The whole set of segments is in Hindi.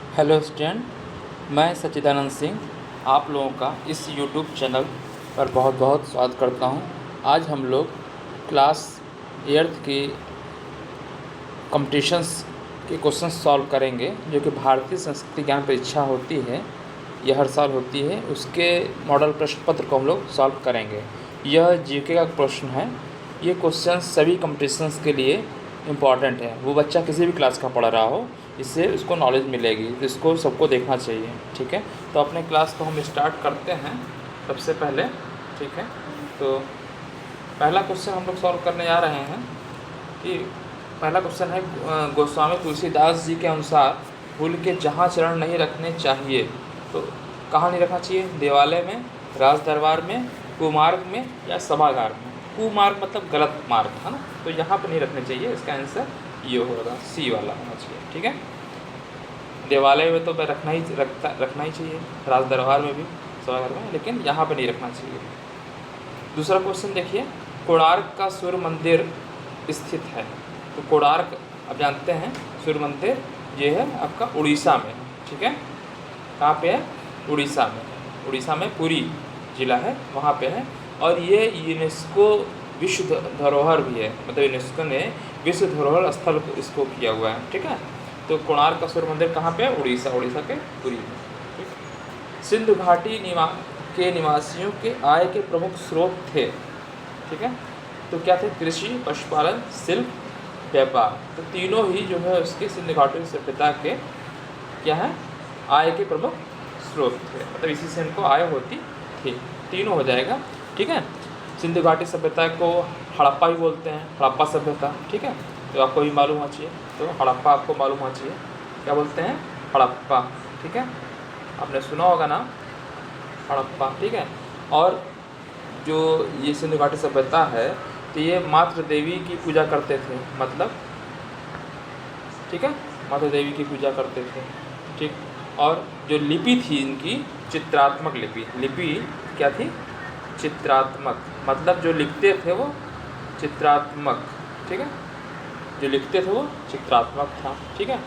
हेलो स्टूडेंट, मैं सच्चिदानंद सिंह आप लोगों का इस यूट्यूब चैनल पर बहुत बहुत स्वागत करता हूं। आज हम लोग क्लास 8th की कॉम्पिटिशन्स के क्वेश्चन सॉल्व करेंगे, जो कि भारतीय संस्कृति ज्ञान परीक्षा होती है, यह हर साल होती है। उसके मॉडल प्रश्न पत्र को हम लोग सॉल्व करेंगे। यह जीके का प्रश्न है। ये क्वेश्चन सभी कॉम्पिटिशन्स के लिए इम्पॉर्टेंट है। वो बच्चा किसी भी क्लास का पढ़ रहा हो, इससे उसको नॉलेज मिलेगी, तो इसको सबको देखना चाहिए। ठीक है, तो अपने क्लास को हम स्टार्ट करते हैं सबसे पहले। ठीक है, तो पहला क्वेश्चन हम लोग सॉल्व करने जा रहे हैं कि पहला क्वेश्चन है, गोस्वामी तुलसीदास जी के अनुसार फूल के जहाँ चरण नहीं रखने चाहिए, तो कहाँ नहीं रखना चाहिए? देवालय में, राज दरबार में, कुमार्ग में या सभागार में। कुमार्ग मतलब गलत मार्ग, है ना, तो यहाँ पर नहीं रखने चाहिए। इसका आंसर ये होगा, सी वाला होना चाहिए। ठीक है, देवालय में तो रखना ही चाहिए, राज दरबार में भी, सभागार में, लेकिन यहाँ पर नहीं रखना चाहिए। दूसरा क्वेश्चन देखिए, कोणार्क का सूर्य मंदिर स्थित है। तो कोणार्क आप जानते हैं, सूर्य मंदिर ये है आपका उड़ीसा में। ठीक है, कहाँ पे है? उड़ीसा में। उड़ीसा में पुरी जिला है, वहाँ पे है। और ये यूनेस्को विश्व धरोहर भी है, मतलब यूनेस्को ने विश्व धरोहर स्थल इसको किया हुआ है। ठीक है, तो कोणार्क का सूर्य मंदिर कहाँ पे है? उड़ीसा, उड़ीसा के पुरी में। ठीक, सिंधु घाटी के निवासियों के आय के प्रमुख स्रोत थे। ठीक है, तो क्या थे? कृषि, पशुपालन, शिल्प, व्यापार। तो तीनों ही जो है उसके सिंधु घाटी सभ्यता के क्या है? आय के प्रमुख स्रोत थे, मतलब इसी से इनको आय होती थी। तीनों हो जाएगा। ठीक है, सिंधु घाटी सभ्यता को हड़प्पा भी बोलते हैं, हड़प्पा सभ्यता। ठीक है, तो आपको भी मालूम होना चाहिए, तो हड़प्पा आपको मालूम होना चाहिए, क्या बोलते हैं? हड़प्पा। ठीक है, आपने सुना होगा ना, हड़प्पा। ठीक है, और जो ये सिंधु घाटी सभ्यता है, तो ये मातृ देवी की पूजा करते थे, मतलब, ठीक है, मातृ देवी की पूजा करते थे। ठीक, और जो लिपि थी इनकी, चित्रात्मक लिपि। लिपि क्या थी? चित्रात्मक, मतलब जो लिखते थे वो चित्रात्मक। ठीक है, जो लिखते थे वो चित्रात्मक था। ठीक है,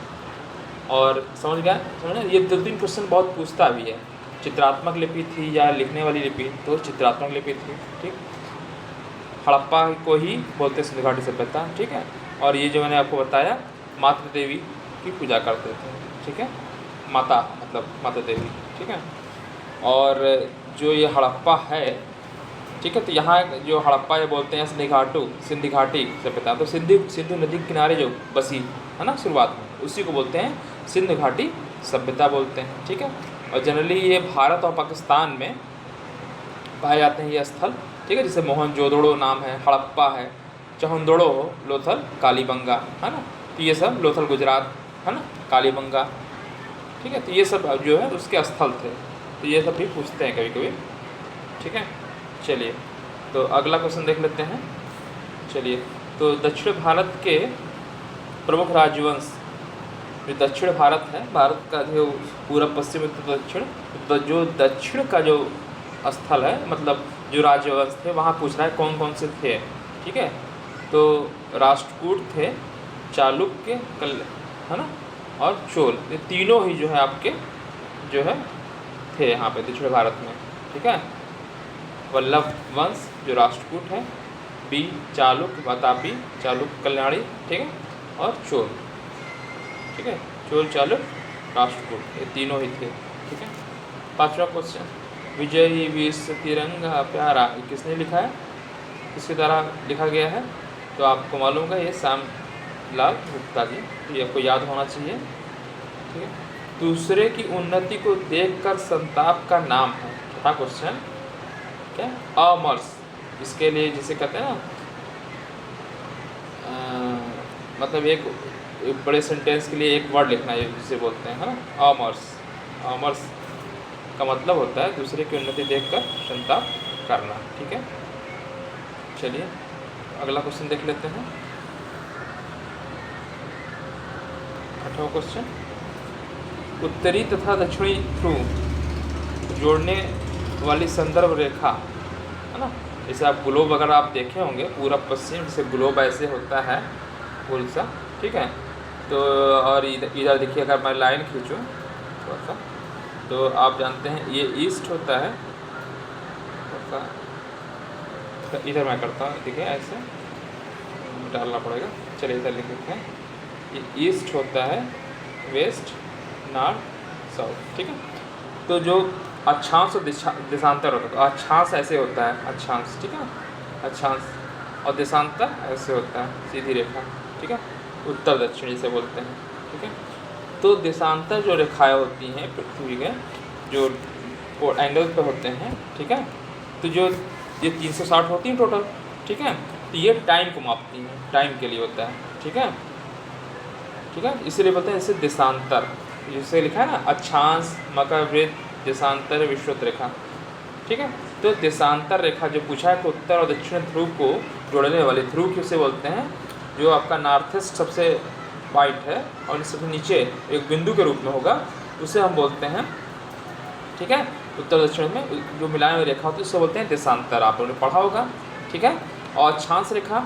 और समझ गया? समझ, ये 2-3 क्वेश्चन बहुत पूछता भी है। चित्रात्मक लिपि थी या लिखने वाली लिपि? तो चित्रात्मक लिपि थी। ठीक, हड़प्पा को ही बोलते सिंधु घाटी सभ्यता। ठीक है, और ये जो मैंने आपको बताया, मातृ देवी की पूजा करते थे। ठीक है, माता मतलब माता देवी। ठीक है, और जो ये हड़प्पा है, ठीक है, तो यहाँ जो हड़प्पा ये बोलते हैं सिंधु घाटी सभ्यता, तो सिंधु नदी के किनारे जो बसी है ना शुरुआत में, उसी को बोलते हैं सिंधु घाटी सभ्यता बोलते हैं। ठीक है, और जनरली ये भारत और पाकिस्तान में पाए जाते हैं ये स्थल। ठीक है, जैसे मोहनजोदड़ो नाम है, हड़प्पा है, चहुंदड़ो, लोथल, कालीबंगा, है ना, तो ये सब लोथल गुजरात है ना, कालीबंगा। ठीक है, तो ये सब जो है उसके स्थल थे, तो ये सब भी पूछते हैं कभी कभी। ठीक है, चलिए तो अगला क्वेश्चन देख लेते हैं। चलिए, तो दक्षिण भारत के प्रमुख राजवंश, जो दक्षिण भारत है, भारत का जो पूर्व, पश्चिम, उत्तर, दक्षिण, तो जो दक्षिण का जो स्थल है, मतलब जो राजवंश थे, वहाँ पूछ रहा है कौन कौन से थे। ठीक है, तो राष्ट्रकूट थे, चालुक्य, है ना, और चोल, ये तीनों ही जो है आपके जो है थे यहाँ पे दक्षिण भारत में। ठीक है, वल्लभ वंश जो राष्ट्रकूट है, बी चालुक्य, वातापी, चालुक्य, कल्याणी। ठीक है, और चोल। ठीक है, चोल, चालुक्य, राष्ट्रकूट, ये तीनों ही थे। ठीक है, 5वां क्वेश्चन, विजयी विश्व तिरंगा प्यारा, ये किसने लिखा है? किसके द्वारा लिखा गया है? तो आपको मालूम होगा, ये श्याम लाल गुप्ता जी, तो ये आपको याद होना चाहिए। ठीक है, दूसरे की उन्नति को देखकर संताप का नाम है। क्या क्वेश्चन? क्या? अमर्ष। इसके लिए जिसे कहते हैं ना, मतलब एक बड़े सेंटेंस के लिए एक वर्ड लिखना है, जिसे बोलते हैं, है ना, अमर्ष। अमर्ष का मतलब होता है दूसरे की उन्नति देखकर संताप करना। ठीक है, चलिए अगला क्वेश्चन देख लेते हैं। 8वां क्वेश्चन, उत्तरी तथा दक्षिणी ध्रुव जोड़ने वाली संदर्भ रेखा, है ना, जैसे आप ग्लोब अगर आप देखे होंगे, पूरा पश्चिम, जैसे ग्लोब ऐसे होता है गोल सा। ठीक है, तो और इधर देखिए, अगर मैं लाइन खींचूँ थोड़ा सा। तो आप जानते हैं ये ईस्ट होता है, थोड़ा सा इधर मैं करता हूँ, देखिए ऐसे डालना पड़ेगा। चलिए इधर लिख लेते हैं, ये ईस्ट होता है, वेस्ट, नॉर्थ, साउथ, ठीक है। तो जो अक्षांश और देशांतर होता है, तो अक्षांश ऐसे होता है, अक्षांश, ठीक है, अक्षांश, और देशांतर ऐसे होता है, सीधी रेखा, ठीक है, उत्तर दक्षिण जिसे बोलते हैं, ठीक है। तो देशांतर जो रेखाएं होती हैं पृथ्वी के जो एंगल पे होते हैं, ठीक है, तो जो ये 360 होती हैं टोटल, ठीक है, तो ये टाइम को मापती हैं, टाइम के लिए होता है, ठीक है, ठीक है, इसीलिए बोलते हैं जैसे देशांतर, जिसे लिखा है ना, अक्षांश, मकर वृत्त, देशांतर, विषुवत रेखा, ठीक है। तो देशांतर रेखा जो पूछा है, तो उत्तर और दक्षिण ध्रुव को जोड़ने वाले ध्रुव किसे बोलते हैं, जो आपका नॉर्थईस्ट सबसे वाइट है और सबसे नीचे एक बिंदु के रूप में होगा, उसे हम बोलते हैं, ठीक है, उत्तर दक्षिण में जो मिलाए हुए रेखा होती है उसे बोलते हैं देशांतर, आप लोगों ने पढ़ा होगा, ठीक है। और अक्षांश रेखा,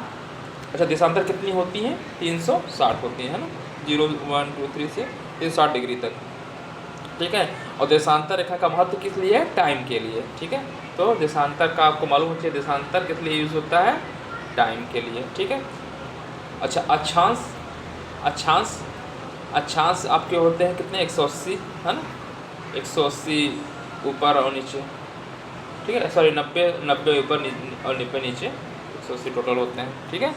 अच्छा देशांतर कितनी होती हैं, 360 होती है ना, 0, 1, 2, 3 से 360 डिग्री तक, ठीक है। और देशांतर रेखा का महत्व किस लिए है, टाइम के लिए, ठीक है। तो देशांतर का आपको मालूम होना चाहिए, देशांतर किस लिए यूज़ होता है, टाइम के लिए, ठीक है। अच्छा अक्षांश, अक्षांश, अक्षांश आपके होते हैं कितने, 180 है ना, 180 ऊपर और नीचे, ठीक है, सॉरी 90 ऊपर और 90 नीचे, 180 टोटल होते हैं, ठीक है।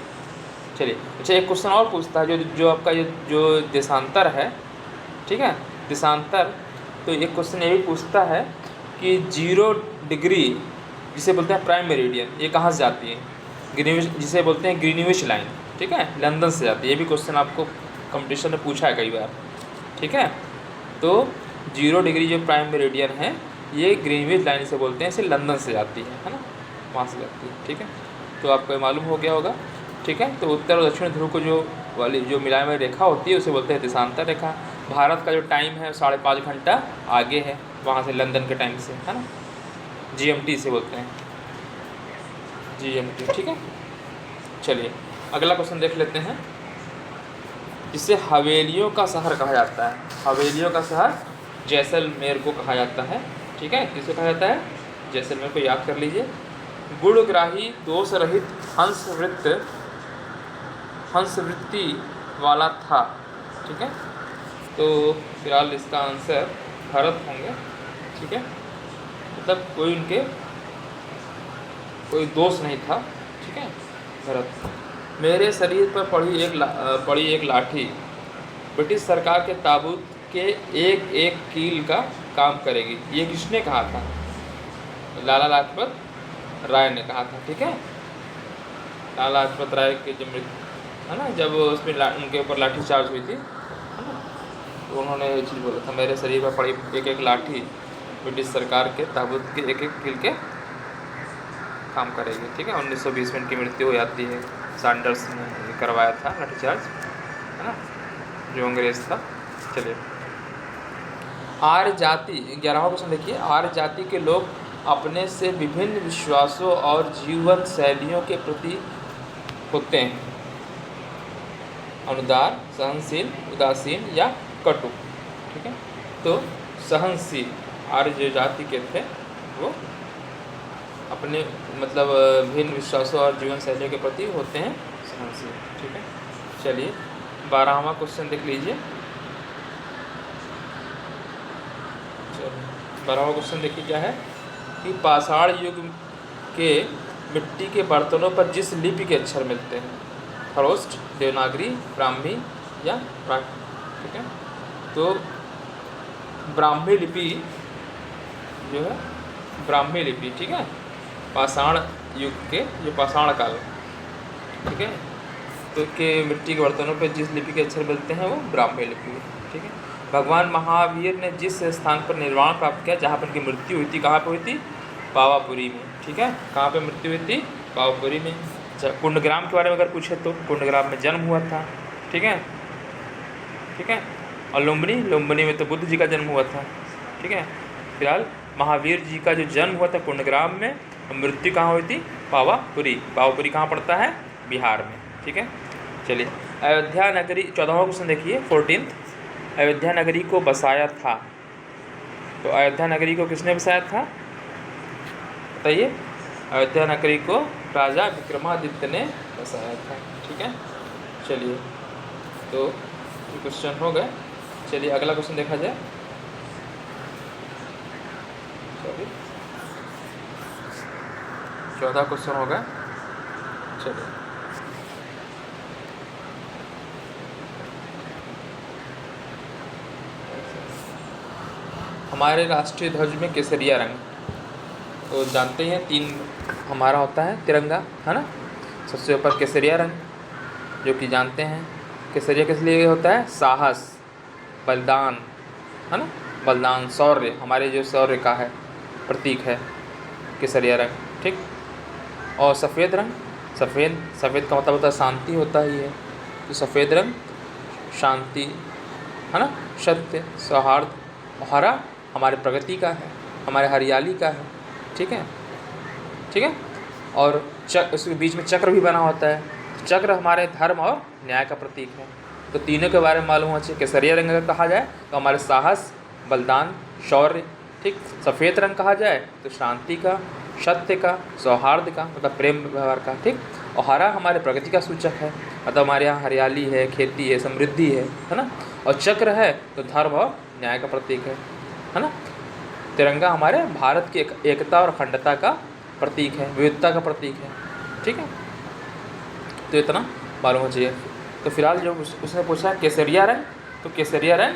चलिए अच्छा एक क्वेश्चन और पूछता है, जो आपका जो देशांतर है, ठीक है, देशांतर, तो एक क्वेश्चन ये भी पूछता है कि 0 डिग्री जिसे बोलते हैं प्राइम मेरिडियन, ये कहाँ से जाती है, ग्रीनविच, जिसे बोलते हैं ग्रीनविच लाइन, ठीक है, लंदन से जाती है। ये भी क्वेश्चन आपको कंपटीशन में पूछा है कई बार, ठीक है। तो 0 डिग्री जो प्राइम मेरिडियन है, ये ग्रीनविच लाइन से बोलते हैं, इसे लंदन से जाती है ना, वहाँ से जाती है, ठीक है। तो आपको मालूम हो गया होगा, ठीक है। तो उत्तर और दक्षिण ध्रुव को जो मिलाए हुए रेखा होती है उसे बोलते हैं देशांतर रेखा। भारत का जो टाइम है 5.5 घंटा आगे है वहाँ से, लंदन के टाइम से, है ना, GMT से बोलते हैं, GMT, ठीक है। चलिए अगला क्वेश्चन देख लेते हैं, जिसे हवेलियों का शहर कहा जाता है, हवेलियों का शहर जैसलमेर को कहा जाता है, ठीक है, किसे कहा जाता है, जैसलमेर को याद कर लीजिए। गुणग्राही दोष रहित हंसवृत्ति वाला था, ठीक है। तो फिलहाल इसका आंसर भरत होंगे, ठीक है, मतलब कोई दोष नहीं था, ठीक है, भरत। मेरे शरीर पर पड़ी एक लाठी ब्रिटिश सरकार के ताबूत के एक एक कील का काम करेगी, ये किसने कहा था, लाला लाजपत राय ने कहा था, ठीक है। लाला लाजपत राय के जो है ना, जब उसमें उनके ऊपर लाठी चार्ज हुई थी, है ना, तो उन्होंने ये चीज़ बोला था, मेरे शरीर पर पड़ी एक एक लाठी ब्रिटिश सरकार के ताबूत के एक एक कील के काम करेगी, ठीक है। 1920 में इनकी मृत्यु हो जाती है, सैंडर्स ने करवाया था लाठी चार्ज, है ना, जो अंग्रेज़ था। चलिए आर्य जाति, 11वां क्वेश्चन देखिए, आर्य जाति के लोग अपने से विभिन्न विश्वासों और जीवन शैलियों के प्रति होते हैं अनुदार, सहनशील, उदासीन या कटु, ठीक है। तो सहनशील आर्य जो जाति के थे वो अपने मतलब भिन्न विश्वासों और जीवन शैलियों के प्रति होते हैं सहनशील, ठीक है। चलिए 12वां क्वेश्चन देख लीजिए, 12वां क्वेश्चन देखिए क्या है कि पाषाण युग के मिट्टी के बर्तनों पर जिस लिपि के अक्षर मिलते हैं, खरोष्ट, देवनागरी, ब्राह्मी या प्राकृत, ठीक है। तो ब्राह्मी लिपि जो है, ब्राह्मी लिपि, ठीक है, पाषाण युग के जो पाषाण काल, ठीक है, तो के मिट्टी के बर्तनों पर जिस लिपि के अक्षर मिलते हैं वो ब्राह्मी लिपि है, ठीक है। भगवान महावीर ने जिस स्थान पर निर्वाण प्राप्त किया, जहाँ पर उनकी मृत्यु हुई थी, कहाँ पर हुई थी, पावापुरी में, ठीक है। कहाँ पे मृत्यु हुई थी, पावापुरी में। अच्छा कुंडग्राम के बारे में अगर पूछे तो कुंडग्राम में जन्म हुआ था, ठीक है, ठीक है। और लुम्बिनी में तो बुद्ध जी का जन्म हुआ था, ठीक है। फिलहाल महावीर जी का जो जन्म हुआ था कुंडग्राम में, मृत्यु कहाँ हुई थी, पावापुरी। पावापुरी कहाँ पड़ता है, बिहार में, ठीक है। चलिए अयोध्या नगरी, 14वां क्वेश्चन देखिए 14th, अयोध्या नगरी को बसाया था, तो अयोध्या नगरी को किसने बसाया था बताइए? अयोध्या नगरी को राजा विक्रमादित्य ने बसाया था। ठीक है, चलिए तो ये क्वेश्चन हो गए। चलिए अगला क्वेश्चन देखा जाए। सॉरी, 14 क्वेश्चन हो गए। चलिए हमारे राष्ट्रीय ध्वज में केसरिया रंग, तो जानते हैं 3 हमारा होता है तिरंगा, है ना। सबसे ऊपर केसरिया रंग, जो कि जानते हैं केसरिया किस लिए होता है? साहस, बलिदान, है ना, बलिदान, शौर्य, हमारे जो शौर्य का है प्रतीक है केसरिया रंग। ठीक, और सफ़ेद रंग, सफ़ेद का मतलब होता है शांति, होता ही है। तो सफ़ेद रंग शांति, है ना, सत्य, सौहार्द। हरा हमारे प्रगति का है, हमारे हरियाली का है। ठीक है, ठीक है। और उसके बीच में चक्र भी बना होता है, चक्र हमारे धर्म और न्याय का प्रतीक है। तो तीनों के बारे में मालूम होना चाहिए। केसरिया रंग अगर कहा जाए तो हमारे साहस, बलिदान, शौर्य। ठीक, सफ़ेद रंग कहा जाए तो शांति का, सत्य का, सौहार्द का, मतलब प्रेम व्यवहार का। ठीक, और हरा हमारे प्रगति का सूचक है, मतलब हमारे यहाँ हरियाली है, खेती है, समृद्धि है ना। और चक्र है तो धर्म और न्याय का प्रतीक है ना। तिरंगा हमारे भारत की एकता और अखंडता का प्रतीक है, विविधता का प्रतीक है। ठीक है, तो इतना मालूम होना चाहिए। तो फिलहाल जो उसने पूछा केसरिया रंग, तो केसरिया रंग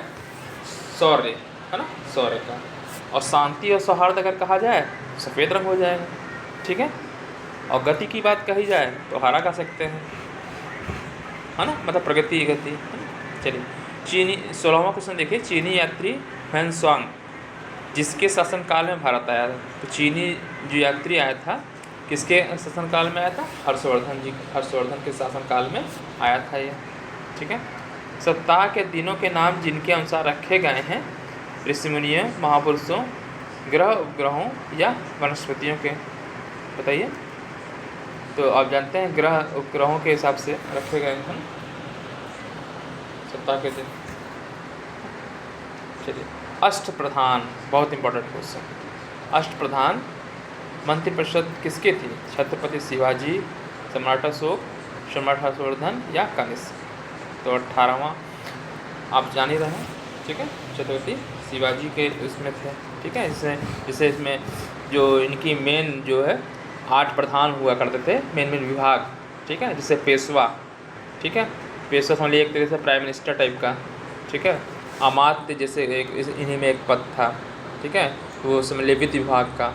शौर्य, है ना, शौर्य का। और शांति और सौहार्द अगर कहा जाए सफ़ेद रंग हो जाएगा। ठीक है, और गति की बात कही जाए तो हरा कह सकते हैं, है ना, मतलब प्रगति, गति। चलिए चीनी 16वां क्वेश्चन देखिए। चीनी यात्री हुएन त्सांग जिसके शासनकाल में भारत आया था। तो चीनी जो यात्री आया था किसके शासनकाल में आया था? हर्षवर्धन के शासनकाल में आया था ये। ठीक है, सप्ताह के दिनों के नाम जिनके अनुसार रखे गए हैं ऋषिमुनियों, महापुरुषों, ग्रह उपग्रहों या वनस्पतियों के, बताइए। तो आप जानते हैं ग्रह उपग्रहों के हिसाब से रखे गए हैं सप्ताह के दिन। चलिए अष्टप्रधान, बहुत इंपॉर्टेंट क्वेश्चन। अष्टप्रधान मंत्रिपरिषद किसके थी? छत्रपति शिवाजी, सम्राट अशोक, सम्राट हर्षवर्धन या कनिष्क। तो 18वां आप जान ही रहे हैं। ठीक है, छत्रपति शिवाजी के इसमें थे। ठीक है, जिसे इसमें जो इनकी मेन जो है 8 प्रधान हुआ करते थे, मेन विभाग। ठीक है, जिसे पेशवा। ठीक है, पेशवा समझ एक तरह से प्राइम मिनिस्टर टाइप का। ठीक है, अमात्य जैसे एक इन्हीं में एक पद था। ठीक है, वो समझ वित्त विभाग का।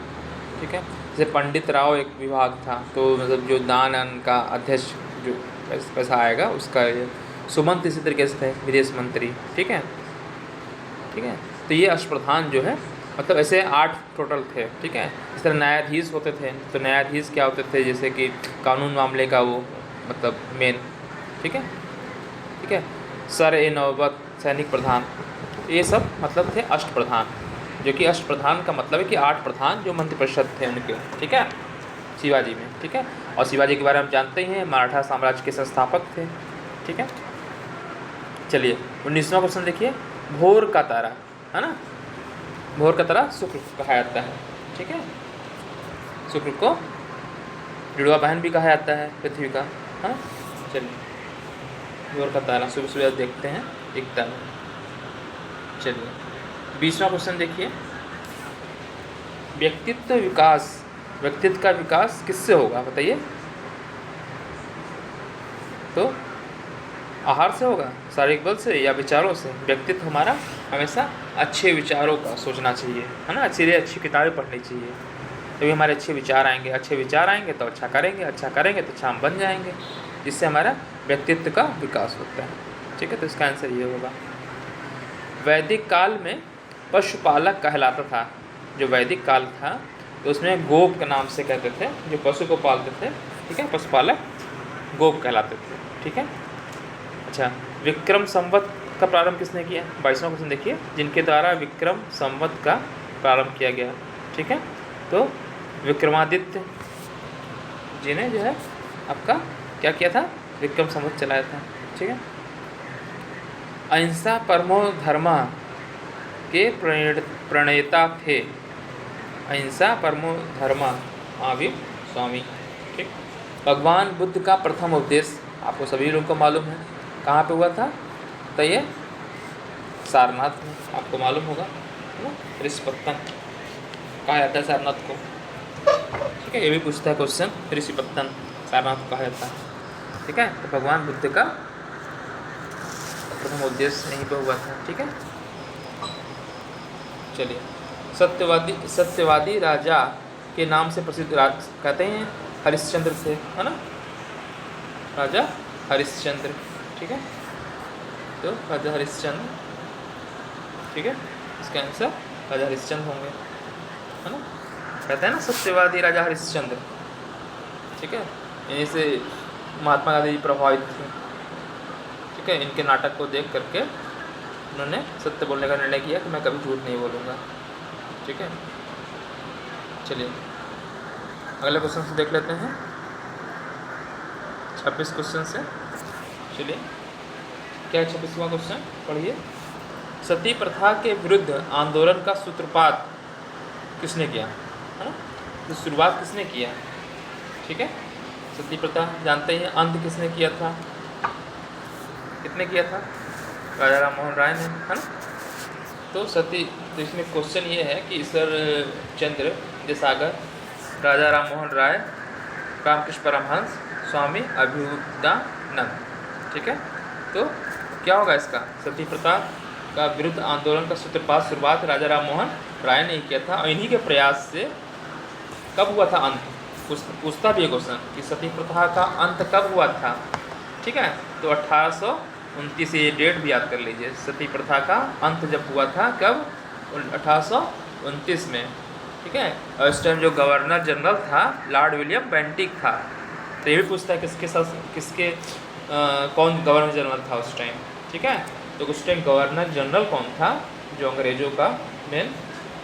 ठीक है, जैसे पंडित राव एक विभाग था, तो मतलब जो दान का अध्यक्ष जो पैसा आएगा उसका ये सुमंत इसी तरीके से थे, विदेश मंत्री। ठीक है, ठीक है। तो ये अष्टप्रधान जो है मतलब ऐसे 8 टोटल थे। ठीक है, इस तरह न्यायाधीश होते थे। तो न्यायाधीश क्या होते थे? जैसे कि कानून मामले का वो मतलब मेन। ठीक है, ठीक है। सर-ए-नौबत सैनिक प्रधान, ये सब मतलब थे अष्टप्रधान, जो कि अष्टप्रधान का मतलब है कि 8 प्रधान जो मंत्रिपरिषद थे उनके। ठीक है, शिवाजी में। ठीक है, और शिवाजी के बारे में जानते ही हैं, मराठा साम्राज्य के संस्थापक थे। ठीक है, चलिए 19वां क्वेश्चन देखिए। भोर का तारा, है ना, भोर का तारा शुक्र को कहा जाता है। ठीक है, शुक्र को जुड़वा बहन भी कहा जाता है पृथ्वी का, है ना। चलिए भोर का तारा सुबह सुबह देखते हैं, दिखता है। चलिए 20वां क्वेश्चन देखिए। व्यक्तित्व विकास, व्यक्तित्व का विकास किससे होगा बताइए? तो आहार से होगा, शारीरिक बल से या विचारों से? व्यक्तित्व हमारा हमेशा अच्छे विचारों का सोचना चाहिए, है ना। अच्छी किताबें पढ़नी चाहिए, तभी हमारे अच्छे विचार आएंगे। अच्छे विचार आएंगे तो अच्छा करेंगे, अच्छा करेंगे तो अच्छा हम बन जाएंगे, जिससे हमारा व्यक्तित्व का विकास होता है। ठीक है, तो इसका आंसर ये होगा। वैदिक काल में पशुपालक कहलाता था। जो वैदिक काल था तो उसमें गोप के नाम से कहते थे, जो पशु को पालते थे। ठीक है, पशुपालक गोप कहलाते थे। ठीक है, अच्छा विक्रम संवत का प्रारंभ किसने किया? 22वां क्वेश्चन देखिए। जिनके द्वारा विक्रम संवत का प्रारंभ किया गया। ठीक है, तो विक्रमादित्य जी ने जो है आपका क्या किया था? विक्रम संवत चलाया था। ठीक है, अहिंसा परमो धर्मा के प्रणेता थे। अहिंसा परमो धर्म महावीर स्वामी। ठीक। भगवान बुद्ध का प्रथम उपदेश आपको सभी लोगों को मालूम है, कहाँ पे हुआ था? तो ये सारनाथ में, आपको मालूम होगा है ना, ऋषिपत्तन कहा जाता है सारनाथ को। ठीक है, ये भी पूछता है क्वेश्चन, ऋषिपत्तन सारनाथ को कहा जाता है। ठीक है, तो भगवान बुद्ध का प्रथम उपदेश यहीं पर हुआ था। ठीक है, चलिए। सत्यवादी राजा के नाम से प्रसिद्ध कहते हैं हरिश्चंद्र थे, है ना, राजा हरिश्चंद्र। ठीक है, तो राजा हरिश्चंद्र। ठीक है, इसका आंसर राजा हरिश्चंद्र होंगे, है ना। कहते हैं ना सत्यवादी राजा हरिश्चंद्र। ठीक है, इन्हीं से महात्मा गांधी जी प्रभावित थे। ठीक है, इनके नाटक को देख करके उन्होंने सत्य बोलने का निर्णय किया कि मैं कभी झूठ नहीं बोलूँगा। ठीक है, चलिए अगले क्वेश्चन से देख लेते हैं, 26 क्वेश्चन से। चलिए, क्या है 26वां क्वेश्चन? पढ़िए। सती प्रथा के विरुद्ध आंदोलन का सूत्रपात किसने किया? है ना, तो शुरुआत किसने किया? ठीक है, सती प्रथा जानते हैं, अंत किसने किया था? कितने किया था? राजा राम मोहन राय ने, है ना। तो सती, तो इसमें क्वेश्चन ये है कि ईश्वर चंद्र विद्यासागर, राजा राम मोहन राय, रामकृष्ण परमहंस, स्वामी अभ्युदयानंद। ठीक है, तो क्या होगा इसका? सती प्रथा का विरुद्ध आंदोलन का सूत्रपात शुरुआत राजा राम मोहन राय ने किया था, और इन्हीं के प्रयास से कब हुआ था अंत? पूछता भी है क्वेश्चन कि सती प्रथा का अंत कब हुआ था। ठीक है, तो 1829, ये डेट भी याद कर लीजिए। सती प्रथा का अंत जब हुआ था कब? 1829 में। ठीक है, और इस टाइम जो गवर्नर जनरल था लॉर्ड विलियम बेंटिक था। तो ये भी पूछता है किसके साथ कौन गवर्नर जनरल था उस टाइम। ठीक है, तो उस टाइम गवर्नर जनरल कौन था जो अंग्रेजों का मेन?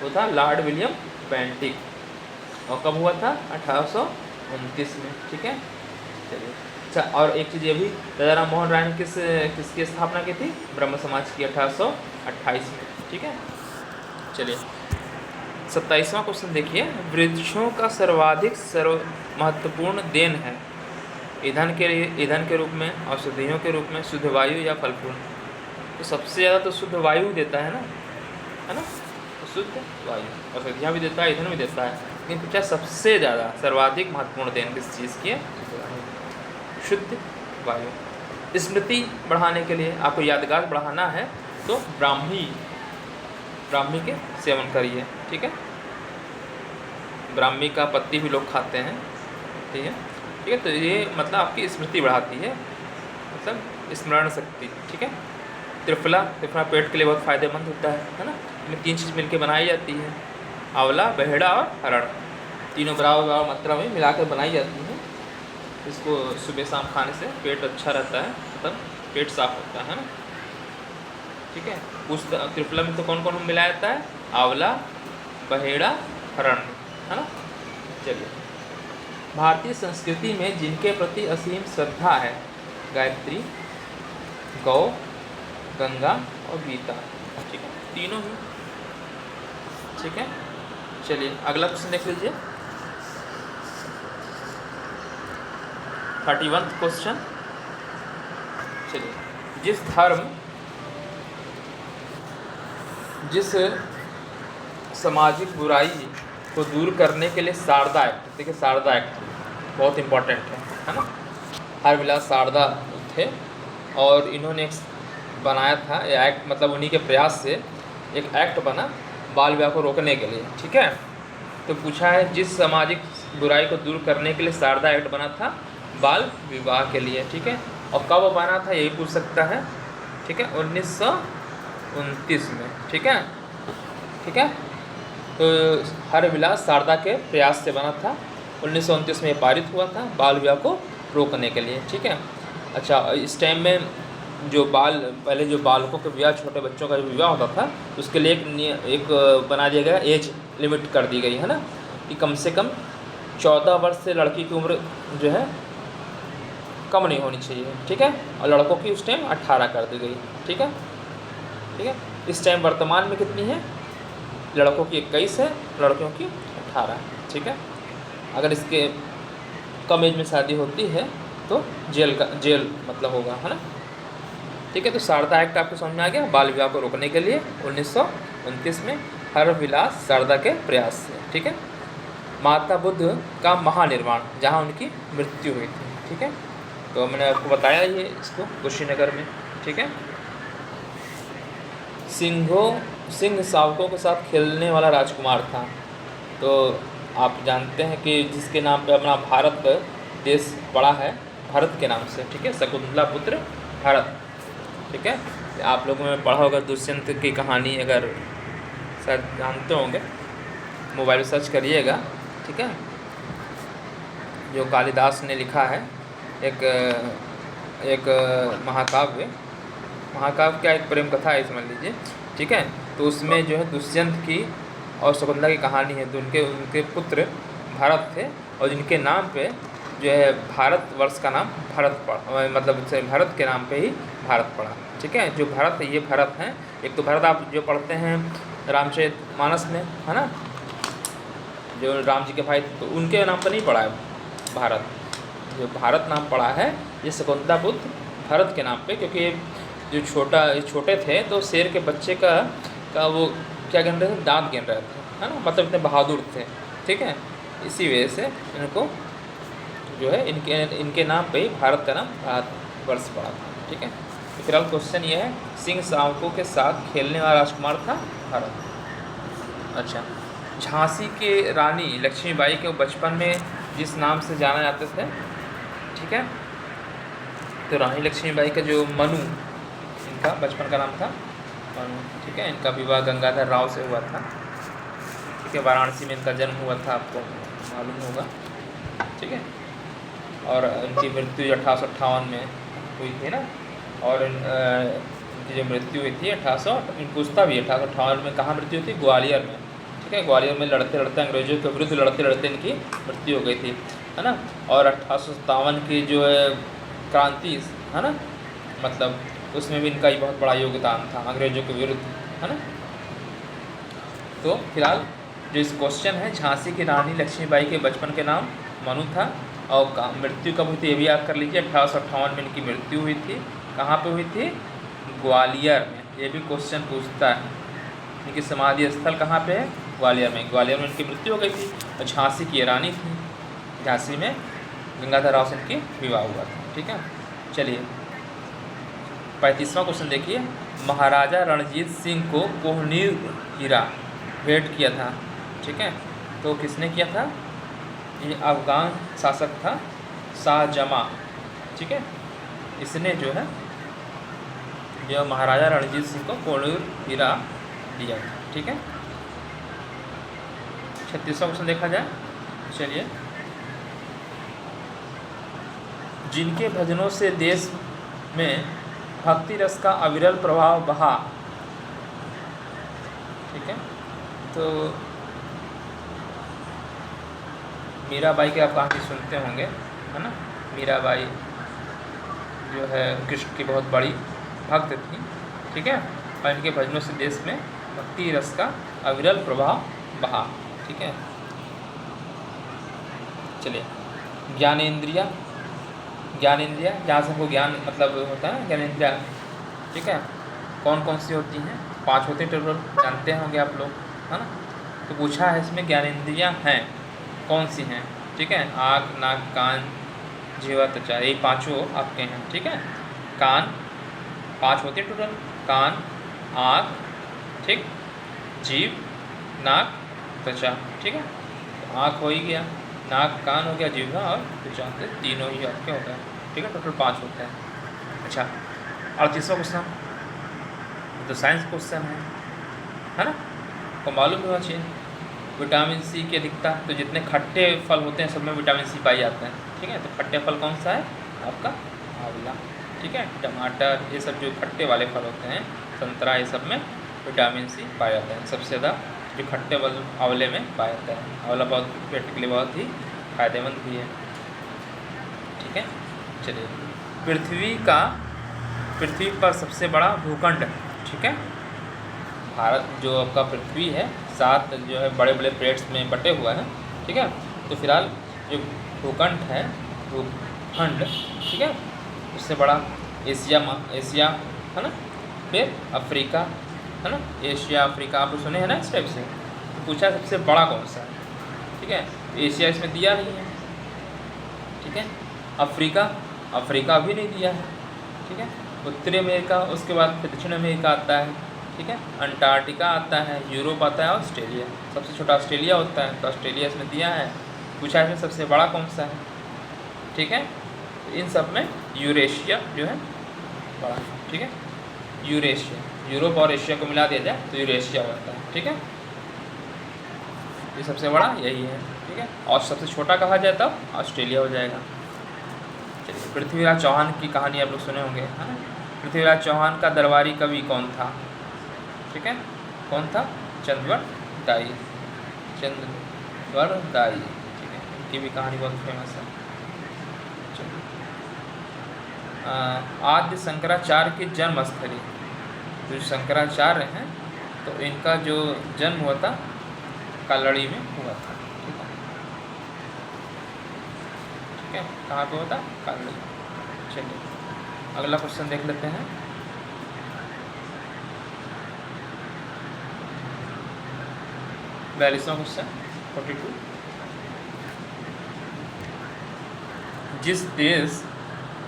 वो था लॉर्ड विलियम बेंटिक। और कब हुआ था? 1829 में। ठीक है, चलिए। अच्छा, और एक चीज़ ये भी, राजा राम मोहन राय ने किसकी स्थापना की थी? ब्रह्म समाज की, 1828 में। ठीक है, चलिए 27वां क्वेश्चन देखिए। वृक्षों का सर्वाधिक महत्वपूर्ण देन है ईंधन के रूप में, औषधियों के रूप में, शुद्ध वायु या फल फूल? तो सबसे ज़्यादा तो शुद्ध वायु देता है ना, है ना, तो शुद्ध वायु, औषधियाँ भी देता है, ईंधन भी देता है, लेकिन पूछा सबसे ज़्यादा सर्वाधिक महत्वपूर्ण देन किस चीज़ की है? शुद्ध वायु। स्मृति बढ़ाने के लिए, आपको यादगार बढ़ाना है तो ब्राह्मी के सेवन करिए। ठीक है, ब्राह्मी का पत्ती भी लोग खाते हैं। ठीक है, तो ये मतलब आपकी स्मृति बढ़ाती है, मतलब स्मरण शक्ति। ठीक है, त्रिफला पेट के लिए बहुत फ़ायदेमंद होता है ना। इनमें 3 चीज़ मिलकर बनाई जाती है, आंवला, बहेड़ा और हरण। तीनों बराबर मात्रा में मिलाकर बनाई जाती है। इसको सुबह शाम खाने से पेट अच्छा रहता है, मतलब पेट साफ होता है ना। ठीक है, उस त्रिफला में तो कौन कौन मिलाया जाता है? आंवला, बहेड़ा, हरण, है ना। चलिए, भारतीय संस्कृति में जिनके प्रति असीम श्रद्धा है? गायत्री, गौ, गंगा और गीता। ठीक है, तीनों ही। ठीक है, चलिए अगला क्वेश्चन देख लीजिए, 31वां क्वेश्चन। चलिए, जिस सामाजिक बुराई को दूर करने के लिए शारदा एक्ट, देखिए शारदा एक्ट बहुत इम्पोर्टेंट है ना। हरविलास शारदा थे और इन्होंने एक बनाया था एक्ट, मतलब उन्हीं के प्रयास से एक एक्ट बना बाल विवाह को रोकने के लिए। ठीक है, तो पूछा है जिस सामाजिक बुराई को दूर करने के लिए शारदा एक्ट बना था बाल विवाह के लिए। ठीक है, और कब बना था यही पूछ सकता है। ठीक है, 1929 में। ठीक है, तो हरविलास शारदा के प्रयास से बना था। 1929 में ये पारित हुआ था बाल विवाह को रोकने के लिए। ठीक है, अच्छा, इस टाइम में पहले जो बालकों के विवाह, छोटे बच्चों का जो विवाह होता था, उसके लिए एक बना दिया गया, एज लिमिट कर दी गई है ना, कि कम से कम 14 वर्ष से लड़की की उम्र जो है कम नहीं होनी चाहिए। ठीक है, और लड़कों की उस टाइम 18 कर दी गई। ठीक है, इस टाइम वर्तमान में कितनी है, लड़कों की 21 है, लड़कियों की 18 है। ठीक है, अगर इसके कम एज में शादी होती है तो जेल मतलब होगा, है ना। ठीक है, तो शारदा एक्ट आपको समझ में आ गया, बाल विवाह को रोकने के लिए 1929 में हरविलास शारदा के प्रयास से। ठीक है, माता बुद्ध का महानिर्वाण, जहाँ उनकी मृत्यु हुई थी। ठीक है, तो मैंने आपको बताया ये इसको कुशीनगर में। ठीक है, सिंह शावकों के साथ खेलने वाला राजकुमार था। तो आप जानते हैं कि जिसके नाम पे अपना भारत देश पड़ा है, भरत के नाम से। ठीक है, शकुंतला पुत्र भरत। ठीक है, आप लोगों ने पढ़ा होगा दुष्यंत की कहानी, अगर शायद जानते होंगे, मोबाइल में सर्च करिएगा। ठीक है, जो कालिदास ने लिखा है एक महाकाव्य क्या एक प्रेम कथा है समझ लीजिए। ठीक है, तो उसमें जो है दुष्यंत की और शकुंतला की कहानी है। तो उनके पुत्र भरत थे और जिनके नाम पे जो है भारतवर्ष का नाम भरत पड़ा, मतलब भरत के नाम पे ही भारत पड़ा। ठीक है, जो भरत है ये भरत हैं, एक तो भरत आप जो पढ़ते हैं रामचरितमानस में, है ना, जो राम जी के भाई, तो उनके नाम पर नहीं पड़ा है भारत। जो भारत नाम पड़ा है ये शकुंतला पुत्र भरत के नाम पे, क्योंकि जो छोटे थे तो शेर के बच्चे का वो क्या गिन रहे थे, दांत गिन रहे थे, है ना, मतलब इतने बहादुर थे। ठीक है, इसी वजह से इनको जो है इनके नाम पे ही भारत का नाम भारतवर्ष पड़ा था। ठीक है, तो फिलहाल क्वेश्चन ये है, सिंह शावकों के साथ खेलने वाला राजकुमार था भरत। अच्छा, झांसी के रानी लक्ष्मीबाई के बचपन में जिस नाम से जाना जाते थे। ठीक है, तो रानी लक्ष्मीबाई का जो मनु, इनका बचपन का नाम था मनु। ठीक है, इनका विवाह गंगाधर राव से हुआ था। ठीक है, वाराणसी में इनका जन्म हुआ था, आपको मालूम होगा। ठीक है, और इनकी मृत्यु 1858 में हुई थी ना, और इनकी जो मृत्यु हुई थी 1800 पूछता भी 1858 में कहाँ मृत्यु हुई थी, ग्वालियर में। ठीक है, ग्वालियर में लड़ते लड़ते अंग्रेजों के विरुद्ध लड़ते इनकी मृत्यु हो गई थी, है ना। और 1857 की जो है क्रांति, है ना, मतलब उसमें भी इनका ही बहुत बड़ा योगदान था अंग्रेजों के विरुद्ध, है ना। तो फिलहाल जो इस क्वेश्चन है, झांसी की रानी लक्ष्मीबाई के बचपन के नाम मनु था, और मृत्यु कब हुई थी ये भी याद कर लीजिए, 1858 में इनकी मृत्यु हुई थी। कहाँ पे हुई थी, ग्वालियर में। ये भी क्वेश्चन पूछता है, इनकी समाधि स्थल कहाँ पे है, ग्वालियर में। ग्वालियर में इनकी मृत्यु हो गई थी, और झांसी की रानी थी, झांसी में गंगाधर राव से इनकी विवाह हुआ था। ठीक है, चलिए 35वां क्वेश्चन देखिए, महाराजा रणजीत सिंह को कोहनीर हीरा भेंट किया था। ठीक है, तो किसने किया था, ये अफगान शासक था शाहजमा। ठीक है, इसने जो है जो महाराजा रणजीत सिंह को कोहनीर हीरा दिया था। ठीक है, 36वां क्वेश्चन देखा जाए। चलिए, जिनके भजनों से देश में भक्ति रस का अविरल प्रभाव बहा। ठीक है, तो मीराबाई के आप कहानी सुनते होंगे, है ना। मीराबाई जो है कृष्ण की बहुत बड़ी भक्त थी। ठीक है, और इनके भजनों से देश में भक्ति रस का अविरल प्रभाव बहा। ठीक है, चलिए, ज्ञानेंद्रिया जहाँ से हमको ज्ञान मतलब होता है ज्ञानेंद्रिया। ठीक है, कौन कौन सी होती हैं, 5 होती टोटल, जानते होंगे आप लोग, है ना। तो पूछा है इसमें ज्ञानेंद्रियाँ हैं कौन सी हैं। ठीक है, आँख, नाक, कान, जीवा, त्वचा, यही 5 आपके हैं। ठीक है, कान 5 होती है टोटल, कान, आँख, ठीक, जीव, नाक, त्वचा। ठीक है, तो आँख हो ही गया, नाक, कान हो गया, जीवा और त्वचा, तो तीनों ही आपके होते हैं। ठीक है, टोटल 5 होते हैं। अच्छा, 38वां क्वेश्चन तो साइंस क्वेश्चन है ना, तो मालूम होना चाहिए। विटामिन सी की अधिकता, तो जितने खट्टे फल होते हैं सब में विटामिन सी पाई जाते हैं। ठीक है, तो खट्टे फल कौन सा है आपका, आंवला। ठीक है, टमाटर, ये सब जो खट्टे वाले फल होते हैं, संतरा, ये सब में विटामिन सी पाया जाता है। सबसे ज़्यादा जो खट्टे वाले आंवले में पाया जाता है। आंवला बहुत पेट के लिए बहुत ही फायदेमंद भी है। ठीक है, चलिए, पृथ्वी पर सबसे बड़ा भूखंड। ठीक है, भारत जो आपका पृथ्वी है 7 जो है बड़े बड़े प्लेट्स में बटे हुआ है, ठीक है। तो फिलहाल जो भूखंड है, भूखंड, ठीक है, उससे बड़ा एशिया है ना, फिर अफ्रीका है ना, एशिया अफ्रीका आप सुने हैं ना इस टाइप से। तो पूछा सबसे बड़ा कौन सा है, ठीक है। एशिया इसमें दिया नहीं है, ठीक है। अफ्रीका भी नहीं दिया है, ठीक है। उत्तरी अमेरिका, उसके बाद फिर दक्षिण अमेरिका आता है, ठीक है। अंटार्कटिका आता है, यूरोप आता है, ऑस्ट्रेलिया, सबसे छोटा ऑस्ट्रेलिया होता है, तो ऑस्ट्रेलिया इसमें दिया है। पूछा इसमें सबसे बड़ा कौन सा है, ठीक है। तो इन सब में यूरेशिया जो है बड़ा, ठीक है। यूरेशिया, यूरोप और एशिया को मिला दिया जाए तो यूरेशिया होता है, ठीक है। ये सबसे बड़ा यही है, ठीक है। और सबसे छोटा कहा जाए तब ऑस्ट्रेलिया हो जाएगा। चलिए, पृथ्वीराज चौहान की कहानी आप लोग सुने होंगे, है ना। पृथ्वीराज चौहान का दरबारी कवि कौन था, ठीक है, कौन था? चंद्रवट दाई, ठीक है। इनकी भी कहानी बहुत फेमस है। आद्य शंकराचार्य की जन्मस्थली, जो शंकराचार्य हैं तो इनका जो जन्म हुआ था कालड़ी में हुआ था, ठीक है। कहाँ पे हुआ था? कालड़ी। चलिए अगला क्वेश्चन देख लेते हैं। बयालीसवां क्वेश्चन 42। जिस देश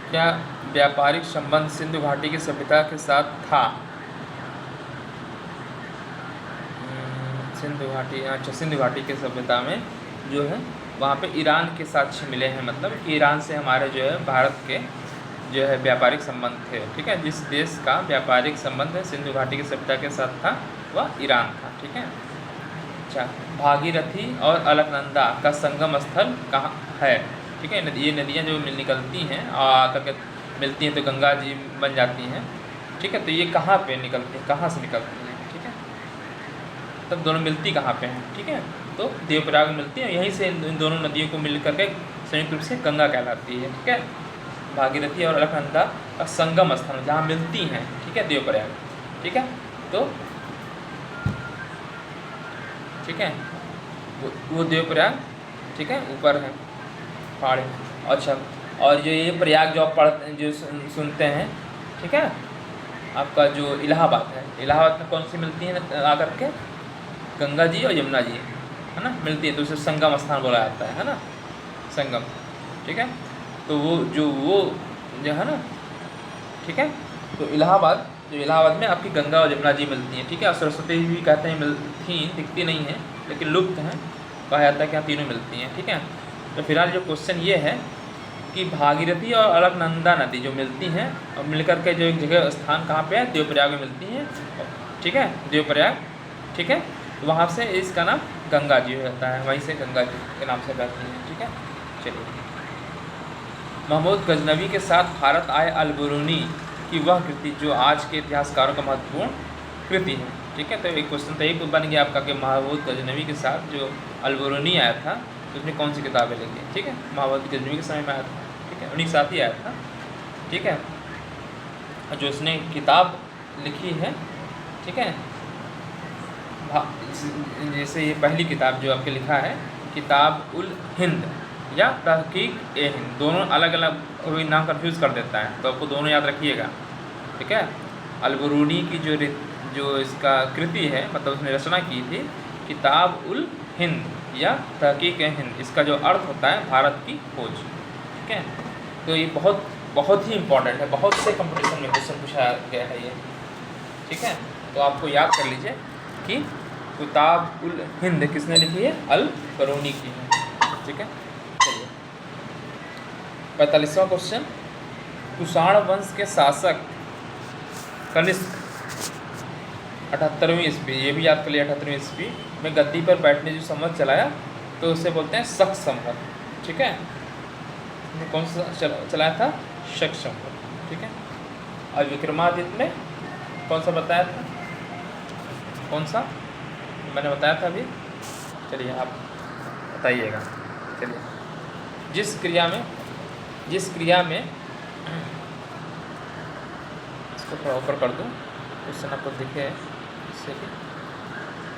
का व्यापारिक संबंध सिंधु घाटी की सभ्यता के साथ था, सिंधु घाटी के सभ्यता में जो है वहाँ पे ईरान के साक्ष्य मिले हैं, मतलब कि ईरान से हमारे जो है भारत के जो है व्यापारिक संबंध थे, ठीक है। जिस देश का व्यापारिक संबंध सिंधु घाटी की सभ्यता के साथ था वह ईरान था, ठीक है। अच्छा, भागीरथी और अलकनंदा का संगम स्थल कहाँ है, ठीक है। ये नदियाँ जो निकलती हैं और आकर मिलती हैं तो गंगा जी बन जाती हैं, ठीक है। तो ये कहाँ पे निकलती हैं, कहाँ से निकलती हैं, ठीक है। तब दोनों मिलती कहाँ पे हैं, ठीक है। तो देवप्रयाग में मिलती है, यहीं से इन दोनों नदियों को मिल करके संयुक्त रूप से गंगा कहलाती है, ठीक है। भागीरथी और अलकनंदा का संगम स्थान जहाँ मिलती हैं, ठीक है, देवप्रयाग, ठीक है। तो ठीक है, वो देवप्रयाग, ठीक है, ऊपर है पहाड़ है। अच्छा, और जो ये प्रयाग जो आप पढ़ते जो सुनते हैं, ठीक है, आपका जो इलाहाबाद है, इलाहाबाद में कौन सी मिलती है आकर के? गंगा जी और यमुना जी, है ना, मिलती है, तो उसे संगम स्थान बोला जाता है ना, संगम, ठीक है। तो वो जो है ना, ठीक है। तो इलाहाबाद में आपकी गंगा और यमुना जी मिलती हैं, ठीक है। और सरस्वती भी कहते हैं मिलती, दिखती नहीं है लेकिन लुप्त हैं, कहा जाता है कि यहाँ तीनों मिलती हैं, ठीक है। तो फिलहाल जो क्वेश्चन ये है कि भागीरथी और अलकनंदा नदी जो मिलती हैं और मिलकर के जो एक जगह स्थान कहाँ पे है? देवप्रयाग में मिलती हैं, ठीक है, देवप्रयाग, ठीक है। तो वहाँ से इसका नाम गंगा जी होता है, वहीं से गंगा जी के नाम से बहती है, ठीक है। चलिए, महमूद गजनवी के साथ भारत आए अल-बिरूनी की वह कृति जो आज के इतिहासकारों का महत्वपूर्ण कृति है, ठीक है। तो एक क्वेश्चन तो एक बन गया आपका कि महमूद गजनवी के साथ जो अल-बिरूनी आया था तो उसने कौन सी किताबें लिखी, ठीक है। महमूद गजनवी के समय में आया था, ठीक है, उन्हीं के साथ ही आया था, ठीक है। जो उसने किताब लिखी है, ठीक है, जैसे ये पहली किताब जो आपके लिखा है किताब उल हिंद या तहकीक ए हिंद, दोनों अलग अलग कोई नाम कंफ्यूज कर देता है, तो आपको दोनों याद रखिएगा, ठीक है। अल-बिरूनी की जो इसका कृति है, मतलब उसने रचना की थी किताब उल हिंद या तहकीक ए हिंद, इसका जो अर्थ होता है भारत की खोज, ठीक है। तो ये बहुत ही इम्पोर्टेंट है, बहुत से कंपटीशन में क्वेश्चन पूछा गया है ये, ठीक है। तो आपको याद कर लीजिए कि किताब उल हिंद किसने लिखी है? अल-बिरूनी की है, ठीक है। चलिए 45वां क्वेश्चन, कुषाण वंश के शासक कनिष्क 78वीं ईस्वी, ये भी याद कर लिया, 78वीं ईस्वी में गद्दी पर बैठने जो संवत चलाया तो उसे बोलते हैं शक संवत, ठीक है। कौन सा चलाया था? शक संवत, ठीक है। और विक्रमादित्य ने कौन सा बताया था? कौन सा मैंने बताया था अभी? चलिए आप बताइएगा। चलिए, जिस क्रिया में इसको थोड़ा ऊपर कर दूँ, क्वेश्चन आपको दिखे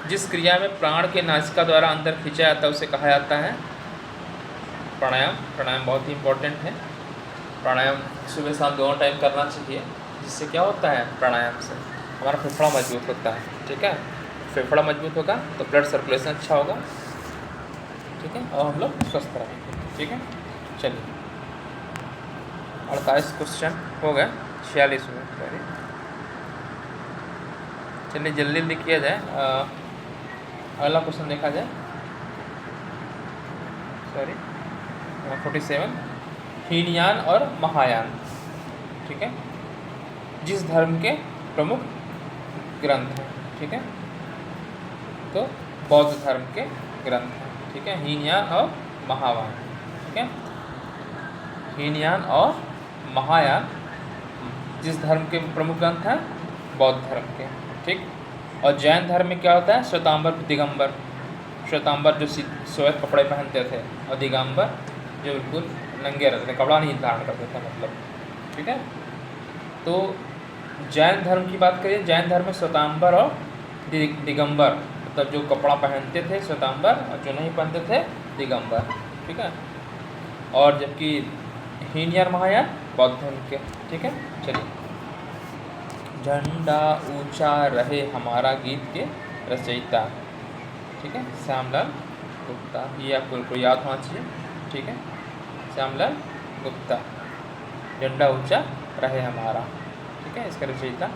जिस क्रिया में प्राण के नासिका द्वारा अंदर खींचा जाता है उसे कहा जाता है प्राणायाम। प्राणायाम बहुत ही इम्पोर्टेंट है। प्राणायाम सुबह शाम दोनों टाइम करना चाहिए, जिससे क्या होता है, प्राणायाम से हमारा फेफड़ा मजबूत होता है। ठीक है, फेफड़ा मजबूत होगा तो ब्लड सर्कुलेशन अच्छा होगा। ठीक है, और हम लोग स्वस्थ रहेंगे। ठीक है, चलिए 48 क्वेश्चन हो गए, 46 में सॉरी। चलिए जल्दी जल्दी किया जाए। अगला क्वेश्चन देखा जाए, सॉरी 47, हीनयान और महायान। ठीक है, जिस धर्म के प्रमुख ग्रंथ हैं। ठीक है, तो बौद्ध धर्म के ग्रंथ हैं। ठीक है, हीनयान और महायान। ठीक है, हीनयान और महायान जिस धर्म के प्रमुख ग्रंथ हैं, बौद्ध धर्म के। ठीक, और जैन धर्म में क्या होता है, श्वेतांबर दिगंबर। श्वेतांबर जो श्वेत कपड़े पहनते थे, और दिगंबर जो बिल्कुल नंगे रहते थे, कपड़ा नहीं धारण करते थे मतलब। ठीक है, तो जैन धर्म की बात करें, जैन धर्म में श्वेतांबर और दिगंबर, मतलब जो कपड़ा पहनते थे श्वेतांबर, और जो नहीं पहनते थे दिगंबर। ठीक है, और जबकि हीनयान महायान बौद्ध धर्म के। ठीक है, चलिए झंडा ऊंचा रहे हमारा गीत के रचयिता। ठीक है, श्यामलाल गुप्ता, ये आपको याद होना चाहिए। ठीक है, श्यामलाल गुप्ता, झंडा ऊंचा रहे हमारा। ठीक है, इसका रचयिता।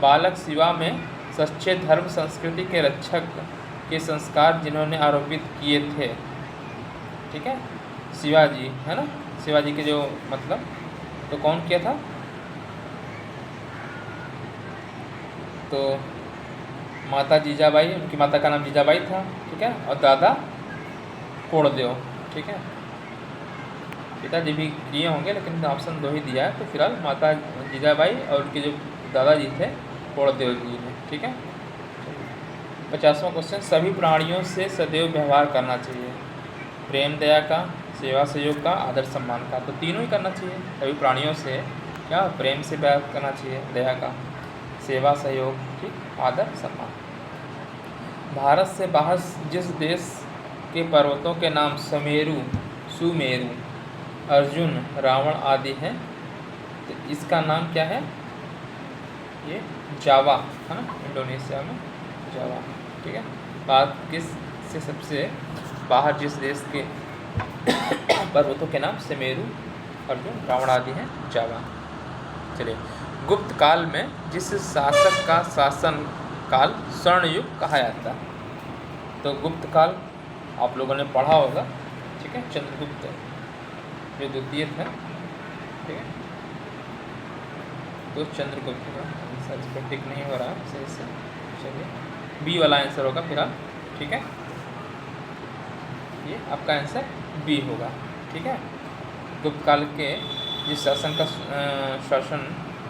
बालक शिवा में सच्चे धर्म संस्कृति के रक्षक के संस्कार जिन्होंने आरोपित किए थे। ठीक है, शिवाजी है ना, शिवाजी के जो मतलब, तो कौन किया था, तो माता जीजाबाई, उनकी माता का नाम जीजाबाई था। ठीक है, और दादा कोड़देव। ठीक है, पिताजी भी किए होंगे लेकिन ऑप्शन 2 ही दिया है, तो फिलहाल माता जीजाबाई और उनके जो दादाजी थे कोड़देव जी ने। ठीक है, 50वां क्वेश्चन, सभी प्राणियों से सदैव व्यवहार करना चाहिए। प्रेम दया का, सेवा सहयोग का, आदर सम्मान का। तो तीनों ही करना चाहिए। सभी प्राणियों से क्या, प्रेम से व्यवहार करना चाहिए, दया का, सेवा सहयोग, ठीक, आदर सम्मान। भारत से बाहर जिस देश के पर्वतों के नाम समेरु, सुमेरु, अर्जुन, रावण आदि हैं, तो इसका नाम क्या है, ये जावा है ना, इंडोनेशिया में जावा। ठीक है, भारत किस से सबसे बाहर जिस देश के पर्वतों के नाम समेरु, अर्जुन, रावण आदि हैं, जावा। चलिए, गुप्त काल में जिस शासक का शासन काल स्वर्ण युग कहा जाता है, तो गुप्त काल आप लोगों ने पढ़ा होगा। ठीक है, चंद्रगुप्त जो द्वितीय था। ठीक है, तो चंद्रगुप्त का आंसर इसका टिक नहीं हो रहा है सही से। चलिए, बी वाला आंसर होगा फिलहाल। ठीक है, ये आपका आंसर बी होगा। ठीक है, गुप्त काल के जिस शासन का शासन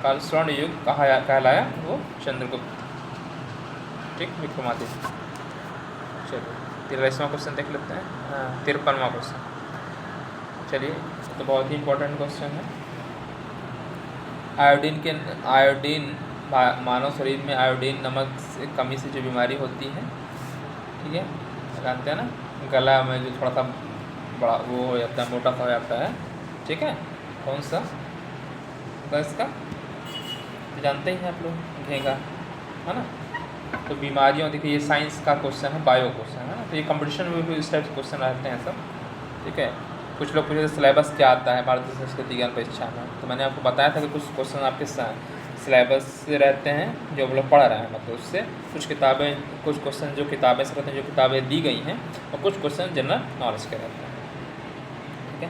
काल स्वर्ण युग कहलाया वो चंद्रगुप्त। ठीक, विक्रमादित्य। चलिए 43वां क्वेश्चन देख लेते हैं, 53वां क्वेश्चन। चलिए, तो बहुत ही इंपॉर्टेंट क्वेश्चन है। आयोडीन मानव शरीर में आयोडीन नमक से कमी से जो बीमारी होती है, ठीक है, जानते हैं ना, गला में जो थोड़ा सा बड़ा वो हो जाता है, मोटा सा हो जाता है। ठीक है, कौन सा गैस का, तो जानते ही हैं आप लोग, घेंगा है ना। तो बीमारियों, देखिए ये साइंस का क्वेश्चन है, बायो क्वेश्चन है ना, तो ये कंपटीशन में भी इस टाइप से क्वेश्चन रहते हैं सब। ठीक है, कुछ लोग पूछे सिलेबस क्या आता है भारतीय संस्कृति ज्ञान परीक्षा में, तो मैंने आपको बताया था कि कुछ क्वेश्चन आपके सिलेबस से रहते हैं जो हम लोग पढ़ रहे हैं, मतलब उससे कुछ किताबें, कुछ क्वेश्चन जो किताबें से रहते हैं, जो किताबें दी गई हैं, और कुछ क्वेश्चन जनरल नॉलेज के रहते हैं। ठीक है,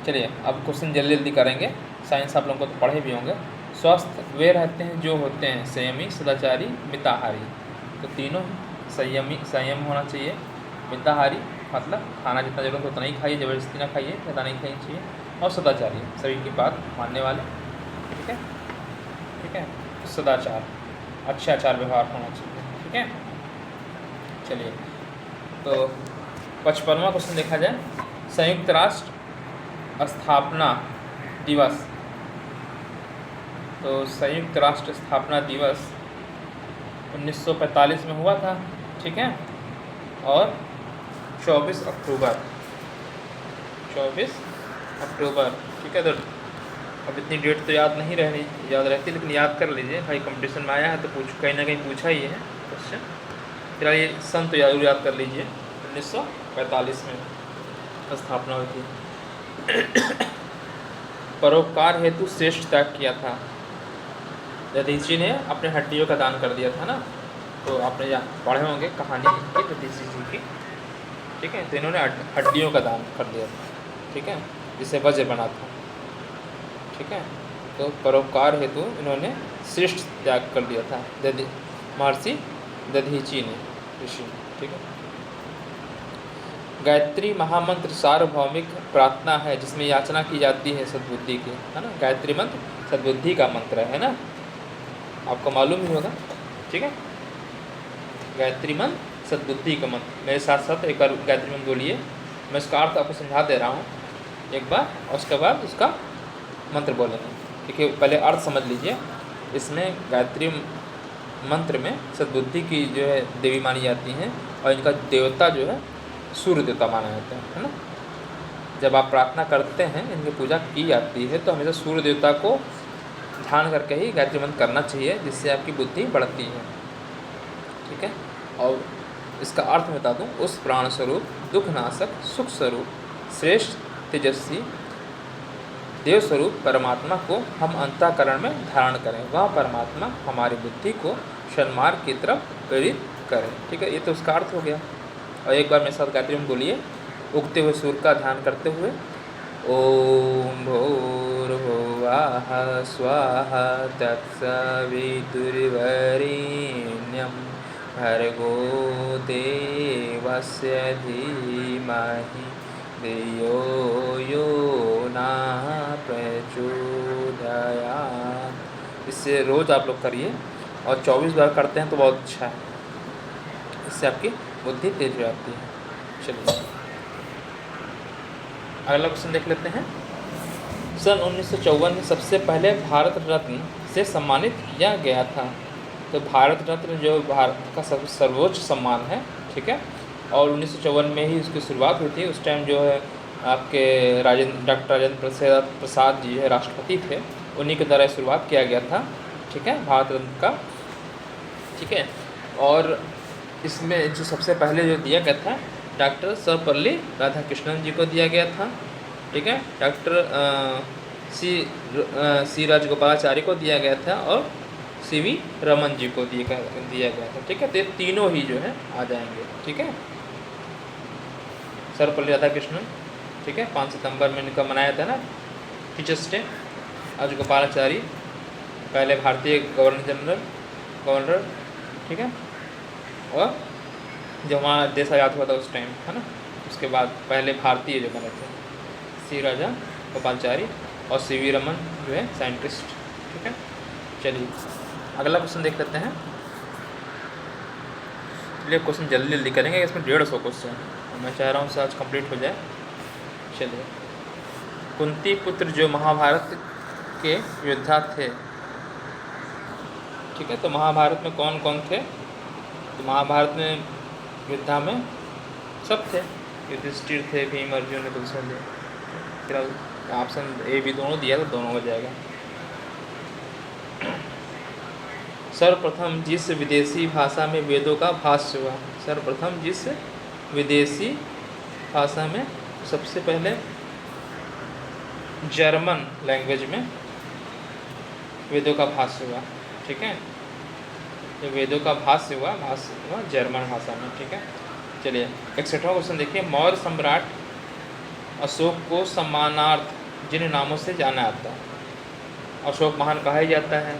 चलिए अब क्वेश्चन जल्दी जल्दी करेंगे। साइंस आप लोगों को तो पढ़े भी होंगे। स्वस्थ वे रहते हैं जो होते हैं संयमी, सदाचारी, मिताहारी। तो तीनों संयम होना चाहिए। मिताहारी मतलब खाना जितना जरूरत उतना ही खाइए, ज़बरदस्ती ना खाइए, ज़्यादा नहीं खानी चाहिए। और सदाचारी, सभी की बात मानने वाले। ठीक है, ठीक है, सदाचार, अच्छे आचार व्यवहार होना चाहिए। ठीक है, चलिए तो 55वां क्वेश्चन देखा जाए। संयुक्त राष्ट्र स्थापना दिवस, तो संयुक्त राष्ट्र स्थापना दिवस 1945 में हुआ था, ठीक है। और 24 अक्टूबर, ठीक है। तो अब इतनी डेट तो याद नहीं रहती, लेकिन याद कर लीजिए भाई, कंपटीशन में आया है तो कहीं ना कहीं पूछा ही है क्वेश्चन। फिर ये सन तो जरूर याद कर लीजिए, 1945 में स्थापना हुई थी। परोपकार हेतु श्रेष्ठ त्याग किया था। दधीची ने अपने हड्डियों का दान कर दिया था ना, तो आपने पढ़े होंगे कहानी की दधीची जी की, ठीक है। तो इन्होंने हड्डियों का दान कर दिया था, ठीक है, जिससे वज्र बना था, ठीक है। तो परोपकार हेतु इन्होंने श्रेष्ठ त्याग कर दिया था महर्षि दधीची ने, ऋषि, ठीक है। गायत्री महामंत्र सार्वभौमिक प्रार्थना है जिसमें याचना की जाती है सद्बुद्धि की, है ना। गायत्री मंत्र सद्बुद्धि का मंत्र है ना, आपको मालूम ही होगा, ठीक है। गायत्री मंत्र सद्बुद्धि का मंत्र, मेरे साथ साथ एक बार गायत्री मंत्र बोलिए, मैं इसका अर्थ आपको समझा दे रहा हूँ एक बार, और उसके बाद उसका मंत्र बोलेंगे, ठीक है। पहले अर्थ समझ लीजिए। इसमें गायत्री मंत्र में सद्बुद्धि की जो है देवी मानी जाती हैं, और इनका देवता जो है सूर्य देवता माना जाता है ना। जब आप प्रार्थना करते हैं, इनकी पूजा की जाती है, तो हमेशा सूर्य देवता को ध्यान करके ही गायत्री मंत्र करना चाहिए, जिससे आपकी बुद्धि बढ़ती है, ठीक है। और इसका अर्थ बता दूं, उस प्राण स्वरूप, दुखनाशक, सुख स्वरूप, श्रेष्ठ, तेजस्वी देव स्वरूप परमात्मा को हम अंतःकरण में धारण करें, वह परमात्मा हमारी बुद्धि को सन्मार्ग की तरफ प्रेरित करें, ठीक है। ये तो उसका अर्थ हो गया। और एक बार मेरे साथ गायत्री मंत्र बोलिए, उगते हुए सूर्य का ध्यान करते हुए। ओम भूर्भुवः स्वाहा तत्सवितुर्वरेण्यं भर्गो देवस्य धीमहि धियो यो नः प्रचोदयात्। इससे रोज़ आप लोग करिए, और 24 बार करते हैं तो बहुत अच्छा है, इससे आपकी बुद्धि तेज हो जाती है। चलिए अगला क्वेश्चन देख लेते हैं। सन 1954 में सबसे पहले भारत रत्न से सम्मानित किया गया था। तो भारत रत्न जो भारत का सर्वोच्च सम्मान है, ठीक है। और 1954 में ही उसकी शुरुआत हुई थी। उस टाइम जो है आपके डॉक्टर राजेंद्र प्रसाद जी है राष्ट्रपति थे, उन्हीं के द्वारा शुरुआत किया गया था, ठीक है, भारत रत्न का, ठीक है। और इसमें जो सबसे पहले जो दिया गया था, डॉक्टर सर्वपल्ली राधाकृष्णन जी को दिया गया था, ठीक है। डॉक्टर सी राजगोपालाचारी को दिया गया था, और CV रमन जी को दिया गया था, ठीक है। तो ये तीनों ही जो है आ जाएंगे, ठीक है। सर्वपल्ली राधाकृष्णन, ठीक है, 5 सितंबर में इनका मनाया था ना टीचर्स डे। राजगोपालाचारी पहले भारतीय गवर्नर, ठीक है। और जब हमारा देश आज़ाद हुआ था उस टाइम, है ना, उसके बाद पहले भारतीय जो बने थे सी राजा गोपालाचारी और CV रमन जो है साइंटिस्ट, ठीक है। चलिए अगला क्वेश्चन देख लेते हैं। चलिए क्वेश्चन जल्दी जल्दी करेंगे, इसमें 150 क्वेश्चन, मैं चाह रहा हूँ से आज कंप्लीट हो जाए। चलिए, कुंती पुत्र जो महाभारत के योद्धा थे, ठीक है। तो महाभारत में कौन कौन थे? तो महाभारत में योद्धा में सब थे, युधिष्ठिर थे, भीम, अर्जुन, नकुल, फिर ऑप्शन A भी दोनों दिया तो दोनों हो जाएगा। सर्वप्रथम जिस विदेशी भाषा में वेदों का भाष्य हुआ, सर्वप्रथम जिस विदेशी भाषा में, सबसे पहले जर्मन लैंग्वेज में वेदों का भाष्य हुआ, ठीक है। जो वेदों का भाष्य हुआ जर्मन भाषा में, ठीक है। चलिए 61वां क्वेश्चन देखिए। मौर्य सम्राट अशोक को सम्मानार्थ जिन नामों से जाना जाता है, अशोक महान कहा ही जाता है,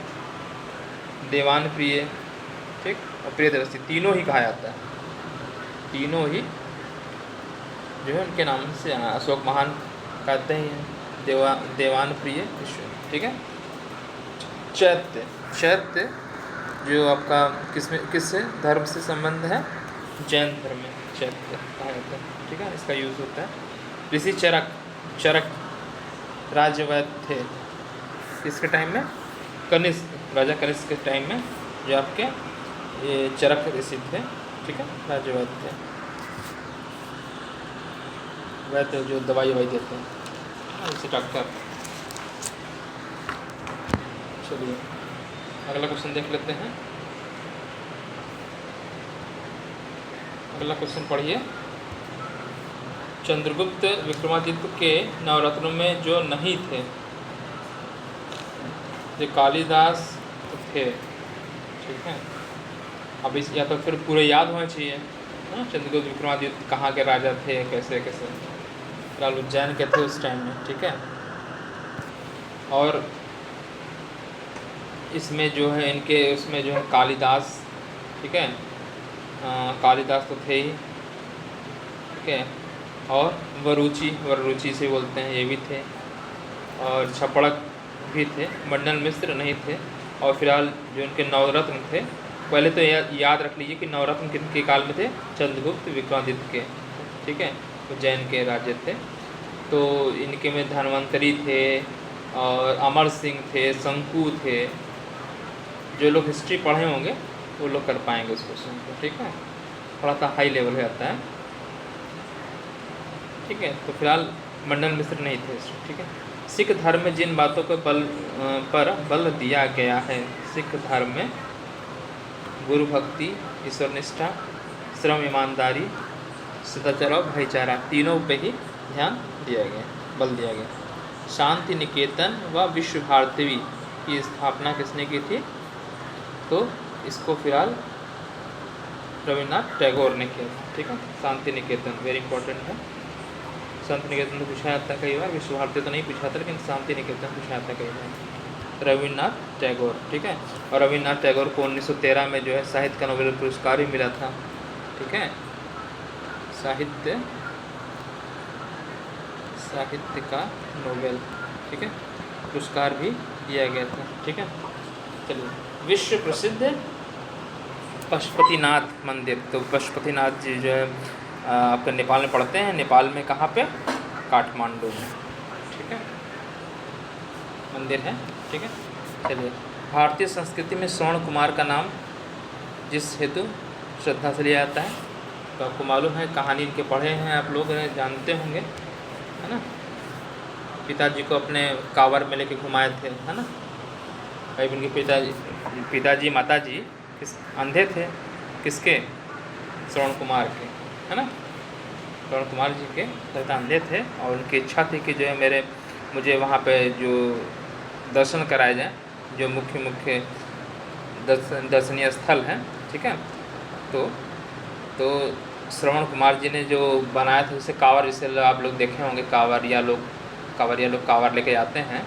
देवान प्रिय, ठीक, और प्रियदर्शी, तीनों ही कहा जाता है, तीनों ही जो है उनके नाम से जाना। अशोक महान कहते ही हैं, देवान प्रिय ईश्वर, ठीक है। चैत्य जो आपका किससे धर्म से संबंध है, जैन धर्म में चैत्य कहा जाता है, ठीक है, इसका यूज़ होता है। ऋषि चरक राज्यवैद थे किसके टाइम में? कनिष्क, राजा कनिष्क के टाइम में, जो आपके ये चरक ऋषि थे, ठीक है, राजा वैद्य थे, वैद्य जो दवाई देते हैं, उसे डॉक्टर। चलिए अगला क्वेश्चन देख लेते हैं। अगला क्वेश्चन पढ़िए। चंद्रगुप्त विक्रमादित्य के नवरत्नों में जो नहीं थे, जो कालिदास थे, ठीक है। अब इस या तो फिर पूरे याद होना चाहिए, चंद्रगुप्त विक्रमादित्य कहाँ के राजा थे, कैसे कैसे, फिलहाल उज्जैन के थे उस टाइम में, ठीक है। और इसमें जो है इनके उसमें जो है कालिदास, ठीक है, कालिदास तो थे ही, ठीक है। और वरुचि से बोलते हैं, ये भी थे। और छपड़क भी थे, मंडल मिश्र नहीं थे। और फिलहाल जो इनके नवरत्न थे, पहले तो याद रख लीजिए कि नवरत्न किनके काल में थे, चंद्रगुप्त विक्रमादित्य के, ठीक है, उज्जैन के राज्य थे। तो इनके में धन्वंतरी थे और अमर सिंह थे, शंकु थे। जो लोग हिस्ट्री पढ़े होंगे वो लोग कर पाएंगे उस क्वेश्चन को, ठीक है, थोड़ा सा हाई लेवल हो जाता है, ठीक है। तो फिलहाल मंडल मिश्र नहीं थे, ठीक है। सिख धर्म में जिन बातों को पर बल दिया गया है, सिख धर्म में गुरु भक्ति, ईश्वर निष्ठा, श्रम, ईमानदारी, सदाचार और भाईचारा, तीनों पे ही ध्यान दिया गया, बल दिया गया। शांति निकेतन व विश्व भारती की स्थापना किसने की थी? तो इसको फिलहाल रविन्द्रनाथ टैगोर ने किया था, ठीक है। शांति निकेतन वेरी इंपॉर्टेंट है। शांति निकेतन तो पूछा जाता है कई बार, विश्व भारती तो नहीं पूछा जाता, लेकिन शांति निकेतन पूछा जाता है कई बार। रविन्द्रनाथ टैगोर, ठीक है। और रविन्द्रनाथ टैगोर को 1913 में जो है साहित्य का नोबेल पुरस्कार भी मिला था, ठीक है। साहित्य का नोबेल, ठीक है, पुरस्कार भी दिया गया था, ठीक है। चलिए, विश्व प्रसिद्ध पशुपतिनाथ मंदिर। तो पशुपतिनाथ जी जो है आपके नेपाल में पढ़ते हैं। नेपाल में कहाँ पे? काठमांडू में, ठीक है, मंदिर है, ठीक है। चलिए, भारतीय संस्कृति में स्वर्ण कुमार का नाम जिस हेतु श्रद्धा से लिया जाता है, तो आपको मालूम है, कहानी इनके पढ़े हैं आप लोग, जानते होंगे, है ना। पिताजी को अपने कांवर में लेके घुमाए थे, है ना। भाई इनके पिताजी माताजी अंधे थे, किसके? श्रवण कुमार के, है ना। श्रवण कुमार जी के पिता अंधे थे और उनकी इच्छा थी कि जो है मुझे वहाँ पे जो दर्शन कराए जाए, जो मुख्य दर्शनीय स्थल हैं, ठीक है। तो श्रवण कुमार जी ने जो बनाया था, जैसे कांवर, जैसे आप लोग देखे होंगे, कांवरिया लोग कांवर लेके जाते हैं,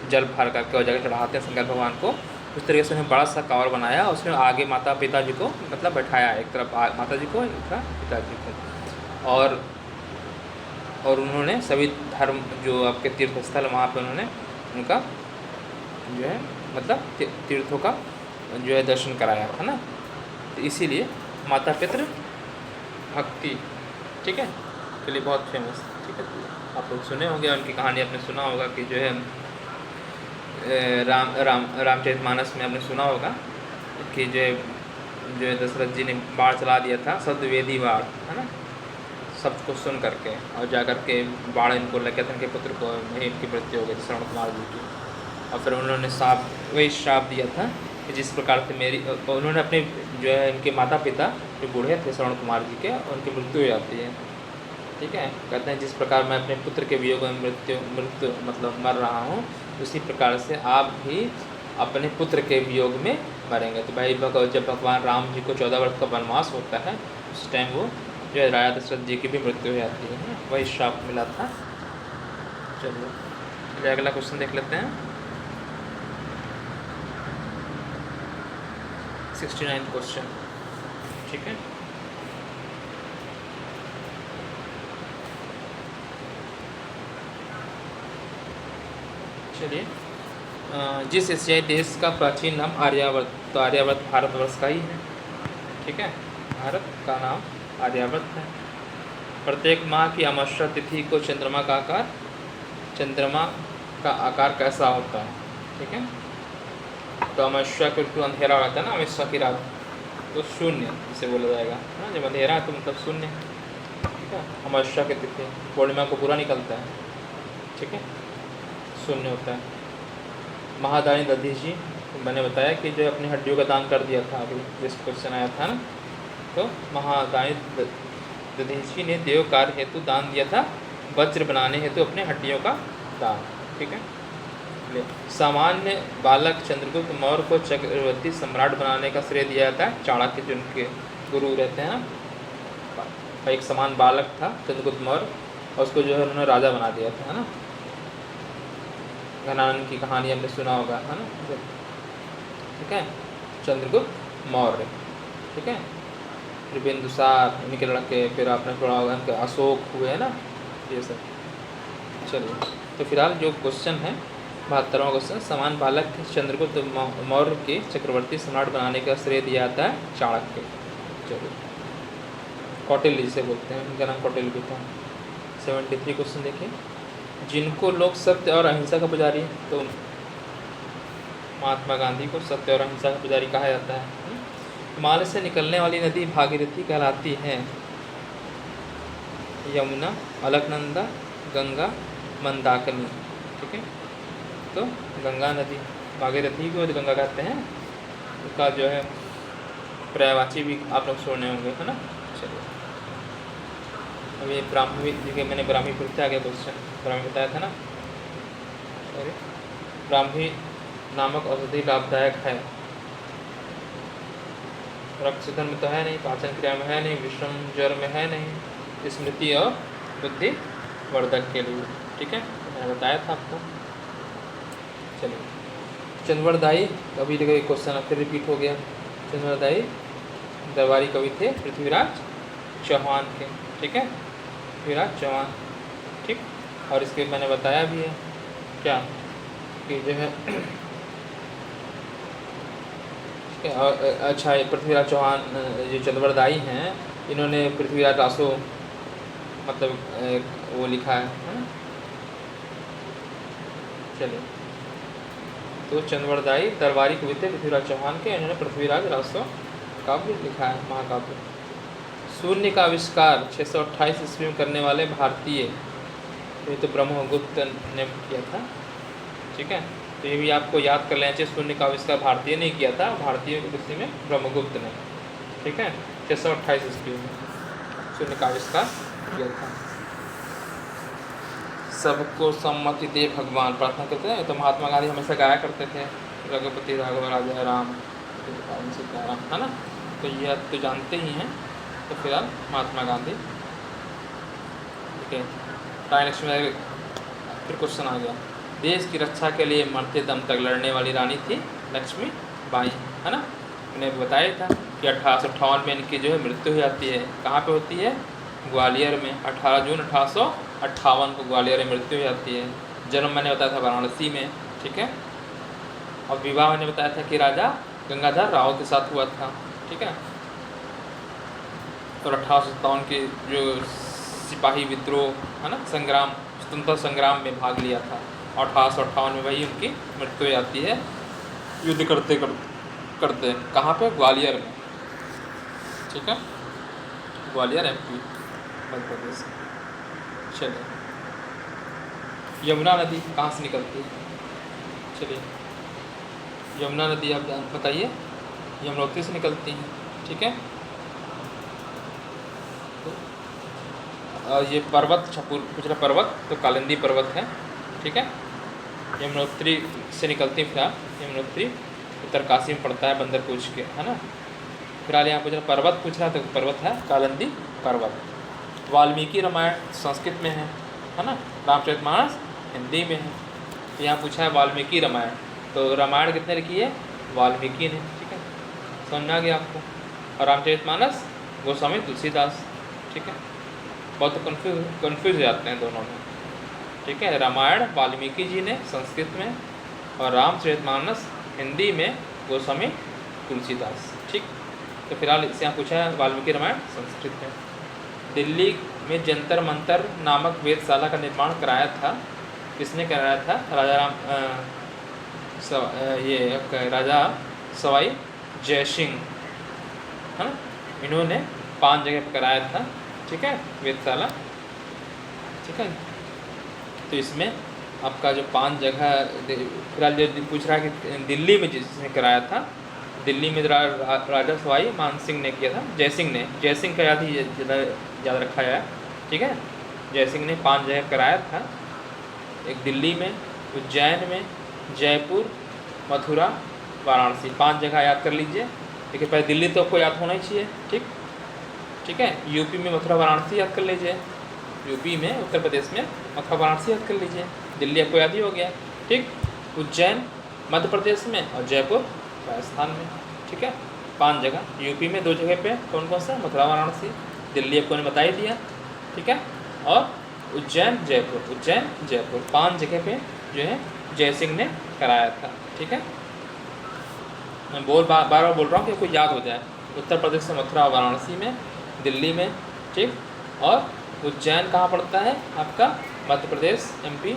जल भर करके और जगह चढ़ाते हैं शंकर भगवान को। उस तरीके से उन्हें बड़ा सा कांवर बनाया, उसमें आगे माता पिताजी को मतलब बैठाया, एक तरफ माता जी को, एक तरफ पिताजी को। और उन्होंने सभी धर्म जो आपके तीर्थ स्थल वहाँ पे उन्होंने उनका जो है मतलब तीर्थों का जो है दर्शन कराया, है ना। तो इसीलिए माता पितृ भक्ति, ठीक है, के लिए बहुत फेमस, ठीक है। आप लोग सुने होंगे, उनकी कहानी आपने सुना होगा कि जो है रामचरितमानस में आपने सुना होगा कि जो है दशरथ जी ने बाढ़ चला दिया था, सद्वेदी बाढ़, है ना, सबको सुन करके, और जा कर के बाढ़ इनको लग गया था, इनके पुत्र को इनकी मृत्यु हो गई श्रवण कुमार जी की। और फिर उन्होंने वही श्राप दिया था कि जिस प्रकार से उन्होंने अपने जो है इनके माता पिता जो बूढ़े थे श्रवण कुमार जी के, उनकी मृत्यु हो जाती है, ठीक है। कहते हैं जिस प्रकार मैं अपने पुत्र के वियोग में मृत्यु मतलब मर रहा हूँ, उसी प्रकार से आप भी अपने पुत्र के वियोग में मरेंगे। तो भाई जब भगवान राम जी को 14 वर्ष का वनवास होता है, उस टाइम वो जो है राजा दशरथ जी की भी मृत्यु हो जाती है, वही श्राप मिला था। चलिए अगला क्वेश्चन देख लेते हैं। 69 क्वेश्चन, ठीक है। चलिए, जिस एशियाई देश का प्राचीन नाम आर्यावर्त, तो आर्यावर्त भारतवर्ष का ही है, ठीक है, भारत का नाम आर्यावर्त है। प्रत्येक माह की अमावस्या तिथि को चंद्रमा का आकार कैसा होता है, ठीक है। तो अमावस्या को अंधेरा रहता है ना, अमावस्या की रात, तो शून्य इसे बोला जाएगा, है ना। जब अंधेरा है तो मतलब शून्य, ठीक है। अमावस्या की तिथि पूर्णिमा को पूरा निकलता है, ठीक है, शून्य होता है। महादानी दधीच जी, मैंने बताया कि जो अपनी हड्डियों का दान कर दिया था, अभी जिस क्वेश्चन आया था ना, तो महादानी दधीच जी ने देव कार्य हेतु दान दिया था, वज्र बनाने हेतु अपने हड्डियों का दान, ठीक है। सामान्य बालक चंद्रगुप्त मौर्य को चक्रवर्ती सम्राट बनाने का श्रेय दिया जाता है चाणक्य, जिनके गुरु रहते हैं ना। एक समान बालक था चंद्रगुप्त मौर्य, और उसको जो है उन्होंने राजा बना दिया था, है ना। घनानंद की कहानी हमने सुना होगा, है ना, ठीक है। चंद्रगुप्त मौर्य, ठीक है। फिर बिंदुसार, उनके लड़के, फिर आपने पढ़ा होगा उनके अशोक हुए, है ना, ये सब। चलिए, तो फिलहाल जो क्वेश्चन है 72वां क्वेश्चन, समान बालक चंद्रगुप्त मौर्य के चक्रवर्ती सम्राट बनाने का श्रेय दिया जाता है चाणक्य। चलिए, कौटिल्य जिसे बोलते हैं, उनका नाम कौटिल्य भी था। 73 क्वेश्चन देखिए, जिनको लोग सत्य और अहिंसा का पुजारी, तो महात्मा गांधी को सत्य और अहिंसा का पुजारी कहा जाता है। हिमालय से निकलने वाली नदी भागीरथी कहलाती है। यमुना, अलकनंदा, गंगा, मंदाकिनी, ठीक है। तो गंगा नदी, भागीरथी को गंगा कहते हैं, उसका जो है पर्यायवाची भी आप लोग सुने होंगे, है ना। चलिए, अभी ब्राह्मी जी के मैंने ब्राह्मी पूछते आगे क्वेश्चन, ब्राह्मी बताया था ना, सॉरी। ब्राह्मी नामक औषधि लाभदायक है, रक्त शोधन में तो है नहीं, पाचन क्रिया में है नहीं, विषम ज्वर में है नहीं, स्मृति और बुद्धि वर्धक के लिए, ठीक है, मैंने बताया था आपको। चलिए, चंद्रवरदायी कवि का क्वेश्चन फिर रिपीट हो गया। चंद्रवरदायी दरबारी कवि थे पृथ्वीराज चौहान के, ठीक है, पृथ्वीराज चौहान, ठीक। और इसके मैंने बताया भी है क्या कि जो है अच्छा, पृथ्वीराज चौहान जो चंद्रवरदायी हैं, इन्होंने पृथ्वीराज रासो मतलब वो लिखा है। चलिए, तो चंद्रवरदायी दरबारी कवि थे पृथ्वीराज चौहान के, इन्होंने पृथ्वीराज रासो काव्य लिखा है, महाकाव्य। शून्य का आविष्कार 628 ईस्वी में करने वाले भारतीय, ये तो ब्रह्मगुप्त ने किया था, ठीक है। तो ये भी आपको याद कर लेना चाहिए, शून्य का आविष्कार भारतीय ने किया था, भारतीय किसी में ब्रह्मगुप्त ने, ठीक है। 628 ईस्वी में शून्य का आविष्कार किया था। सबको सम्मति दे भगवान, प्रार्थना करते हैं, तो महात्मा गांधी हमेशा गाया करते थे, रघुपति राघव राजा राम सीताराम, है ना। तो ये आप तो जानते ही हैं। तो फिलहाल महात्मा गांधी, ठीक है। रानी लक्ष्मी, फिर क्वेश्चन आ गया, देश की रक्षा के लिए मरते दम तक लड़ने वाली रानी थी लक्ष्मी बाई, है ना। मैंने बताया था कि 1858 में इनकी जो है मृत्यु हो जाती है, कहाँ पे होती है, ग्वालियर में। 18 जून 1858 को ग्वालियर में मृत्यु हो जाती है। जन्म मैंने बताया था वाराणसी में, ठीक है। और विवाह मैंने बताया था कि राजा गंगाधर राव के साथ हुआ था, ठीक है। और 1857 के जो सिपाही विद्रोह, है ना, संग्राम, स्वतंत्रता संग्राम में भाग लिया था। 1858 में वही उनकी मृत्यु हो जाती है, युद्ध करते करते कहाँ पे, ग्वालियर में, ठीक है, ग्वालियर MP मध्य प्रदेश। चलिए, यमुना नदी कहाँ से निकलती है? चलिए, यमुना नदी आप बताइए, यमुनोत्री से निकलती हैं, ठीक है। तो ये पर्वत पिछला पर्वत तो कालिंदी पर्वत है, ठीक है। यमुनोत्री से निकलती है, फिलहाल यमुनोत्री उत्तरकाशी में पड़ता है, बंदर पूछ के, है ना। फिलहाल यहाँ पूछ रहा पर्वत, पूछ रहा तो पर्वत है कालिंदी पर्वत। वाल्मीकि रामायण संस्कृत में है ना, रामचरितमानस हिंदी में है। तो यहाँ पूछा है वाल्मीकि रामायण, तो रामायण कितने लिखी है, वाल्मीकि ने, ठीक है, समझ में आ गया आपको। और रामचरितमानस गोस्वामी तुलसीदास, ठीक है। बहुत कन्फ्यूज हो जाते हैं दोनों में, ठीक है। रामायण वाल्मीकि जी ने संस्कृत में, और रामचरितमानस हिंदी में गोस्वामी तुलसीदास, ठीक। तो फिलहाल इससे यहाँ पूछा है वाल्मीकि रामायण संस्कृत में। दिल्ली में जंतर मंतर नामक वेधशाला का निर्माण कराया था, किसने कराया था? राजा सवाई जयसिंह, है ना। इन्होंने 5 जगह पर कराया था, ठीक है, वेधशाला, ठीक है। तो इसमें आपका जो 5 जगह फिलहाल जो पूछ रहा है कि दिल्ली में जिसने कराया था, दिल्ली में राजा सवाई मानसिंह ने किया था, जयसिंह का याद ही याद रखा है, ठीक है। जयसिंह ने 5 जगह कराया था, एक दिल्ली में, उज्जैन में, जयपुर, मथुरा, वाराणसी। 5 जगह याद कर लीजिए। लेकिन पहले दिल्ली तो आपको याद होना ही चाहिए, ठीक है। यूपी में मथुरा वाराणसी याद कर लीजिए, यूपी में, उत्तर प्रदेश में मथुरा वाराणसी याद कर लीजिए। दिल्ली आपको याद ही हो गया, ठीक। उज्जैन मध्य प्रदेश में और जयपुर राजस्थान में, ठीक है। 5 जगह, यूपी में 2 जगह पे कौन कौन सा, मथुरा वाराणसी, दिल्ली आपको ने बता ही दिया, ठीक है। और उज्जैन जयपुर 5 जगह पे जो है जयसिंह ने कराया था, ठीक है। मैं बार बार बोल रहा हूँ कि आपको याद हो जाए। उत्तर प्रदेश से मथुरा वाराणसी में, दिल्ली में, ठीक। और उज्जैन कहाँ पड़ता है आपका, मध्य प्रदेश MP,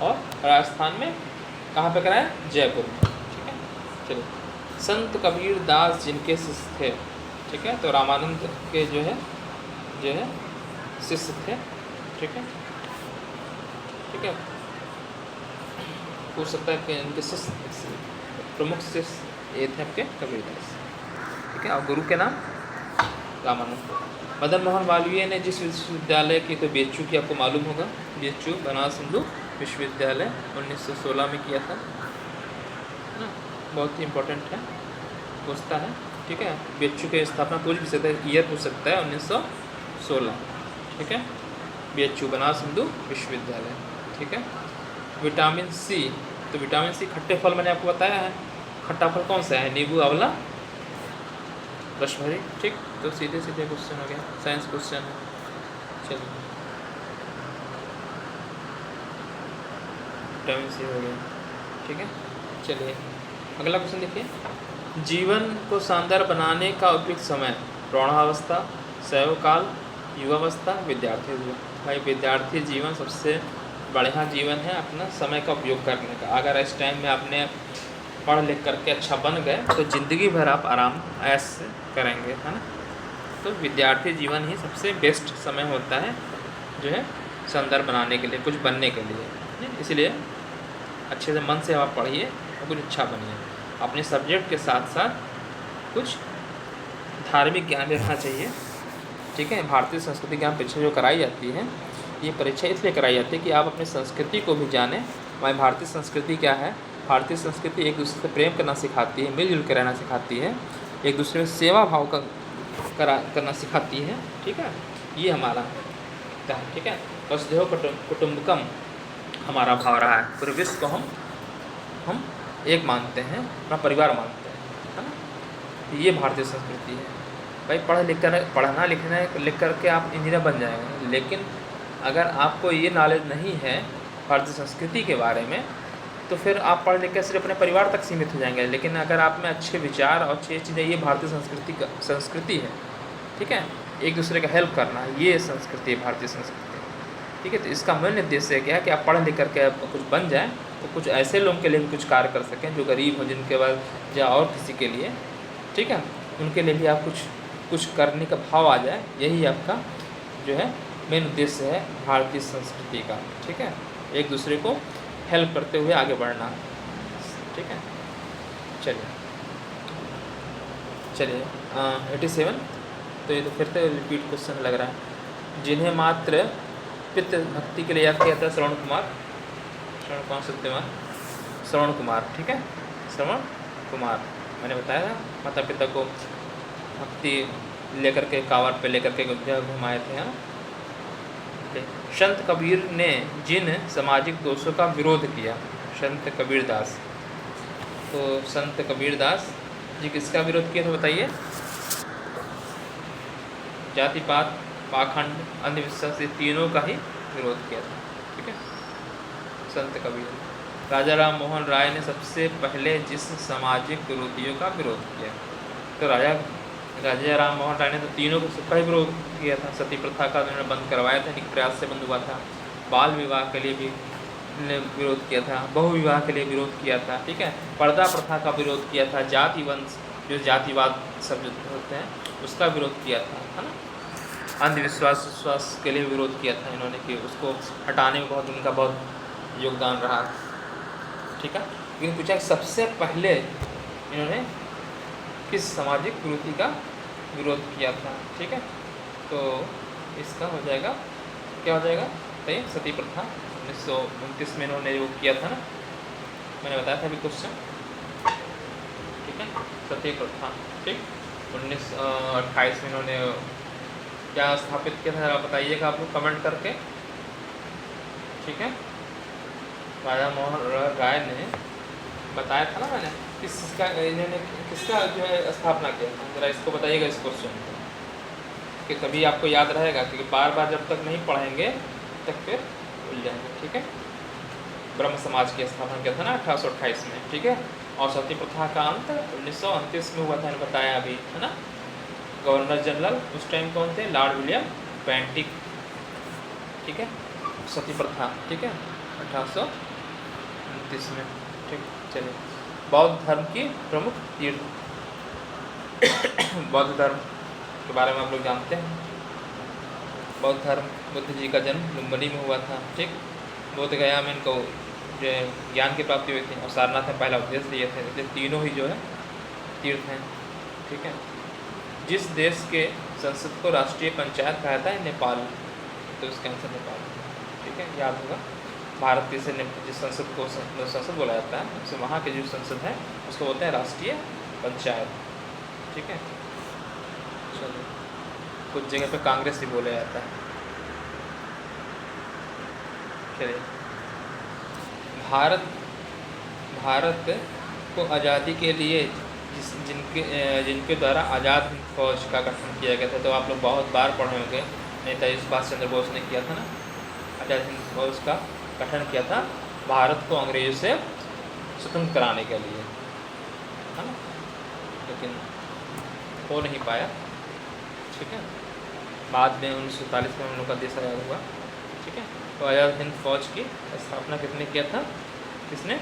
और राजस्थान में कहाँ पे कराया, जयपुर में, ठीक है। चलिए, संत कबीर दास जिनके शिष्य थे, ठीक है, तो रामानंद के जो है शिष्य थे, ठीक है, पूछ सकता है कि इनके शिष्य प्रमुख शिष्य ये थे आपके कबीरदास, ठीक है। और गुरु के नाम रामानंद। मदन मोहन मालवीय ने जिस विश्वविद्यालय की, तो BHU की आपको मालूम होगा, BHU बनारस हिंदू विश्वविद्यालय 1916 में किया था, है ना। बहुत ही इम्पोर्टेंट है, पूछता है, ठीक है। BHU की स्थापना पूछ भी सकता है, ईयर पूछ सकता है 1916, ठीक है। BHU बनारस हिंदू विश्वविद्यालय, ठीक है। विटामिन C, तो विटामिन C खट्टे फल मैंने आपको बताया है, खट्टा फल कौन सा है, नींबू, आंवला, रसभरी, ठीक। तो सीधे क्वेश्चन हो गया, साइंस क्वेश्चन है। चलिए, विटामिन C हो गया, ठीक है। चलिए, अगला क्वेश्चन देखिए। जीवन को शानदार बनाने का उपयुक्त समय, प्रौढ़ावस्था, शैशवकाल, युवावस्था, विद्यार्थी जीवन। भाई विद्यार्थी जीवन सबसे बढ़िया जीवन है अपना समय का उपयोग करने का। अगर इस टाइम में आपने पढ़ लिख करके अच्छा बन गए तो ज़िंदगी भर आप आराम ऐश करेंगे, है ना। तो विद्यार्थी जीवन ही सबसे बेस्ट समय होता है जो है शानदार बनाने के लिए, कुछ बनने के लिए। इसलिए अच्छे से मन से आप पढ़िए और कुछ अच्छा बनिए। अपने सब्जेक्ट के साथ साथ कुछ धार्मिक ज्ञान भी रखना चाहिए, ठीक है। भारतीय संस्कृति ज्ञान परीक्षा जो कराई जाती है, ये परीक्षा इसलिए कराई जाती है कि आप अपनी संस्कृति को भी जानें। हमारी भारतीय संस्कृति क्या है, भारतीय संस्कृति एक दूसरे से प्रेम करना सिखाती है, मिलजुल कर रहना सिखाती है, एक दूसरे में सेवा भाव करना सिखाती है, ठीक है। ये हमारा है, ठीक है। वसुधैव कुटुम्बकम हमारा भाव रहा है, पूरे विश्व को हम एक मानते हैं, अपना परिवार मानते हैं, है ना। ये भारतीय संस्कृति है। भाई पढ़ना लिख करके आप इंजीनियर बन जाएंगे, लेकिन अगर आपको ये नॉलेज नहीं है भारतीय संस्कृति के बारे में, तो फिर आप पढ़ लिख कर सिर्फ अपने परिवार तक सीमित हो जाएंगे। लेकिन अगर आप में अच्छे विचार और अच्छी चीज़ें, ये भारतीय संस्कृति है, ठीक है। एक दूसरे का हेल्प करना, ये संस्कृति है, भारतीय संस्कृति, ठीक है। तो इसका मेन उद्देश्य क्या है कि आप पढ़ लिख करके कुछ बन जाएँ, तो कुछ ऐसे लोगों के लिए भी कुछ कार्य कर सकें जो गरीब हो, जिनके पास, या और किसी के लिए, ठीक है, उनके लिए भी आप कुछ करने का भाव आ जाए। यही आपका जो है मेन उद्देश्य है भारतीय संस्कृति का, ठीक है। एक दूसरे को हेल्प करते हुए आगे बढ़ना, ठीक है। चलिए 87, तो ये तो फिर से रिपीट क्वेश्चन लग रहा है। जिन्हें मात्र पितृ भक्ति के लिए याद किया था, श्रवण कुमार, ठीक है। श्रवण कुमार मैंने बताया था, माता पिता को भक्ति लेकर के, कांवर पे लेकर के घुमाए थे, हाँ। संत कबीर ने जिन सामाजिक दोषों का विरोध किया, संत कबीरदास, तो संत कबीरदास जी किसका विरोध किया था बताइए। जाति पात, पाखंड, अंधविश्वास, ये तीनों का ही विरोध किया था, ठीक है, संत कबीर। राजा राम मोहन राय ने सबसे पहले जिस सामाजिक कुरीतियों का विरोध किया, तो राजा राम मोहन राय ने तो तीनों को सबका ही विरोध किया था। सती प्रथा का उन्होंने बंद करवाया था, निक प्रयास से बंद हुआ था। बाल विवाह के लिए भी विरोध किया था, बहु विवाह के लिए विरोध किया था, ठीक है। पर्दा प्रथा का विरोध किया था, जाति वंश जो जातिवाद सब जो होते हैं उसका विरोध किया था, है ना। अंधविश्वास विश्वास के लिए विरोध किया था इन्होंने कि उसको हटाने में बहुत उनका बहुत योगदान रहा, ठीक है। लेकिन पूछा सबसे पहले इन्होंने किस सामाजिक कुरीति का विरोध किया था, ठीक है। तो इसका हो जाएगा, क्या हो जाएगा, सही, सती प्रथा 1929 में इन्होंने वो किया था ना, मैंने बताया था अभी क्वेश्चन, ठीक है, सती प्रथा, ठीक। 1928 में इन्होंने क्या स्थापित किया था, बताइएगा आप लोग कमेंट करके, ठीक है। राजा मोहन राय ने बताया था ना मैंने, किसका इन्होंने किसका जो है स्थापना किया था, जरा इसको बताइएगा इस क्वेश्चन को, कि तभी आपको याद रहेगा, क्योंकि बार बार जब तक नहीं पढ़ेंगे तब फिर भूल जाएंगे, ठीक है। ब्रह्म समाज की स्थापना किया था ना 1828 में, ठीक है। और सती प्रथा का अंत 1929 में हुआ था, बताया अभी, है ना। गवर्नर जनरल उस टाइम कौन थे, लॉर्ड विलियम बेंटिक, ठीक है। सती प्रथा, ठीक है, 1829 में, ठीक। चलिए, बौद्ध धर्म की प्रमुख तीर्थ बौद्ध धर्म के बारे में आप लोग जानते हैं। बौद्ध धर्म, बुद्ध जी का जन्म लुम्बिनी में हुआ था, ठीक। बोध गया में इनको जो है ज्ञान की प्राप्ति हुई थी, और सारनाथ में पहला उपदेश दिए थे। ये तीनों ही जो है तीर्थ हैं, ठीक है। जिस देश के संसद को राष्ट्रीय पंचायत कहा जाता है, नेपाल, तो इसका आंसर नेपाल, ठीक है, याद होगा। भारत के से जिस संसद को संसद बोला जाता है, उससे वहाँ के जो संसद है उसको बोलते हैं राष्ट्रीय पंचायत, ठीक है। चलिए, कुछ जगह पे कांग्रेस ही बोला जाता है। चलिए, भारत को आज़ादी के लिए जिनके द्वारा आज़ाद हिंद फौज का गठन किया गया था, तो आप लोग बहुत बार पढ़े होंगे, नेताजी सुभाष चंद्र बोस ने किया था ना, आज़ाद हिंद फौज का गठन किया था भारत को अंग्रेजों से स्वतंत्र कराने के लिए, है ना। लेकिन हो नहीं पाया, ठीक है। बाद में 1947 में हम लोग का देश आज़ाद हुआ, ठीक है। तो आज़ाद हिंद फौज की स्थापना किसने किया था, किसने,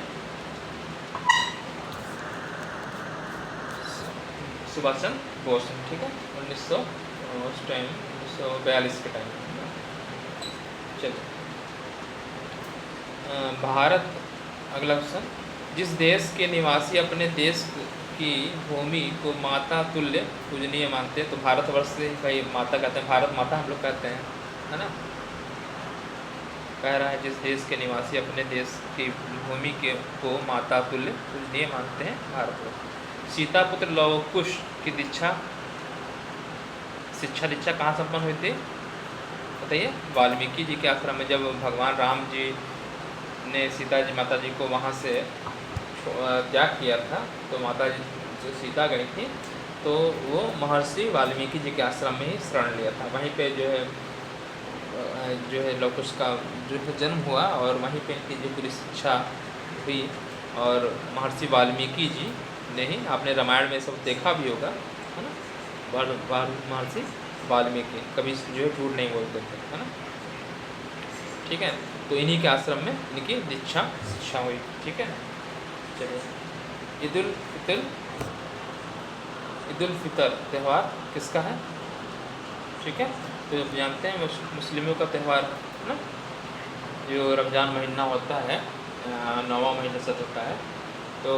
सुभाष चंद्र बोस, ठीक है, 1942 के टाइम। चलिए, भारत, अगला क्वेश्चन, जिस देश के निवासी अपने देश की भूमि को माता तुल्य पूजनीय मानते हैं, तो भारतवर्ष से भाई माता कहते हैं, भारत माता हम लोग कहते हैं, है ना। कह रहा है जिस देश के निवासी अपने देश की भूमि को माता तुल्य पूजनीय मानते हैं, भारतवर्ष। सीता पुत्र लव कुश की शिक्षा दीक्षा कहाँ संपन्न हुई थी, बताइए, वाल्मीकि जी के आश्रम में। जब भगवान राम जी ने सीता जी माता जी को वहाँ से त्याग किया था, तो माता जी जो सीता गई थी, तो वो महर्षि वाल्मीकि जी के आश्रम में ही शरण लिया था। वहीं पे जो है लव कुश का जो है जन्म हुआ, और वहीं पे इनकी जो पूरी शिक्षा हुई। और महर्षि वाल्मीकि जी ने ही, आपने रामायण में सब देखा भी होगा, है ना, महर्षि वाल्मीकि कभी जो है झूठ नहीं बोलते थे, है ना, ठीक है। तो इन्हीं के आश्रम में इनकी दीक्षा शिक्षा हुई, ठीक है। चलिए, ईद उल फितर त्यौहार किसका है, ठीक है। तो जानते हैं मुस्लिमों का त्यौहार है ना, जो रमज़ान महीना होता है, 9वां महीना से होता है, तो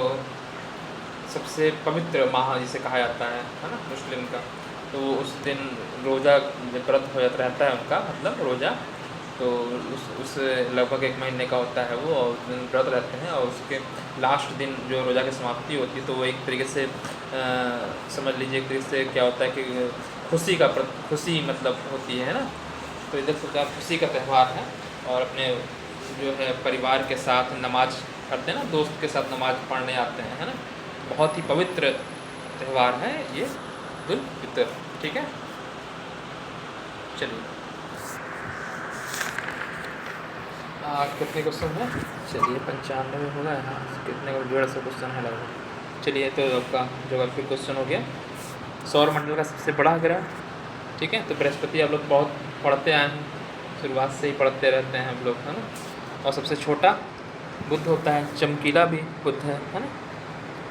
सबसे पवित्र माह जिसे कहा जाता है ना मुस्लिम का। तो उस दिन रोज़ा व्रत हो जाता रहता है उनका, मतलब रोज़ा, तो उस लगभग 1 महीने का होता है वो, और उस दिन व्रत रहते हैं, और उसके लास्ट दिन जो रोज़ा की समाप्ति होती है, तो वो एक तरीके से समझ लीजिए एक तरीके से क्या होता है कि खुशी मतलब होती है ना। तो ईद उल फितर खुशी का त्यौहार है, और अपने जो है परिवार के साथ नमाज पढ़ते हैं ना, दोस्त के साथ नमाज पढ़ने आते हैं, है ना। बहुत ही पवित्र त्यौहार है ये ईद उल फितर, ठीक है। चलिए, कितने क्वेश्चन हैं, चलिए 95 हो गए, हाँ, कितने 150 क्वेश्चन है लगभग। चलिए, तो आपका ज्योग्राफी क्वेश्चन हो गया। सौर मंडल का सबसे बड़ा ग्रह, ठीक है, तो बृहस्पति आप लोग बहुत पढ़ते आए हैं, शुरुआत से ही पढ़ते रहते हैं हम लोग, है ना। और सबसे छोटा बुध होता है, चमकीला भी बुध है ना।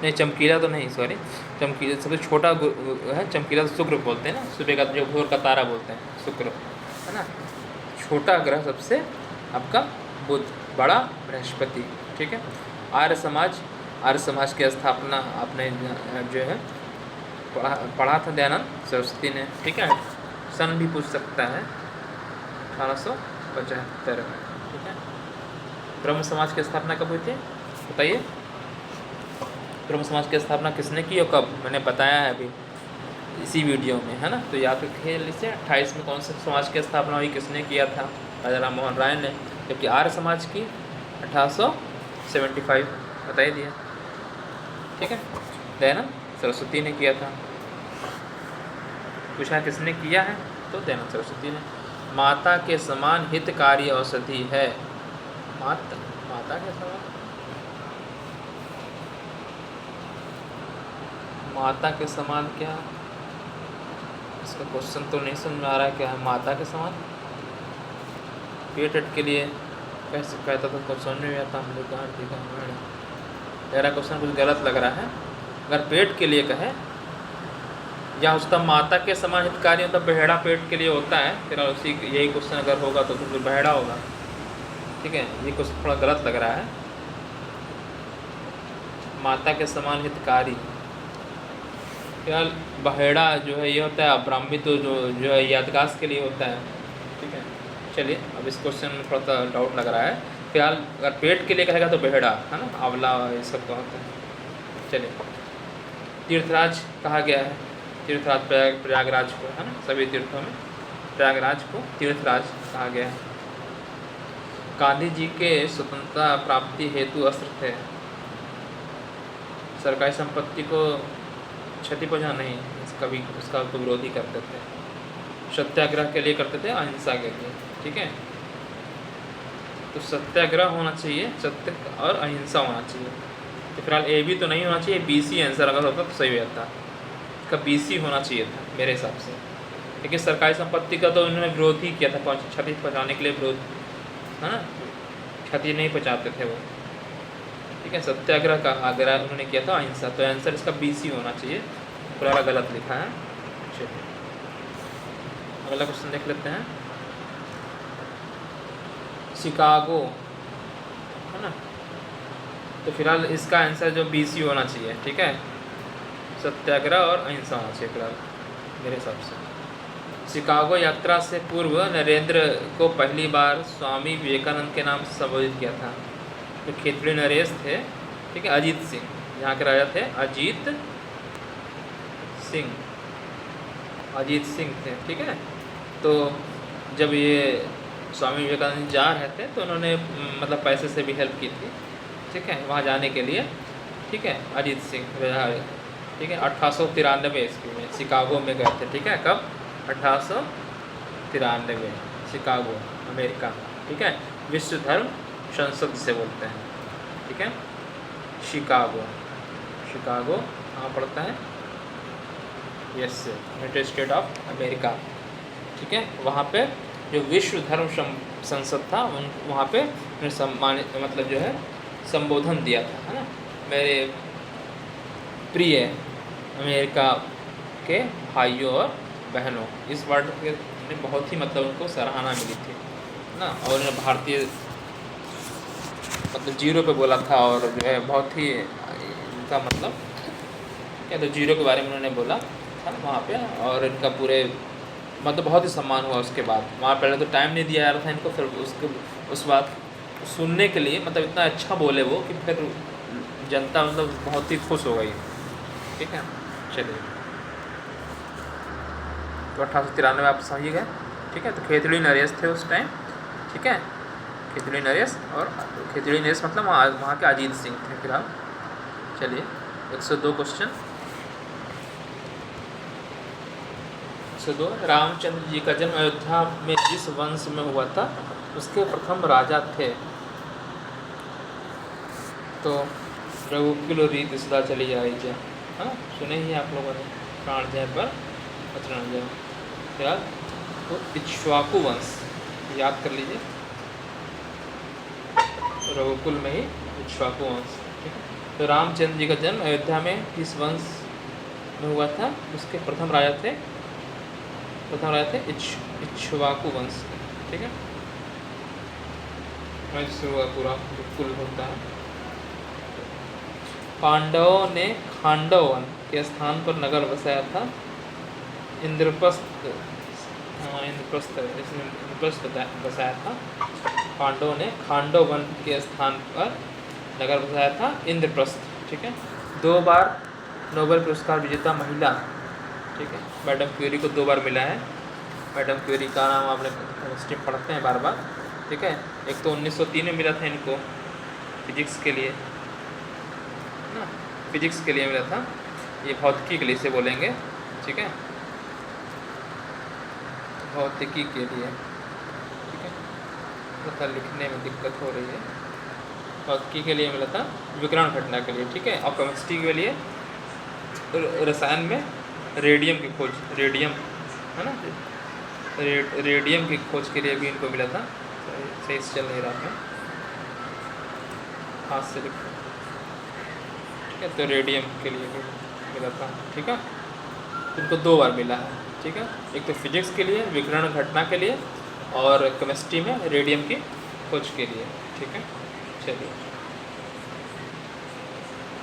नहीं चमकीला तो नहीं, सॉरी, चमकीला सबसे छोटा है, चमकीला तो शुक्र बोलते हैं ना, सुबह का जो भोर का तारा बोलते हैं शुक्र, है ना। छोटा ग्रह सबसे आपका बुध, बड़ा बृहस्पति, ठीक है। आर्य समाज की स्थापना आपने जो है पढ़ा था दयानंद सरस्वती ने, ठीक है। सन भी पूछ सकता है 1875, ठीक है। ब्रह्म समाज की स्थापना कब हुई थी बताइए? ब्रह्म समाज की स्थापना किसने की और कब? मैंने बताया है अभी इसी वीडियो में, है ना। तो याद रखिए इसे 28 में कौन से समाज की स्थापना हुई, किसने किया था? राजा राम मोहन राय ने। जबकि आर्य समाज की 1875 बता ही दिया, ठीक है। दयानंद सरस्वती ने किया था। पूछा किसने किया है तो दयानंद सरस्वती ने। माता के समान हितकारी औषधि है। माता के समान, माता के समान क्या? इसका क्वेश्चन तो नहीं समझ में आ रहा है, क्या है माता के समान? पेट के लिए कैसे कहता था तो समझ में आता, हम लोग कहाँ, ठीक है। मेरा क्वेश्चन कुछ गलत लग रहा है। अगर पेट के लिए कहे या उसका माता के समान हितकारी मतलब बहेड़ा पेट के लिए होता है, फिर उसी यही क्वेश्चन अगर होगा तो फिर बहेड़ा होगा, ठीक है। ये क्वेश्चन थोड़ा गलत लग रहा है। माता के समान हितकारी, फिलहाल बहेड़ा जो है ये होता है अब्राह्मित, तो जो है यादगाश के लिए होता है, ठीक है। चलिए अब इस क्वेश्चन में थोड़ा सा डाउट लग रहा है। फिलहाल अगर पेट के लिए कहेगा तो बहेड़ा, है ना, आंवला ये सब का होता है। चलिए तीर्थराज कहा गया है, तीर्थराज प्रयागराज को, है ना, सभी तीर्थों में प्रयागराज को तीर्थराज कहा गया है। गांधी जी के स्वतंत्रता प्राप्ति हेतु अस्त्र थे। सरकारी संपत्ति को क्षति पहुँचाना नहीं, उसका तो विरोधी करते थे। सत्याग्रह के लिए करते थे, अहिंसा के लिए, ठीक है। तो सत्याग्रह होना चाहिए, सत्य और अहिंसा होना चाहिए। तो फिलहाल ए भी तो नहीं होना चाहिए, BC आंसर अगर होता तो सही होता। इसका BC होना चाहिए था मेरे हिसाब से, लेकिन सरकारी संपत्ति का तो उन्होंने विरोध ही किया था, क्षति पहुँचाने के लिए विरोध, है ना, क्षति नहीं पहुँचाते थे वो, ठीक है। सत्याग्रह का आग्रह उन्होंने किया था, अहिंसा। तो आंसर इसका BC होना चाहिए, पूरा गलत लिखा है। चलिए अगला क्वेश्चन देख लेते हैं। शिकागो, है ना, तो फिलहाल इसका आंसर जो BC होना चाहिए, ठीक है। सत्याग्रह और अहिंसा होना चाहिए फिलहाल मेरे हिसाब से। शिकागो यात्रा से पूर्व नरेंद्र को पहली बार स्वामी विवेकानंद के नाम से संबोधित किया था। जो खेतड़ी नरेश थे, ठीक है, अजीत सिंह, यहाँ के राजा थे अजीत सिंह थे, ठीक है। तो जब ये स्वामी विवेकानंद जा रहे थे तो उन्होंने मतलब पैसे से भी हेल्प की थी, ठीक है, वहाँ जाने के लिए, ठीक है। अजीत सिंह, ठीक है, 1893 ईस्वी में शिकागो में गए थे, ठीक है। कब? 1893, शिकागो, अमेरिका, ठीक है। विश्व धर्म संसद से बोलते हैं, ठीक है। शिकागो कहाँ पड़ता है? Yes, United state of America, ठीक है। वहाँ पे जो विश्व धर्म संसद था वहाँ पे सम्मानित मतलब जो है संबोधन दिया था, है ना। मेरे प्रिय अमेरिका के भाइयों और बहनों, इस वर्ड के ने बहुत ही मतलब उनको सराहना मिली थी ना। और उन्होंने भारतीय मतलब जीरो पे बोला था, और जो है बहुत ही इनका मतलब क्या तो जीरो के बारे में उन्होंने बोला था वहाँ पे, और इनका पूरे मतलब बहुत ही सम्मान हुआ उसके बाद। वहाँ पहले तो टाइम नहीं दिया जा रहा था इनको, फिर उस बात सुनने के लिए मतलब इतना अच्छा बोले वो कि फिर जनता मतलब बहुत ही खुश हो गई, ठीक है। चलिए तो 1893 आप सही गए, ठीक है। तो खेतड़ी नरेश थे उस टाइम, ठीक है। खेतड़ी नरेश मतलब वहाँ के अजीत सिंह थे फिलहाल। चलिए 102 क्वेश्चन। 102, रामचंद्र जी का जन्म अयोध्या में जिस वंश में हुआ था उसके प्रथम राजा थे। तो रघुकुल रीति सदा चली जाए, हाँ सुने ही आप लोगों ने, प्राण जाए पर बचना जाए। फिलहाल तो इक्ष्वाकु वंश याद कर लीजिए, रघुकुल में ही इक्ष्वाकु वंश, ठीक है। तो रामचंद्र जी का जन्म अयोध्या में किस वंश में हुआ था? उसके प्रथम राजा थे इक्ष्वाकु वंश के। ठीक है, वंश से हुआ पूरा बिल्कुल होता है। पांडवों ने खांडवन के स्थान पर नगर बसाया था। इंद्रप्रस्थ बसाया था। पांडवों ने खांडवन के स्थान पर नगर बसाया था इंद्रप्रस्थ। ठीक है, 2 बार नोबेल पुरस्कार विजेता महिला। ठीक है, मैडम क्यूरी को 2 बार मिला है। मैडम क्यूरी का नाम आपने हिस्ट्री में पढ़ते हैं बार बार। ठीक है, एक तो 1903 में मिला था इनको फिजिक्स के लिए ना, फिजिक्स के लिए मिला था। ये भौतिकी के लिए से बोलेंगे। ठीक है, भौतिकी के लिए। ठीक है, मतलब लिखने में दिक्कत हो रही है। भौतिकी के लिए मिला था, विकिरण घटना के लिए। ठीक है, और केमिस्ट्री के लिए रसायन में रेडियम की खोज, रेडियम है ना, रेडियम की खोज के लिए भी इनको मिला था। सही से चल नहीं रहा है, हाथ से लिखो। ठीक है, तो रेडियम के लिए भी मिला था। ठीक है, इनको 2 बार मिला है। ठीक है, एक तो फिजिक्स के लिए, विकिरण घटना के लिए, और केमिस्ट्री में रेडियम की खोज के लिए। ठीक है, चलिए।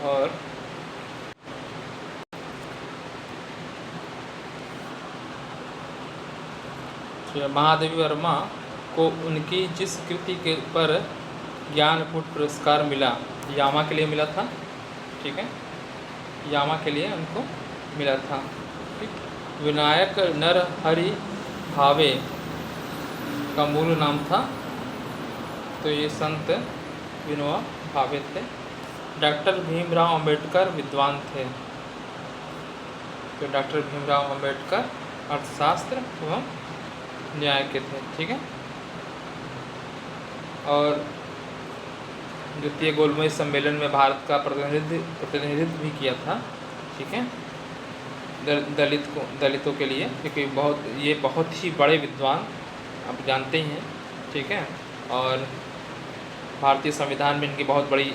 और महादेवी वर्मा को उनकी जिस कृति के पर ज्ञानपीठ पुरस्कार मिला, यामा के लिए मिला था। ठीक है, यामा के लिए उनको मिला था। ठीक, विनायक नरहरि भावे का मूल नाम था, तो ये संत विनोबा भावे थे। डॉक्टर भीमराव अंबेडकर विद्वान थे, तो डॉक्टर भीमराव अंबेडकर अर्थशास्त्र एवं न्याय के थे। ठीक है, और द्वितीय गोलमेज सम्मेलन में भारत का प्रतिनिधित्व भी किया था। ठीक है, दलितों के लिए, क्योंकि ये बहुत ही बड़े विद्वान आप जानते ही हैं। ठीक है, और भारतीय संविधान में इनकी बहुत बड़ी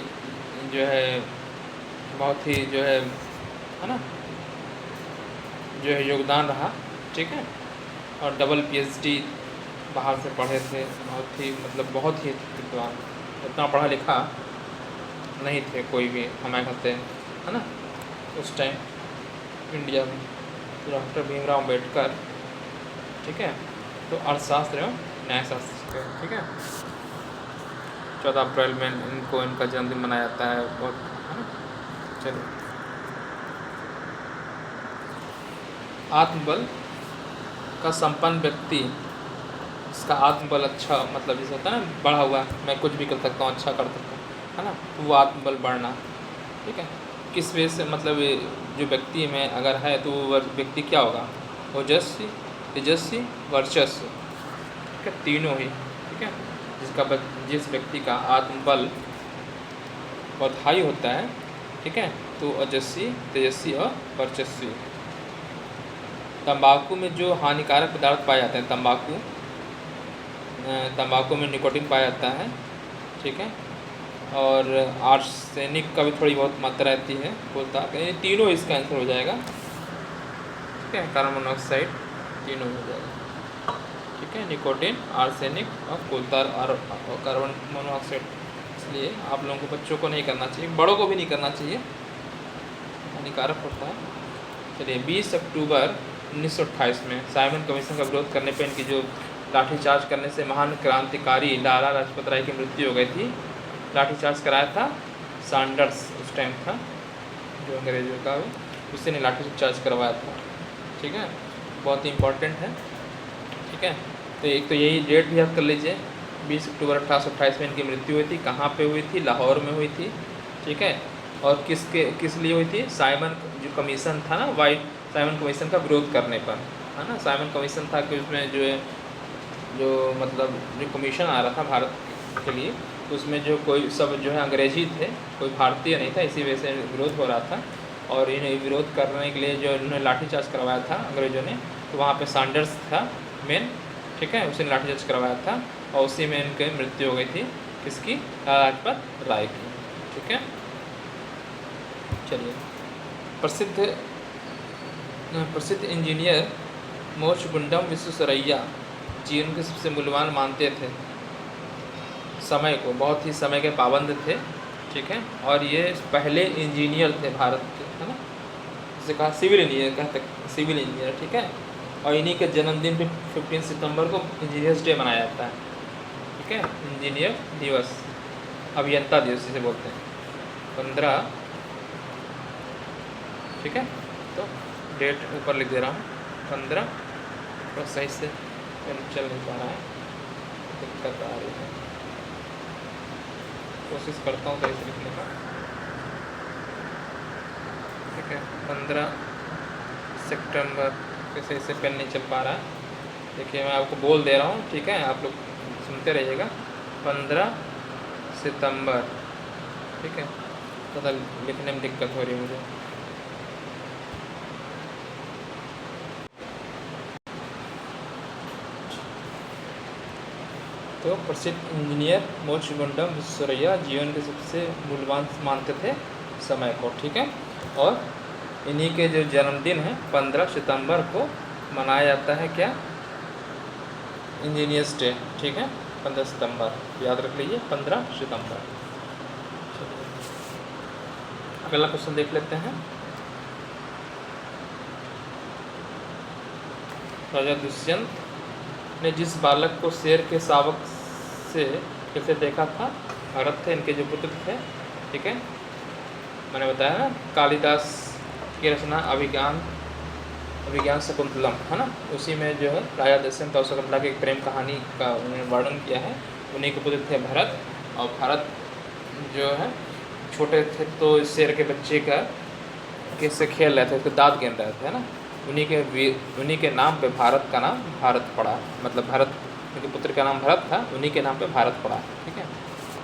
जो है, बहुत ही जो है ना, जो है योगदान रहा। ठीक है, और डबल PhD बाहर से पढ़े थे। बहुत ही मतलब बहुत ही विद्वान, इतना पढ़ा लिखा नहीं थे कोई भी हमारे कहते है ना उस टाइम इंडिया में। डॉक्टर भीमराव अंबेडकर। ठीक है, तो अर्थशास्त्र एवं न्यायशास्त्र। ठीक है, 14 अप्रैल में इनको इनका जन्मदिन मनाया जाता है, बहुत है ना। चलो, आत्मबल का संपन्न व्यक्ति, इसका आत्मबल अच्छा, मतलब जैसे होता है ना बढ़ा हुआ, मैं कुछ भी कर सकता हूँ, अच्छा कर सकता हूँ, है ना, वो आत्मबल बढ़ना। ठीक है, किस वजह से, मतलब जो व्यक्ति में अगर है तो वो व्यक्ति क्या होगा? ओजस्वी, तेजस्वी, वर्चस्व। ठीक है, तीनों ही। ठीक है, जिस व्यक्ति का आत्मबल बहुत हाई होता है, ठीक है, तो ओजस्वी, तेजस्वी और वर्चस्वी। तंबाकू में जो हानिकारक पदार्थ पाए जाते हैं, तंबाकू में निकोटीन पाया जाता है। ठीक है, और आर्सेनिक का भी थोड़ी बहुत मात्रा रहती है, बोलता है। ये तीनों इसका आंसर हो जाएगा। ठीक है, कार्बन मोनोऑक्साइड तीनों हो जाएगा। ठीक है, निकोटीन, आर्सेनिक और कोलतार और कार्बन मोनोऑक्साइड। इसलिए आप लोगों को, बच्चों को नहीं करना चाहिए, बड़ों को भी नहीं करना चाहिए, हानिकारक होता है। चलिए, 20 अक्टूबर 1928 में साइमन कमीशन का विरोध करने पर इनकी जो लाठीचार्ज करने से महान क्रांतिकारी लाला लाजपत राय की मृत्यु हो गई थी। लाठीचार्ज कराया था सैंडर्स, उस टाइम था जो अंग्रेजों का, उससे ने लाठीचार्ज करवाया था। ठीक है, बहुत ही इम्पोर्टेंट है। ठीक है, तो एक तो यही डेट भी याद कर लीजिए, 20 अक्टूबर 1828 में इनकी मृत्यु हुई थी। कहाँ पे हुई थी? लाहौर में हुई थी। ठीक है, और किस लिए हुई थी? साइमन जो कमीशन था ना, वाइट साइमन कमीशन का विरोध करने पर, है ना। साइमन कमीशन था कि उसमें जो मतलब जो कमीशन आ रहा था भारत के लिए, उसमें जो कोई सब जो है अंग्रेजी थे, कोई भारतीय नहीं था, इसी वजह से विरोध हो रहा था। और इन्हें विरोध करने के लिए जो इन्होंने लाठीचार्ज करवाया था अंग्रेज़ों ने, तो वहाँ पे सैंडर्स था मेन। ठीक है, उसी ने लाठीचार्ज करवाया था और उसी में इनकी मृत्यु हो गई थी। किसकी? लाला लाजपत राय की। ठीक है, चलिए, प्रसिद्ध इंजीनियर मोक्षगुंडम विश्वेश्वरैया जीवन के सबसे मूल्यवान मानते थे समय को, बहुत ही समय के पाबंद थे, ठीक है। और ये पहले इंजीनियर थे भारत के, है ना, जिसे कहा सिविल इंजीनियर, कहते सिविल इंजीनियर, ठीक है। और इन्हीं के जन्मदिन पे 15 सितंबर को इंजीनियर्स डे मनाया जाता है, ठीक है, इंजीनियर दिवस, अभियंता दिवस जिसे बोलते हैं, 15, ठीक है। तो डेट ऊपर लिख दे रहा हूँ 15, और सही से चल नहीं पा रहा है, दिक्कत आ रही है, कोशिश करता हूँ सही से लिखने का, ठीक है। 15 सितंबर सही से पेन नहीं चल पा रहा है, देखिए मैं आपको बोल दे रहा हूँ, ठीक है, आप लोग सुनते रहिएगा। 15 सितंबर, ठीक है, पता लिखने में दिक्कत हो रही है मुझे। तो प्रसिद्ध इंजीनियर मोक्षगुंडम विश्वेश्वरैया जीवन के सबसे मूल्यवान मानते थे समय को, ठीक है। और इन्हीं के जो जन्मदिन है 15 सितंबर को मनाया जाता है क्या, इंजीनियर्स डे, ठीक है, 15 सितंबर याद रख लीजिए, 15 सितंबर। अगला क्वेश्चन देख लेते हैं। राजा दुष्यंत ने जिस बालक को शेर के शावक से कैसे देखा था, भरत थे इनके जो पुत्र थे, ठीक है, मैंने बताया ना, कालिदास की रचना अभिज्ञान शकुंतलम, है ना, उसी में जो है राजा दुष्यंत और शकुंतला की एक प्रेम कहानी का उन्होंने वर्णन किया है। उन्हीं के पुत्र थे भरत, और भरत जो है छोटे थे तो शेर के बच्चे का किससे खेल रहे थे, उसके दांत गिन रहे थे, है ना, उन्हीं के नाम पे भारत का नाम भारत पड़ा, मतलब भरत उनके पुत्र का नाम भरत था, उन्हीं के नाम पे भारत पड़ा, ठीक है।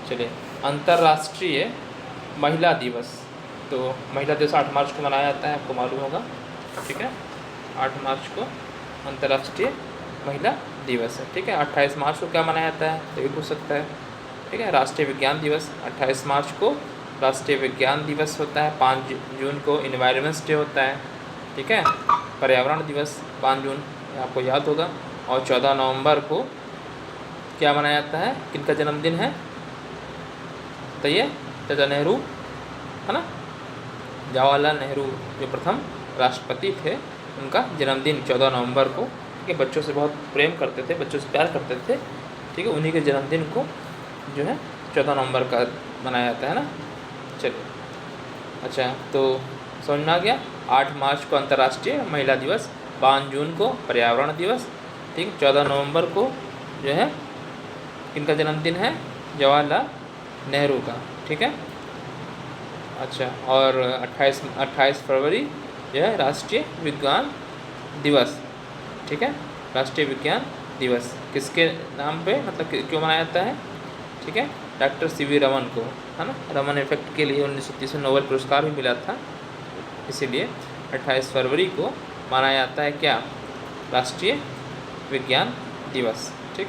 चलिए, अंतर्राष्ट्रीय महिला दिवस, तो महिला दिवस 8 मार्च को मनाया जाता है, आपको मालूम होगा, ठीक है, 8 मार्च को अंतर्राष्ट्रीय महिला दिवस है, ठीक है। 28 मार्च को क्या मनाया जाता है, तो ये पूछ सकता है, ठीक है। राष्ट्रीय विज्ञान दिवस 28 मार्च को राष्ट्रीय विज्ञान दिवस होता है। 5 जून को इन्वायरमेंट्स डे होता है, ठीक है, पर्यावरण दिवस 5 जून आपको याद होगा। और 14 नवंबर को क्या मनाया जाता है, किनका जन्मदिन है, बताइए, चाचा नेहरू, है ना, जवाहरलाल नेहरू जो प्रथम राष्ट्रपति थे, उनका जन्मदिन 14 नवंबर को, ठीक है। बच्चों से बहुत प्रेम करते थे, बच्चों से प्यार करते थे, ठीक है, उन्हीं के जन्मदिन को जो है 14 नवंबर का मनाया जाता है ना। चलिए, अच्छा, तो समझ में आ गया। 8 मार्च को अंतर्राष्ट्रीय महिला दिवस, 5 जून को पर्यावरण दिवस, ठीक, 14 नवंबर को जो है किनका जन्मदिन है, जवाहरलाल नेहरू का, ठीक है। अच्छा, और 28 फरवरी जो है राष्ट्रीय विज्ञान दिवस, ठीक है, राष्ट्रीय विज्ञान दिवस किसके नाम पे, मतलब क्यों मनाया जाता है, ठीक है, डॉक्टर सीवी रमन को, है ना, रमन इफेक्ट के लिए 1930 में नोबेल पुरस्कार भी मिला था, इसीलिए 28 फरवरी को मनाया जाता है क्या, राष्ट्रीय विज्ञान दिवस, ठीक।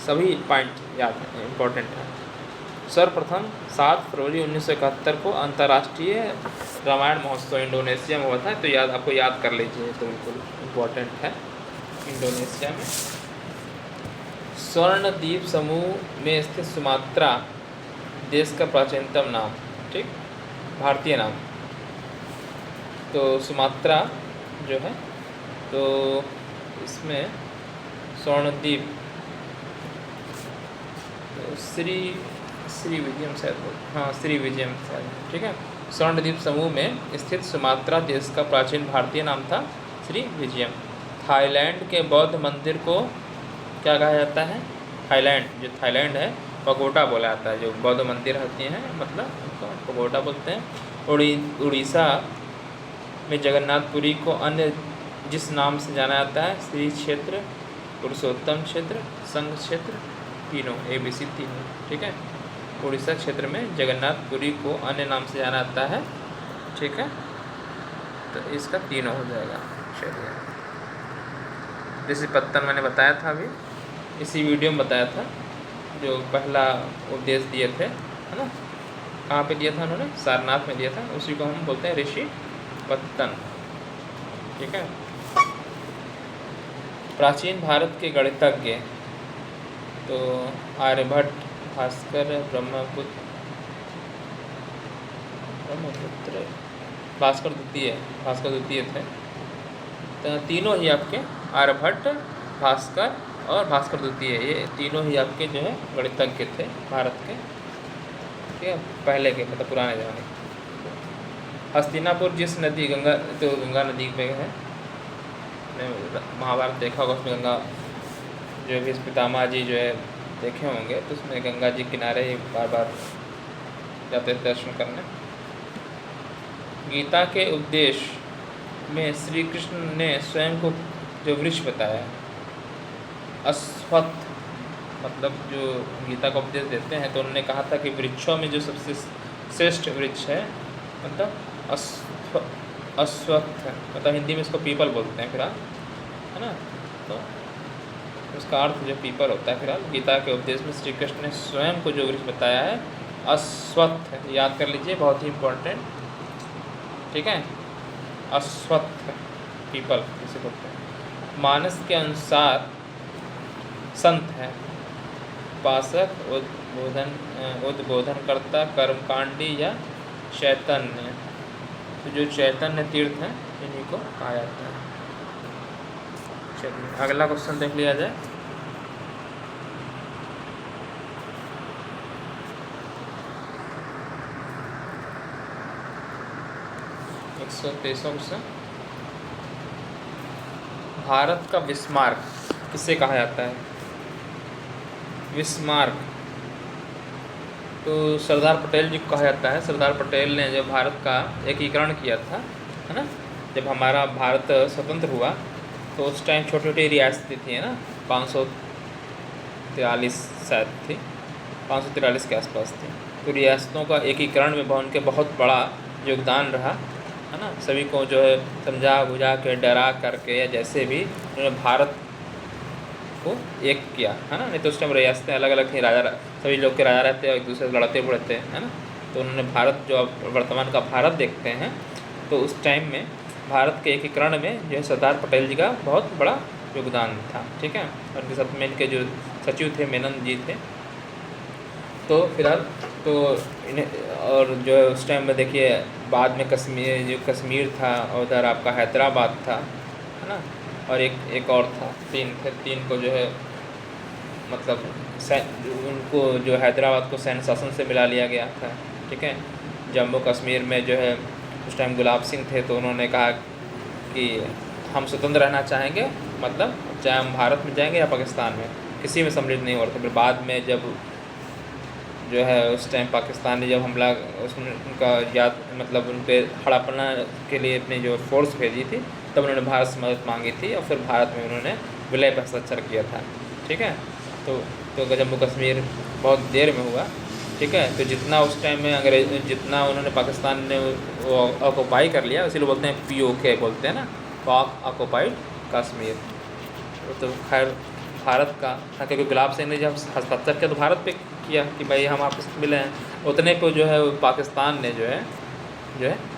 सभी पॉइंट याद है, इम्पोर्टेंट है। सर्वप्रथम 7 फरवरी 1971 को अंतर्राष्ट्रीय रामायण महोत्सव इंडोनेशिया में हुआ था, तो आपको याद कर लीजिए, तो बिल्कुल इम्पोर्टेंट है। इंडोनेशिया में स्वर्ण द्वीप समूह में स्थित सुमात्रा देश का प्राचीनतम नाम, ठीक, भारतीय नाम, तो सुमात्रा जो है, तो इसमें स्वर्णद्वीप श्री विजयम शायद, हाँ, श्री विजयम शायद, ठीक है। स्वर्णद्वीप समूह में स्थित सुमात्रा देश का प्राचीन भारतीय नाम था श्री विजयम। थाईलैंड के बौद्ध मंदिर को क्या कहा जाता है, जो थाईलैंड है, पगोडा बोला जाता है, जो बौद्ध मंदिर होती हैं, मतलब उनको पगोडा बोलते हैं। उड़ीसा में जगन्नाथपुरी को अन्य जिस नाम से जाना जाता है, श्री क्षेत्र, पुरुषोत्तम क्षेत्र, संघ क्षेत्र, तीनों, ABC तीनों, ठीक है। उड़ीसा क्षेत्र में जगन्नाथपुरी को अन्य नाम से जाना जाता है, ठीक है, तो इसका तीनों हो जाएगा। चलिए, ऋषिपत्तन मैंने बताया था, अभी इसी वीडियो में बताया था, जो पहला उपदेश दिए थे, है ना, कहाँ पे दिया था उन्होंने? सारनाथ में दिया था। उसी को हम बोलते हैं ऋषि पत्तन। ठीक है। प्राचीन भारत के गणितज्ञ तो आर्यभट्ट, भास्कर, ब्रह्मपुत्र भास्कर द्वितीय थे। तो तीनों ही आपके आर्यभट्ट, भास्कर और भास्कर द्वितीय, ये तीनों ही आपके जो है गणितज्ञ थे भारत के। ठीक है, पहले के मतलब पुराने ज़माने के। हस्तिनापुर जिस नदी गंगा, तो गंगा नदी पे है, महाभारत देखा होगा, उसमें गंगा जो भी पितामह जी जो है देखे होंगे, तो उसमें गंगा जी किनारे ही बार बार जाते थे दर्शन करने। गीता के उपदेश में श्री कृष्ण ने स्वयं को जो वृक्ष बताया, अश्वत्थ, मतलब जो गीता का उपदेश देते हैं तो उन्होंने कहा था कि वृक्षों में जो सबसे श्रेष्ठ वृक्ष है मतलब अश्वत्थ, मतलब हिंदी में इसको पीपल बोलते हैं फिलहाल, है ना। तो उसका अर्थ जो पीपल होता है फिलहाल। गीता के उपदेश में श्री कृष्ण ने स्वयं को जो वृक्ष बताया है अश्वत्थ, याद कर लीजिए, बहुत ही इम्पोर्टेंट। ठीक है, अश्वत्थ पीपल जिसे बोलते हैं। मानस के अनुसार संत है, उपासक, उद्बोधनकर्ता, कर्मकांडी या चैतन्य। तो जो चैतन्य तीर्थ हैं इन्हीं को कहा जाता है। चलिए अगला क्वेश्चन देख लिया जाए। क्वेश्चन, भारत का बिस्मार्क किसे कहा जाता है? बिस्मार्क तो सरदार पटेल जी को कहा जाता है। सरदार पटेल ने जब भारत का एकीकरण किया था, है ना, जब हमारा भारत स्वतंत्र हुआ तो उस टाइम छोटी छोटी रियासतें थी, है ना, 543 शायद थी, 543 के आसपास थी। तो रियासतों का एकीकरण में उनके बहुत बड़ा योगदान रहा, है ना। सभी को जो है समझा बुझा के, डरा करके या जैसे भी उन्होंने भारत को एक किया, है ना। नहीं तो उस टाइम रियासतें अलग अलग थी, राजा सभी लोग के राजा रहते और एक दूसरे से लड़ते पड़ते, है ना। तो उन्होंने भारत जो अब वर्तमान का भारत देखते हैं, तो उस टाइम में भारत के एकीकरण में जो है सरदार पटेल जी का बहुत बड़ा योगदान था। ठीक है, उनके साथ में इनके जो सचिव थे मेनन जी थे। तो फिलहाल तो इन्हें, और जो है उस टाइम में देखिए बाद में कश्मीर था, और उधर आपका हैदराबाद था, है ना, और एक और था, तीन को जो है मतलब उनको जो हैदराबाद को सैन्य शासन से मिला लिया गया था। ठीक है, जम्मू कश्मीर में जो है उस टाइम गुलाब सिंह थे, तो उन्होंने कहा कि हम स्वतंत्र रहना चाहेंगे, मतलब चाहे हम भारत में जाएंगे या पाकिस्तान में, किसी में सम्मिलित नहीं हो रहे थे। फिर बाद में जब जो है उस टाइम पाकिस्तान ने जब हमला, उसमें उनका याद मतलब उनके हड़पना के लिए अपनी जो फोर्स भेजी थी, तब उन्होंने भारत से मदद मांगी थी और फिर भारत में उन्होंने विलय पर हस्ताक्षर किया था। ठीक है, तो जम्मू कश्मीर बहुत देर में हुआ। ठीक है, तो जितना उस टाइम में अंग्रेज, जितना उन्होंने पाकिस्तान ने वो ऑक्यूपाई कर लिया, इसीलिए बोलते हैं POK बोलते हैं ना, पाक ऑक्यूपाइड कश्मीर। तो खैर भारत का था, क्योंकि गुलाब सिंह ने जब हस्ताक्षर किया तो भारत पे किया कि भाई हम आपस में मिले हैं, उतने को जो है पाकिस्तान ने जो है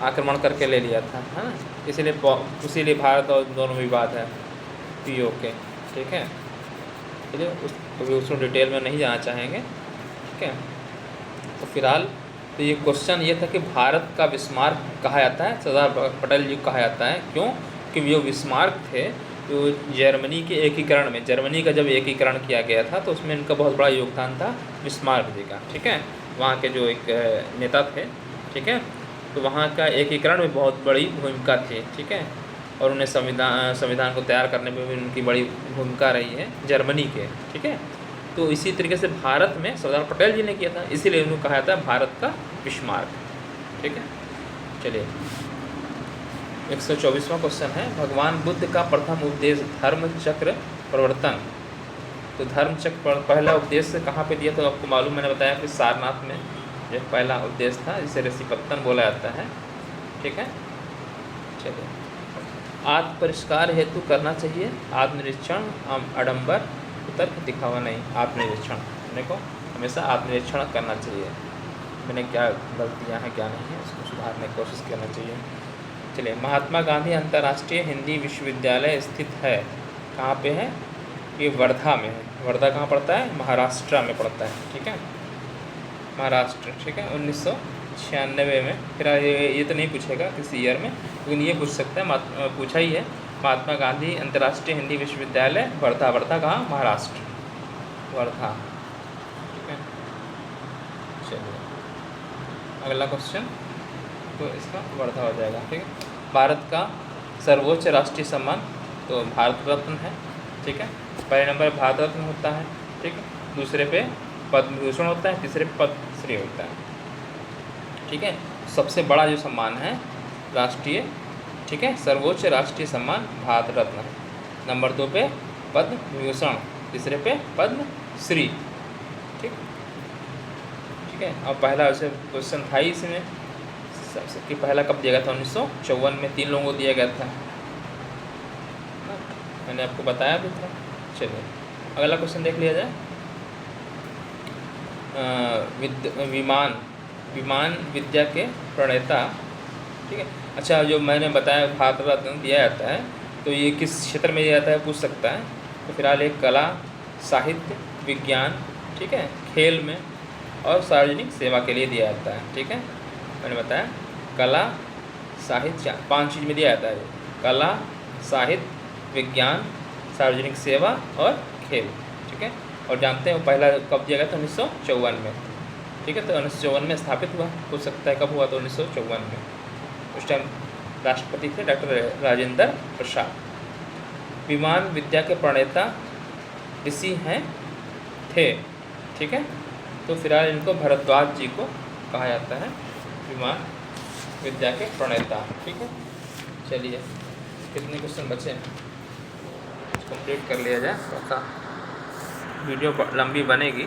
आक्रमण करके ले लिया था, है ना। इसीलिए भारत और दोनों विवाद है POK। ठीक है, चलिए उसमें डिटेल में नहीं जाना चाहेंगे। ठीक है, तो फिलहाल तो ये क्वेश्चन ये था कि भारत का बिस्मार्क कहा जाता है, सरदार पटेल जी को कहा जाता है। क्यों? कि वो बिस्मार्क थे तो जर्मनी के एकीकरण में, जर्मनी का जब एकीकरण किया गया था तो उसमें इनका बहुत बड़ा योगदान था बिस्मार्क जी का। ठीक है, वहाँ के जो एक नेता थे। ठीक है, तो वहाँ का एकीकरण में बहुत बड़ी भूमिका थी। ठीक है, और उन्हें संविधान को तैयार करने में भी उनकी बड़ी भूमिका रही है जर्मनी के। ठीक है, तो इसी तरीके से भारत में सरदार पटेल जी ने किया था, इसीलिए उन्होंने कहा जाता है भारत का बिस्मार्क। ठीक है, चलिए 124वां क्वेश्चन है, भगवान बुद्ध का प्रथम उपदेश धर्म चक्र प्रवर्तन। तो धर्म चक्र पहला उपदेश कहाँ पे दिया? तो आपको मालूम, मैंने बताया कि सारनाथ में जो पहला उपदेश था, जिसे ऋषिपत्तन बोला जाता है। ठीक है, चलिए आत्म परिष्कार हेतु करना चाहिए आत्मनिरीक्षण, आडंबर, तर्क दिखावा नहीं। आत्मनिरीक्षण, देखो हमेशा आत्मनिरीक्षण करना चाहिए। इसमें क्या गलतियाँ हैं क्या नहीं है, इसको सुधारने की कोशिश करना चाहिए। चलिए, महात्मा गांधी अंतर्राष्ट्रीय हिंदी विश्वविद्यालय स्थित है, कहाँ पे है? ये वर्धा में है। वर्धा कहाँ पड़ता है? महाराष्ट्र में पड़ता है, ठीक है, महाराष्ट्र, ठीक है। 1996 में, फिर ये तो नहीं पूछेगा किसी ईयर में, लेकिन ये पूछ सकता है, पूछा ही है, महात्मा गांधी अंतर्राष्ट्रीय हिंदी विश्वविद्यालय वर्धा। वर्धा कहाँ? महाराष्ट्र, वर्धा, ठीक है। चलिए अगला क्वेश्चन, तो इसका वर्धा हो जाएगा, ठीक है। भारत का सर्वोच्च राष्ट्रीय सम्मान तो भारत रत्न है, ठीक है। पहले नंबर भारत रत्न होता है, ठीक है, दूसरे पे पद्म विभूषण होता है, तीसरे पे पद्मश्री होता है, ठीक है। सबसे बड़ा जो सम्मान है राष्ट्रीय, ठीक है, सर्वोच्च राष्ट्रीय सम्मान भारत रत्न, नंबर 2 पे पद्म विभूषण, तीसरे पे पद्मश्री, ठीक, ठीक है। और पहला वैसे क्वेश्चन था ही इसमें कि पहला कब दिया गया था? 1954 में 3 लोगों को दिया गया था, मैंने आपको बताया भी था। चलिए अगला क्वेश्चन देख लिया जाए। विमान विद्या के प्रणेता, ठीक है। अच्छा, जो मैंने बताया भारत रत्न दिया जाता है, तो ये किस क्षेत्र में दिया जाता है पूछ सकता है। तो फिलहाल एक कला, साहित्य, विज्ञान, ठीक है, खेल में और सार्वजनिक सेवा के लिए दिया जाता है, ठीक है। मैंने बताया कला, साहित्य, 5 चीज़ में दिया जाता है, कला, साहित्य, विज्ञान, सार्वजनिक सेवा और खेल, ठीक है। और जानते हैं वो पहला कब दिया गया था? 1954 में, ठीक है। तो 1954 में स्थापित हुआ, हो सकता है कब हुआ? तो 1954 में। उस टाइम राष्ट्रपति थे डॉक्टर राजेंद्र प्रसाद। विमान विद्या के प्रणेता ऋषि हैं थे, ठीक है। तो फिलहाल इनको भारद्वाज जी को कहा जाता है विमान विद्या के प्रणेता, ठीक है। चलिए कितने क्वेश्चन बचे हैं कंप्लीट कर लिया जाए, थोड़ा वीडियो लंबी बनेगी,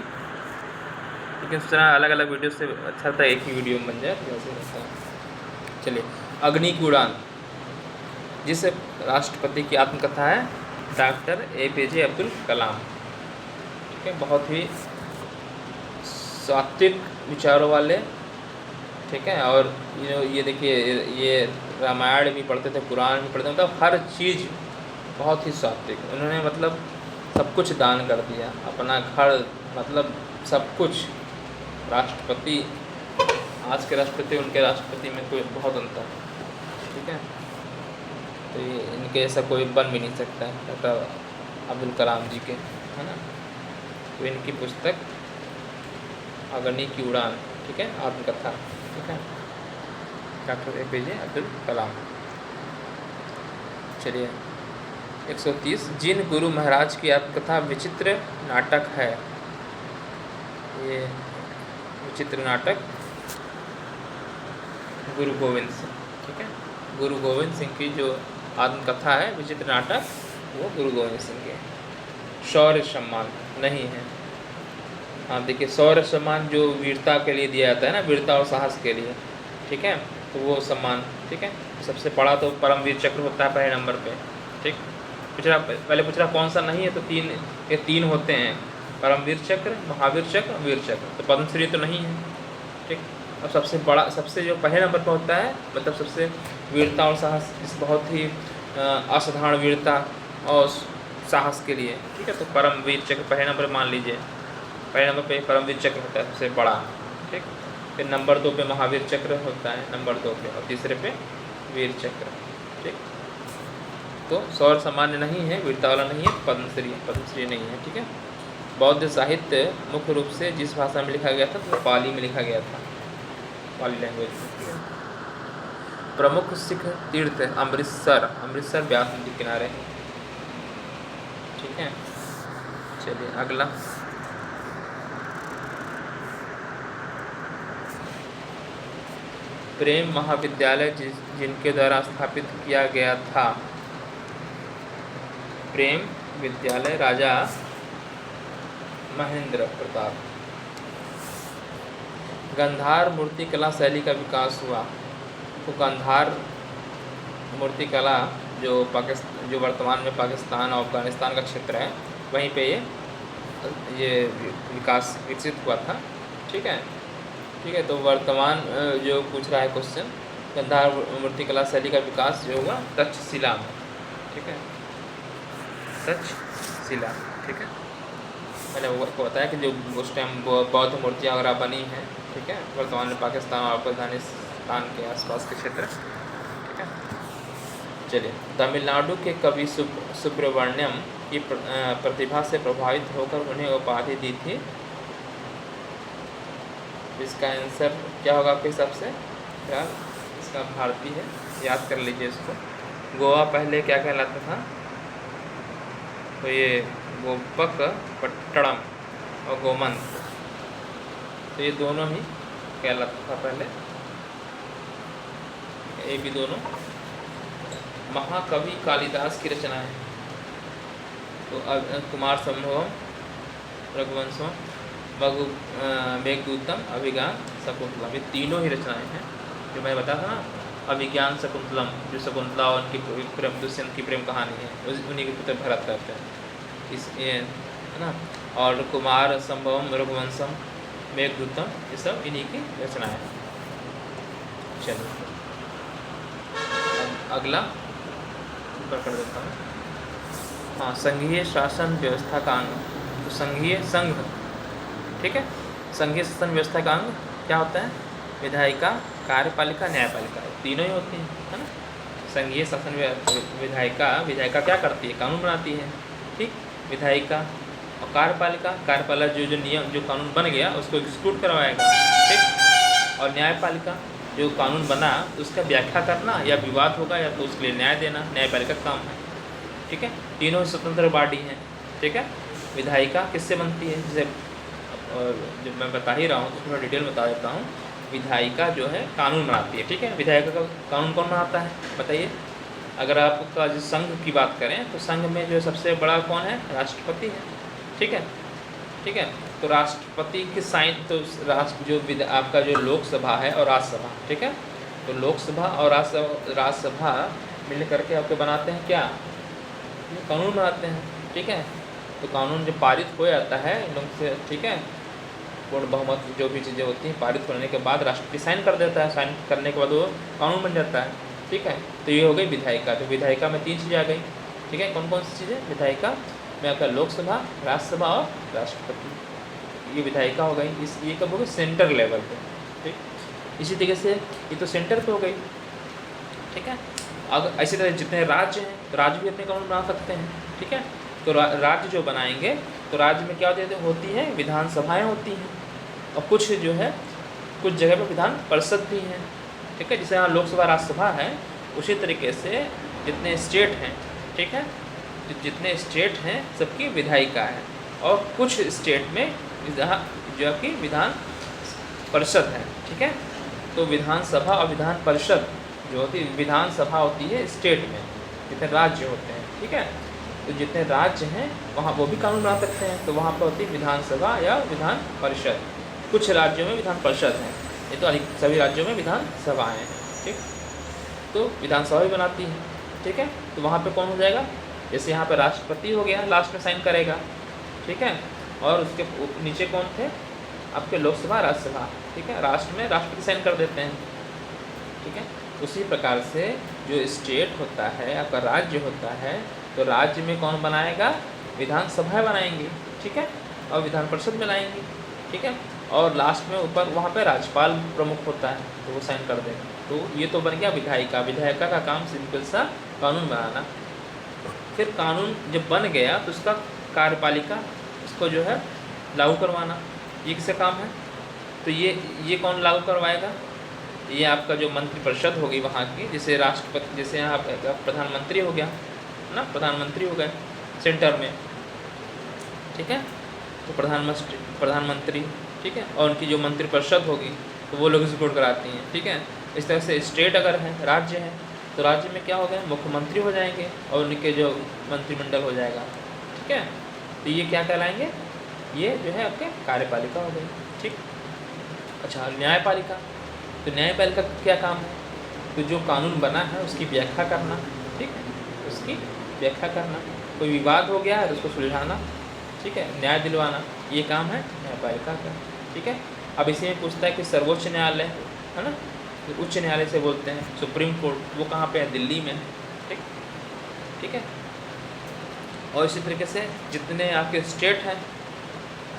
लेकिन इस तरह अलग अलग वीडियो से अच्छा था एक ही वीडियो में बन जाए तो ऐसे रहता है। चलिए, अग्नि की उड़ान, जिस राष्ट्रपति की आत्मकथा है डॉक्टर APJ अब्दुल कलाम, ठीक है। बहुत ही सात्विक विचारों वाले, ठीक है। और ये देखिए, ये रामायण भी पढ़ते थे, कुरान भी पढ़ते थे, मतलब हर चीज़ बहुत ही सात्विक। उन्होंने मतलब सब कुछ दान कर दिया, अपना घर, मतलब सब कुछ। राष्ट्रपति, आज के राष्ट्रपति उनके राष्ट्रपति में कोई बहुत अंतर, ठीक है। तो ये इनके ऐसा कोई बन भी नहीं सकता है डॉक्टर अब्दुल कलाम जी के, है ना। तो इनकी पुस्तक अग्नि की उड़ान, ठीक है, आत्मकथा, ठीक है, डॉक्टर APJ अब्दुल कलाम। चलिए 130, जिन गुरु महाराज की आत्मकथा विचित्र नाटक है, ये विचित्र नाटक गुरु गोविंद सिंह, ठीक है। गुरु गोविंद सिंह की जो आत्मकथा है विचित्र नाटक, वो गुरु गोविंद सिंह के। शौर्य सम्मान नहीं है, हाँ देखिए, शौर्य सम्मान जो वीरता के लिए दिया जाता है ना, वीरता और साहस के लिए, ठीक है, तो वो सम्मान, ठीक है। सबसे बड़ा तो परमवीर चक्र होता है पहले नंबर पे, ठीक। पहले पूछ रहा कौन सा नहीं है, तो ये 3 होते हैं, परमवीर चक्र, महावीर चक्र, वीर चक्र। तो पद्मश्री तो नहीं है, ठीक। अब सबसे बड़ा, सबसे जो पहले नंबर पर होता है, मतलब सबसे वीरता और साहस, इस बहुत ही असाधारण वीरता और साहस के लिए, ठीक है। तो परमवीर चक्र पहले नंबर मान लीजिए, पहले नंबर पे परमवीर चक्र होता है सबसे बड़ा, ठीक। फिर नंबर 2 पे महावीर चक्र होता है, नंबर 2 पे, और तीसरे पे वीर चक्र, ठीक। तो शौर्य सामान्य नहीं है, वीरता वाला नहीं है, पद्मश्री नहीं है, ठीक है। बौद्ध साहित्य मुख्य रूप से जिस भाषा में लिखा गया था, तो पाली में लिखा गया था, पाली लैंग्वेज में। प्रमुख सिख तीर्थ अमृतसर ब्यास नदी किनारे, ठीक है। चलिए अगला, प्रेम महाविद्यालय जिनके द्वारा स्थापित किया गया था, प्रेम विद्यालय राजा महेंद्र प्रताप। गांधार मूर्तिकला शैली का विकास हुआ, तो गांधार मूर्तिकला जो वर्तमान में पाकिस्तान और अफगानिस्तान का क्षेत्र है, वहीं पे ये विकास विकसित हुआ था, ठीक है। ठीक है। तो वर्तमान जो पूछ रहा है क्वेश्चन, गांधार मूर्तिकला शैली का विकास जो हुआ तक्षशिला में, ठीक है, तक्षशिला, ठीक है। मैंने वो आपको बताया कि जो उस टाइम बौद्ध मूर्तियाँ वगैरह बनी हैं, ठीक है, वर्तमान में पाकिस्तान और अफगानिस्तान के आसपास के क्षेत्र, ठीक है। चलिए, तमिलनाडु के कवि सुब्रमण्यम की प्रतिभा से प्रभावित होकर उन्हें उपाधि दी थी। इसका आंसर क्या होगा आपके हिसाब से? यार इसका भारतीय है, याद कर लीजिए इसको। गोवा पहले क्या कहलाता था? तो ये गोपक पट्टड़म और गोमंत, तो ये दोनों ही कहलाता था पहले, ये भी दोनों। महाकवि कालिदास की रचनाएं, तो कुमार संभवम, रघुवंशम, मेघदूतम, अभिज्ञान, शकुंतलम, ये तीनों ही रचनाएं हैं। जो मैंने बताया था ना, अभिज्ञान शकुंतलम, जो शकुंतला और उनकी प्रेम, दुष्यंत की प्रेम कहानी है, उन्हीं के पुत्र भरत रहते हैं इस, ये है ना। और कुमार संभवम, रघुवंशम, मेघदूतम, ये सब इन्हीं की रचनाएं हैं। चलिए अगला ऊपर कर देता हूँ। हाँ, संघीय शासन व्यवस्था का अंग, तो संघीय संघ, ठीक है, संघीय शासन व्यवस्था का अंग क्या होता है? विधायिका, कार्यपालिका, न्यायपालिका, तीनों ही होती हैं, है ना। संघीय शासन विधायिका क्या करती है? कानून बनाती है, ठीक। विधायिका और कार्यपालिका जो नियम, जो कानून बन गया उसको एग्जीक्यूट करवाएगा, ठीक। और न्यायपालिका जो कानून बना उसका व्याख्या करना, या विवाद होगा या तो उसके लिए न्याय देना, न्यायपालिका का काम है, ठीक है। तीनों स्वतंत्र बॉडी हैं, ठीक है। विधायिका किससे बनती है? जैसे और जब मैं बता ही रहा हूँ तो थोड़ा डिटेल बता देता हूँ। विधायिका जो है कानून बनाती है, ठीक है। विधायिका का कानून कौन बनाता है बताइए? अगर आपका जो संघ की बात करें तो संघ में जो सबसे बड़ा कौन है? राष्ट्रपति है, ठीक है, ठीक है। तो राष्ट्रपति की साइन, तो राष्ट्र जो आपका जो लोकसभा है और राज्यसभा, ठीक है, तो लोकसभा और राज्यसभा मिल करके आपके बनाते हैं क्या? कानून बनाते हैं, ठीक है। तो कानून जब पारित हो जाता है इन लोग से, ठीक है, पूर्ण बहुमत जो भी चीज़ें होती हैं पारित होने के बाद राष्ट्रपति साइन कर देता है, साइन करने के बाद वो कानून बन जाता है, ठीक है। तो ये हो गई विधायिका। तो विधायिका में 3 चीज़ें आ गई, ठीक है। कौन कौन सी चीज़ें? विधायिका में आपका लोकसभा, राज्यसभा और राष्ट्रपति, ये विधायिका हो गई। ये कब हो गई? सेंटर लेवल पे, ठीक। इसी तरीके से ये तो सेंटर पे हो गई, ठीक है। अगर इसी तरह जितने राज्य हैं तो राज्य भी अपने कानून बना सकते हैं, ठीक है। तो राज्य जो बनाएंगे तो राज्य में क्या होती है? विधानसभाएं होती हैं, और कुछ जो है कुछ जगह पर विधान परिषद भी हैं, ठीक है। जैसे यहाँ लोकसभा राज्यसभा है, उसी तरीके से जितने स्टेट हैं, ठीक है, जितने स्टेट हैं सबकी विधायिका है, और कुछ स्टेट में जो कि विधान परिषद है, ठीक है। तो विधानसभा और विधान परिषद जो होती है, विधानसभा होती है स्टेट में, जितने राज्य होते हैं, ठीक है। तो जितने राज्य हैं वहाँ वो भी कानून बना सकते हैं, तो वहाँ पर होती है विधानसभा या विधान परिषद। कुछ राज्यों में विधान परिषद हैं, ये तो अधिक सभी राज्यों में विधानसभाएँ हैं, ठीक। तो विधानसभा भी बनाती है, ठीक है। तो वहाँ पे कौन हो जाएगा? जैसे यहाँ पे राष्ट्रपति हो गया, लास्ट में साइन करेगा, ठीक है। और उसके नीचे कौन थे? आपके लोकसभा, राज्यसभा, ठीक है। राष्ट्र में राष्ट्रपति साइन कर देते हैं, ठीक है। उसी प्रकार से जो स्टेट होता है, आपका राज्य होता है, तो राज्य में कौन बनाएगा? विधानसभाएं बनाएंगी, ठीक है, और विधान परिषद बनाएंगी, ठीक है। और लास्ट में ऊपर वहाँ पे राज्यपाल प्रमुख होता है, तो वो साइन कर देगा। तो ये तो बन गया विधायिका। विधायिका का काम सिंपल सा कानून बनाना। फिर कानून जब बन गया तो उसका कार्यपालिका, इसको जो है लागू करवाना, ये किसका काम है? तो ये कौन लागू करवाएगा? ये आपका जो मंत्रिपरिषद होगी वहाँ की, जैसे राष्ट्रपति, जैसे यहाँ प्रधानमंत्री हो गया ना, प्रधानमंत्री हो गए सेंटर में, ठीक है। तो प्रधानमंत्री, ठीक है, और उनकी जो मंत्रिपरिषद होगी तो वो लोग एग्जीक्यूट कराती हैं, ठीक है। इस तरह से स्टेट अगर है, राज्य है, तो राज्य में क्या हो गया? मुख्यमंत्री हो जाएंगे और उनके जो मंत्रिमंडल हो जाएगा, ठीक है। तो ये क्या कहलाएंगे? ये जो है आपके कार्यपालिका हो गई, ठीक। अच्छा, न्यायपालिका। तो न्यायपालिका का क्या काम है? तो जो कानून बना है उसकी व्याख्या करना, ठीक है, उसकी व्याख्या करना। कोई विवाद हो गया है तो उसको सुलझाना, ठीक है, न्याय दिलवाना, ये काम है न्यायपालिका का, ठीक है। अब इसी में पूछता है कि सर्वोच्च न्यायालय है ना, तो उच्च न्यायालय से बोलते हैं, सुप्रीम कोर्ट वो कहाँ पे है, दिल्ली में। ठीक ठीक है। और इसी तरीके से जितने आपके स्टेट हैं,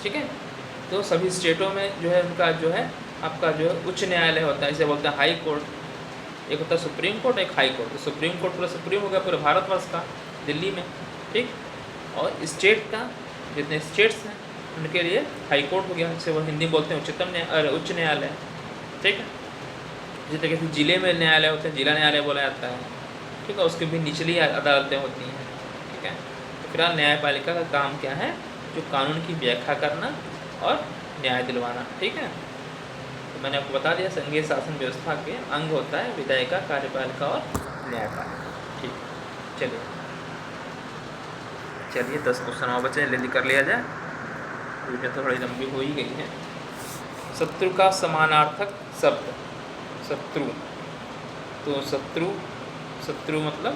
ठीक है, तो सभी स्टेटों में जो है उनका जो है आपका जो है उच्च न्यायालय होता है, इसे बोलते हैं हाई कोर्ट। एक होता है सुप्रीम कोर्ट, एक हाई कोर्ट। तो सुप्रीम कोर्ट पूरा सुप्रीम हो गया पूरे भारतवर्ष का, दिल्ली में। ठीक। और स्टेट का जितने स्टेट्स हैं उनके लिए हाई कोर्ट हो गया, जिसे वो हिंदी में बोलते हैं उच्च न्यायालय। ठीक है। इसी तरीके से जिले में न्यायालय होते हैं, जिला न्यायालय बोला जाता है। ठीक है। उसकी भी निचली अदालतें होती हैं। ठीक है। तो फिलहाल न्यायपालिका का काम क्या है, जो कानून की व्याख्या करना और न्याय दिलवाना। ठीक है। तो मैंने आपको बता दिया संघीय शासन व्यवस्था के अंग होता है विधायिका, कार्यपालिका और न्यायपालिका। ठीक। चलिए 10 क्वेश्चन और बचे, जल्दी कर लिया जाए, वीडियो तो थोड़ी लंबी हो ही गई है। शत्रु का समानार्थक शब्द, शत्रु। तो शत्रु मतलब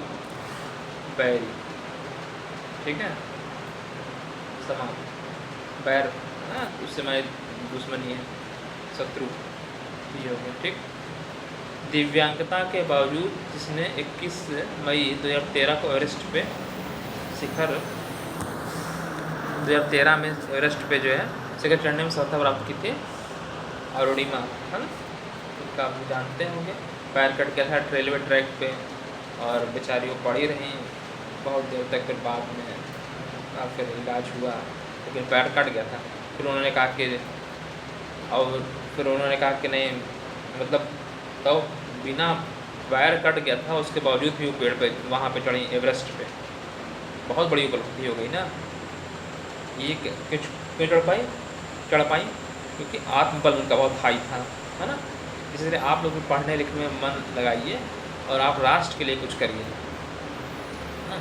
बैरी। ठीक है। समान बैर, हाँ, उससे मैं दुश्मनी है, शत्रु ये हो गया। ठीक। दिव्यांगता के बावजूद जिसने 21 मई 2013 को एवरेस्ट पे शिखर 2013 में एवरेस्ट पे जो है शिखर चढ़ने में सफलता प्राप्त की थी, अरुणिमा, है ना, उसका आप जानते होंगे। पैर कट गया था रेलवे ट्रैक पे और बेचारी वो पड़ी रही बहुत देर तक, फिर बाद में फिर इलाज हुआ, लेकिन पैर कट गया था। फिर उन्होंने कहा कि नहीं, मतलब तो बिना पैर कट गया था उसके बावजूद भी वो पेड़ पे वहाँ पे चढ़ी एवरेस्ट पे। बहुत बड़ी उपलब्धि हो गई ना ये। क्यों चढ़ पाई क्योंकि आत्मबल उनका बहुत हाई था, है ना। इसलिए आप लोग भी पढ़ने लिखने में मन लगाइए और आप राष्ट्र के लिए कुछ करिए, ना,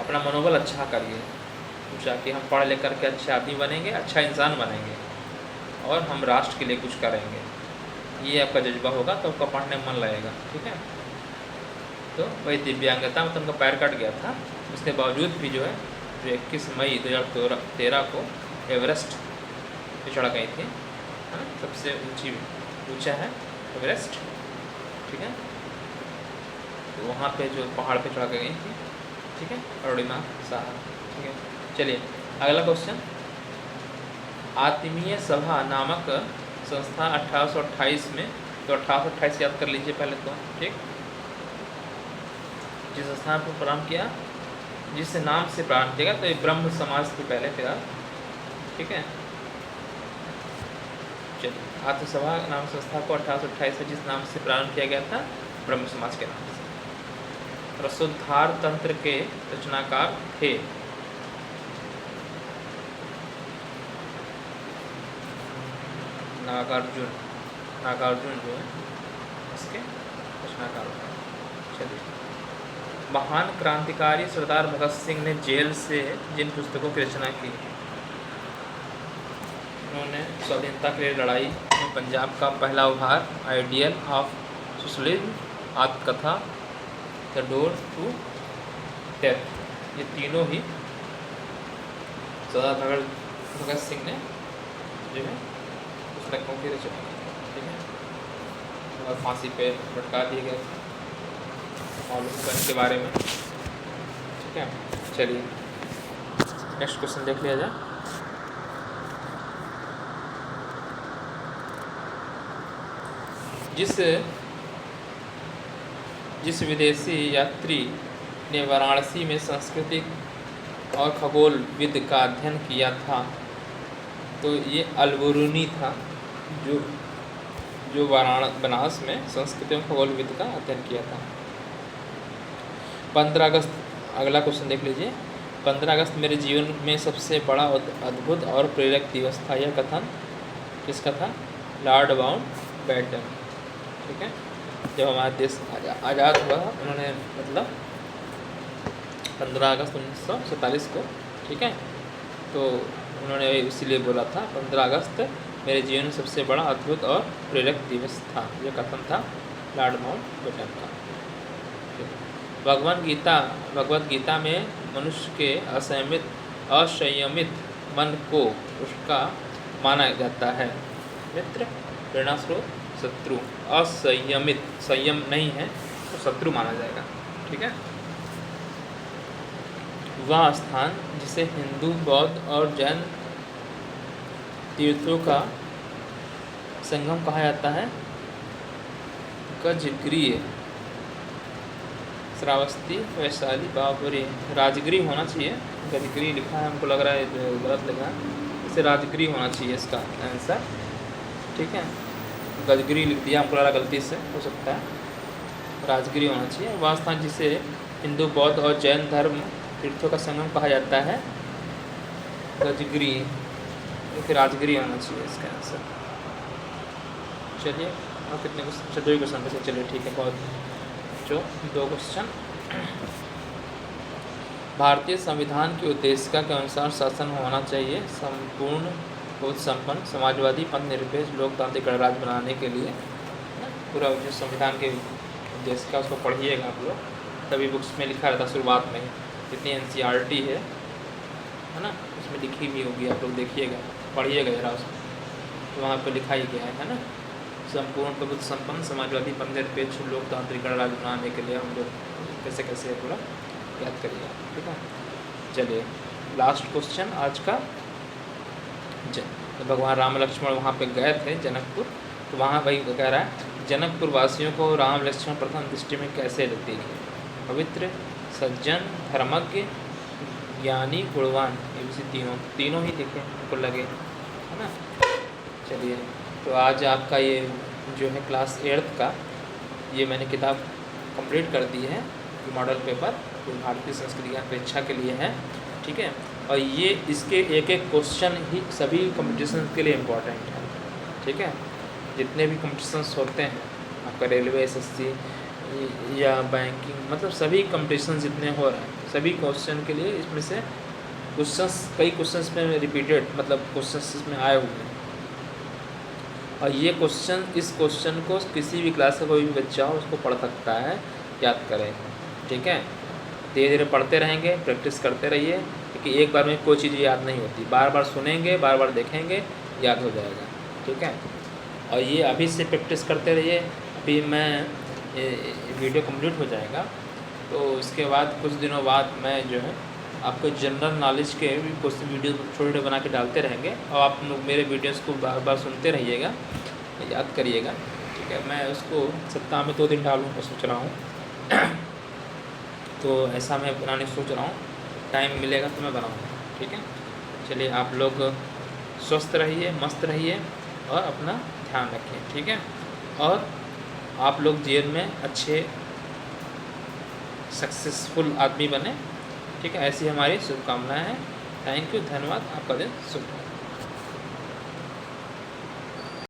अपना मनोबल अच्छा करिए, ताकि हम पढ़ लिख करके अच्छे आदमी बनेंगे, अच्छा इंसान बनेंगे और हम राष्ट्र के लिए कुछ करेंगे। ये आपका जज्बा होगा तो आपका पढ़ने में मन लगेगा। ठीक है। तो वही दिव्यांगता मतलब उनका पैर कट गया था, उसके बावजूद भी जो है जो 21 मई 2013 को एवरेस्ट पे चढ़ गई थी, है ना, सबसे ऊंचा है एवरेस्ट। ठीक है। तो वहाँ पे जो पहाड़ पे चढ़ गई थी, ठीक है, अरुणिमा साहा। ठीक है। चलिए अगला क्वेश्चन। आत्मीय सभा नामक संस्था 1828 में, तो 1828 याद कर लीजिए पहले तो। ठीक। जिस स्थान पर प्रारंभ किया, जिस नाम से प्रारंभ किया तो ये ब्रह्म समाज के पहले फिलहाल। ठीक है। चलिए आत्मसभा नाम संस्था को 1828 में जिस नाम से प्रारंभ किया गया था, ब्रह्म समाज के नाम से। रसोद्धार तंत्र के रचनाकार थे नागार्जुन जो है इसके रचनाकार होता है। चलिए महान क्रांतिकारी सरदार भगत सिंह ने जेल से जिन पुस्तकों की रचना की, उन्होंने स्वाधीनता के लिए लड़ाई में पंजाब का पहला उपहार, आइडियल ऑफ सोशलिज्म, आत्मकथा, द डोर टू डेथ, ये तीनों ही सरदार भगत सिंह ने जो है पुस्तकों की रचना की। ठीक है। और फांसी पे लटका दिए गए थे, मालूम करने के बारे में। ठीक है। चलिए नेक्स्ट क्वेश्चन देख लिया जाए। जिस विदेशी यात्री ने वाराणसी में सांस्कृतिक और खगोल विद का अध्ययन किया था, तो ये अल-बिरूनी था, जो बनारस में संस्कृत और खगोल विद का अध्ययन किया था। 15 अगस्त, अगला क्वेश्चन देख लीजिए। 15 अगस्त मेरे जीवन में सबसे बड़ा अद्भुत और प्रेरक दिवस था। यह कथन किसका था? Lord Mountbatten. ठीक है। जब हमारा देश आज़ाद हुआ, उन्होंने मतलब 15 अगस्त 1947 को, ठीक है, तो उन्होंने इसीलिए बोला था 15 अगस्त मेरे जीवन में सबसे बड़ा अद्भुत और प्रेरक दिवस था। यह कथन था लॉर्ड माउंटबेटन का। भगवद गीता में मनुष्य के असंयमित मन को उसका माना जाता है। मित्र, प्रेरणा स्रोत, शत्रु। असंयमित, संयम नहीं है तो शत्रु माना जाएगा। ठीक है। वह स्थान जिसे हिंदू, बौद्ध और जैन तीर्थों का संगम कहा जाता है, गजगृह, श्रावस्ती, वैशाली, बाबरी। राजगृह होना चाहिए, गजगृह लिखा है, हमको लग रहा है गलत लिखा है, इसे राजगृह होना चाहिए इसका आंसर। ठीक है, गजगृह लिख दिया, हमको लग रहा गलती से, हो सकता है राजगृह होना चाहिए। वह स्थान जिसे हिंदू, बौद्ध और जैन धर्म तीर्थों का संगम कहा जाता है, गजगृह, फिर राजगृह होना चाहिए इसका आंसर। चलिए, और कितने क्वेश्चन? 2 क्वेश्चन बचे। चलिए ठीक है, बहुत जो 2 क्वेश्चन। भारतीय संविधान की उद्देशिका के अनुसार शासन होना चाहिए संपूर्ण, बहुत संपन्न, समाजवादी, पंथ निरपेक्ष, लोकतांत्रिक गणराज्य बनाने के लिए। पूरा जो संविधान के उद्देशिका उसको पढ़िएगा आप लोग, तभी बुक्स में लिखा रहता शुरुआत में, जितनी NCERT है ना, उसमें लिखी भी होगी, आप लोग देखिएगा, पढ़िएगा जरा उसमें, तो वहाँ पर लिखा ही गया है ना, संपूर्ण, प्रबुद्ध, संपन्न, समाजवादी, पंथ निरपेक्ष, लोकतांत्रिक गणराज्य बनाने के लिए हम लोग कैसे कैसे पूरा याद करिएगा। ठीक है। चलिए, लास्ट क्वेश्चन आज का। तो भगवान राम लक्ष्मण वहाँ पे गए थे जनकपुर, तो वहाँ वही कह रहा है, जनकपुर वासियों को राम लक्ष्मण प्रथम दृष्टि में कैसे लगते हैं? पवित्र, सज्जन, धर्मज्ञ, ज्ञानी, गुणवान। ये भी तीनों ही दिखे हमको लगे, है ना। चलिए, तो आज आपका ये जो है क्लास 8th का, ये मैंने किताब कंप्लीट कर दी है, मॉडल पेपर, जो भारतीय संस्कृति ज्ञान परीक्षा के लिए है। ठीक है, और ये इसके एक एक क्वेश्चन ही सभी कॉम्पिटिशन के लिए इम्पोर्टेंट है। ठीक है, जितने भी कॉम्पिटिशन्स होते हैं आपका, रेलवे, SSC या बैंकिंग, मतलब सभी कॉम्पिटिशन जितने हो रहे हैं, सभी क्वेश्चन के लिए इसमें से कई क्वेश्चंस में रिपीटेड, मतलब क्वेश्चंस इसमें आए हुए हैं। और ये क्वेश्चन, इस क्वेश्चन को किसी भी क्लास का कोई भी बच्चा हो उसको पढ़ सकता है, याद करें। ठीक है, धीरे धीरे पढ़ते रहेंगे, प्रैक्टिस करते रहिए, क्योंकि एक बार में कोई चीज़ याद नहीं होती, बार बार सुनेंगे, बार बार देखेंगे, याद हो जाएगा। ठीक है, और ये अभी से प्रैक्टिस करते रहिए। अभी मैं वीडियो कंप्लीट हो जाएगा, तो इसके बाद कुछ दिनों बाद मैं जो है आपको जनरल नॉलेज के भी कुछ वीडियो छोटे बना के डालते रहेंगे, और आप लोग मेरे वीडियोस को बार बार सुनते रहिएगा, याद करिएगा। ठीक है, मैं उसको सप्ताह में 2 दिन डालूँगा सोच रहा हूँ। तो ऐसा मैं बनाने सोच रहा हूँ, टाइम मिलेगा तो मैं बनाऊँगा। ठीक है, चलिए, आप लोग स्वस्थ रहिए, मस्त रहिए और अपना ध्यान रखिए। ठीक है, और आप लोग जीवन में अच्छे सक्सेसफुल आदमी बने। ठीक है, ऐसी हमारी शुभकामनाएं हैं। थैंक यू, धन्यवाद, आपका दिन शुभ हो।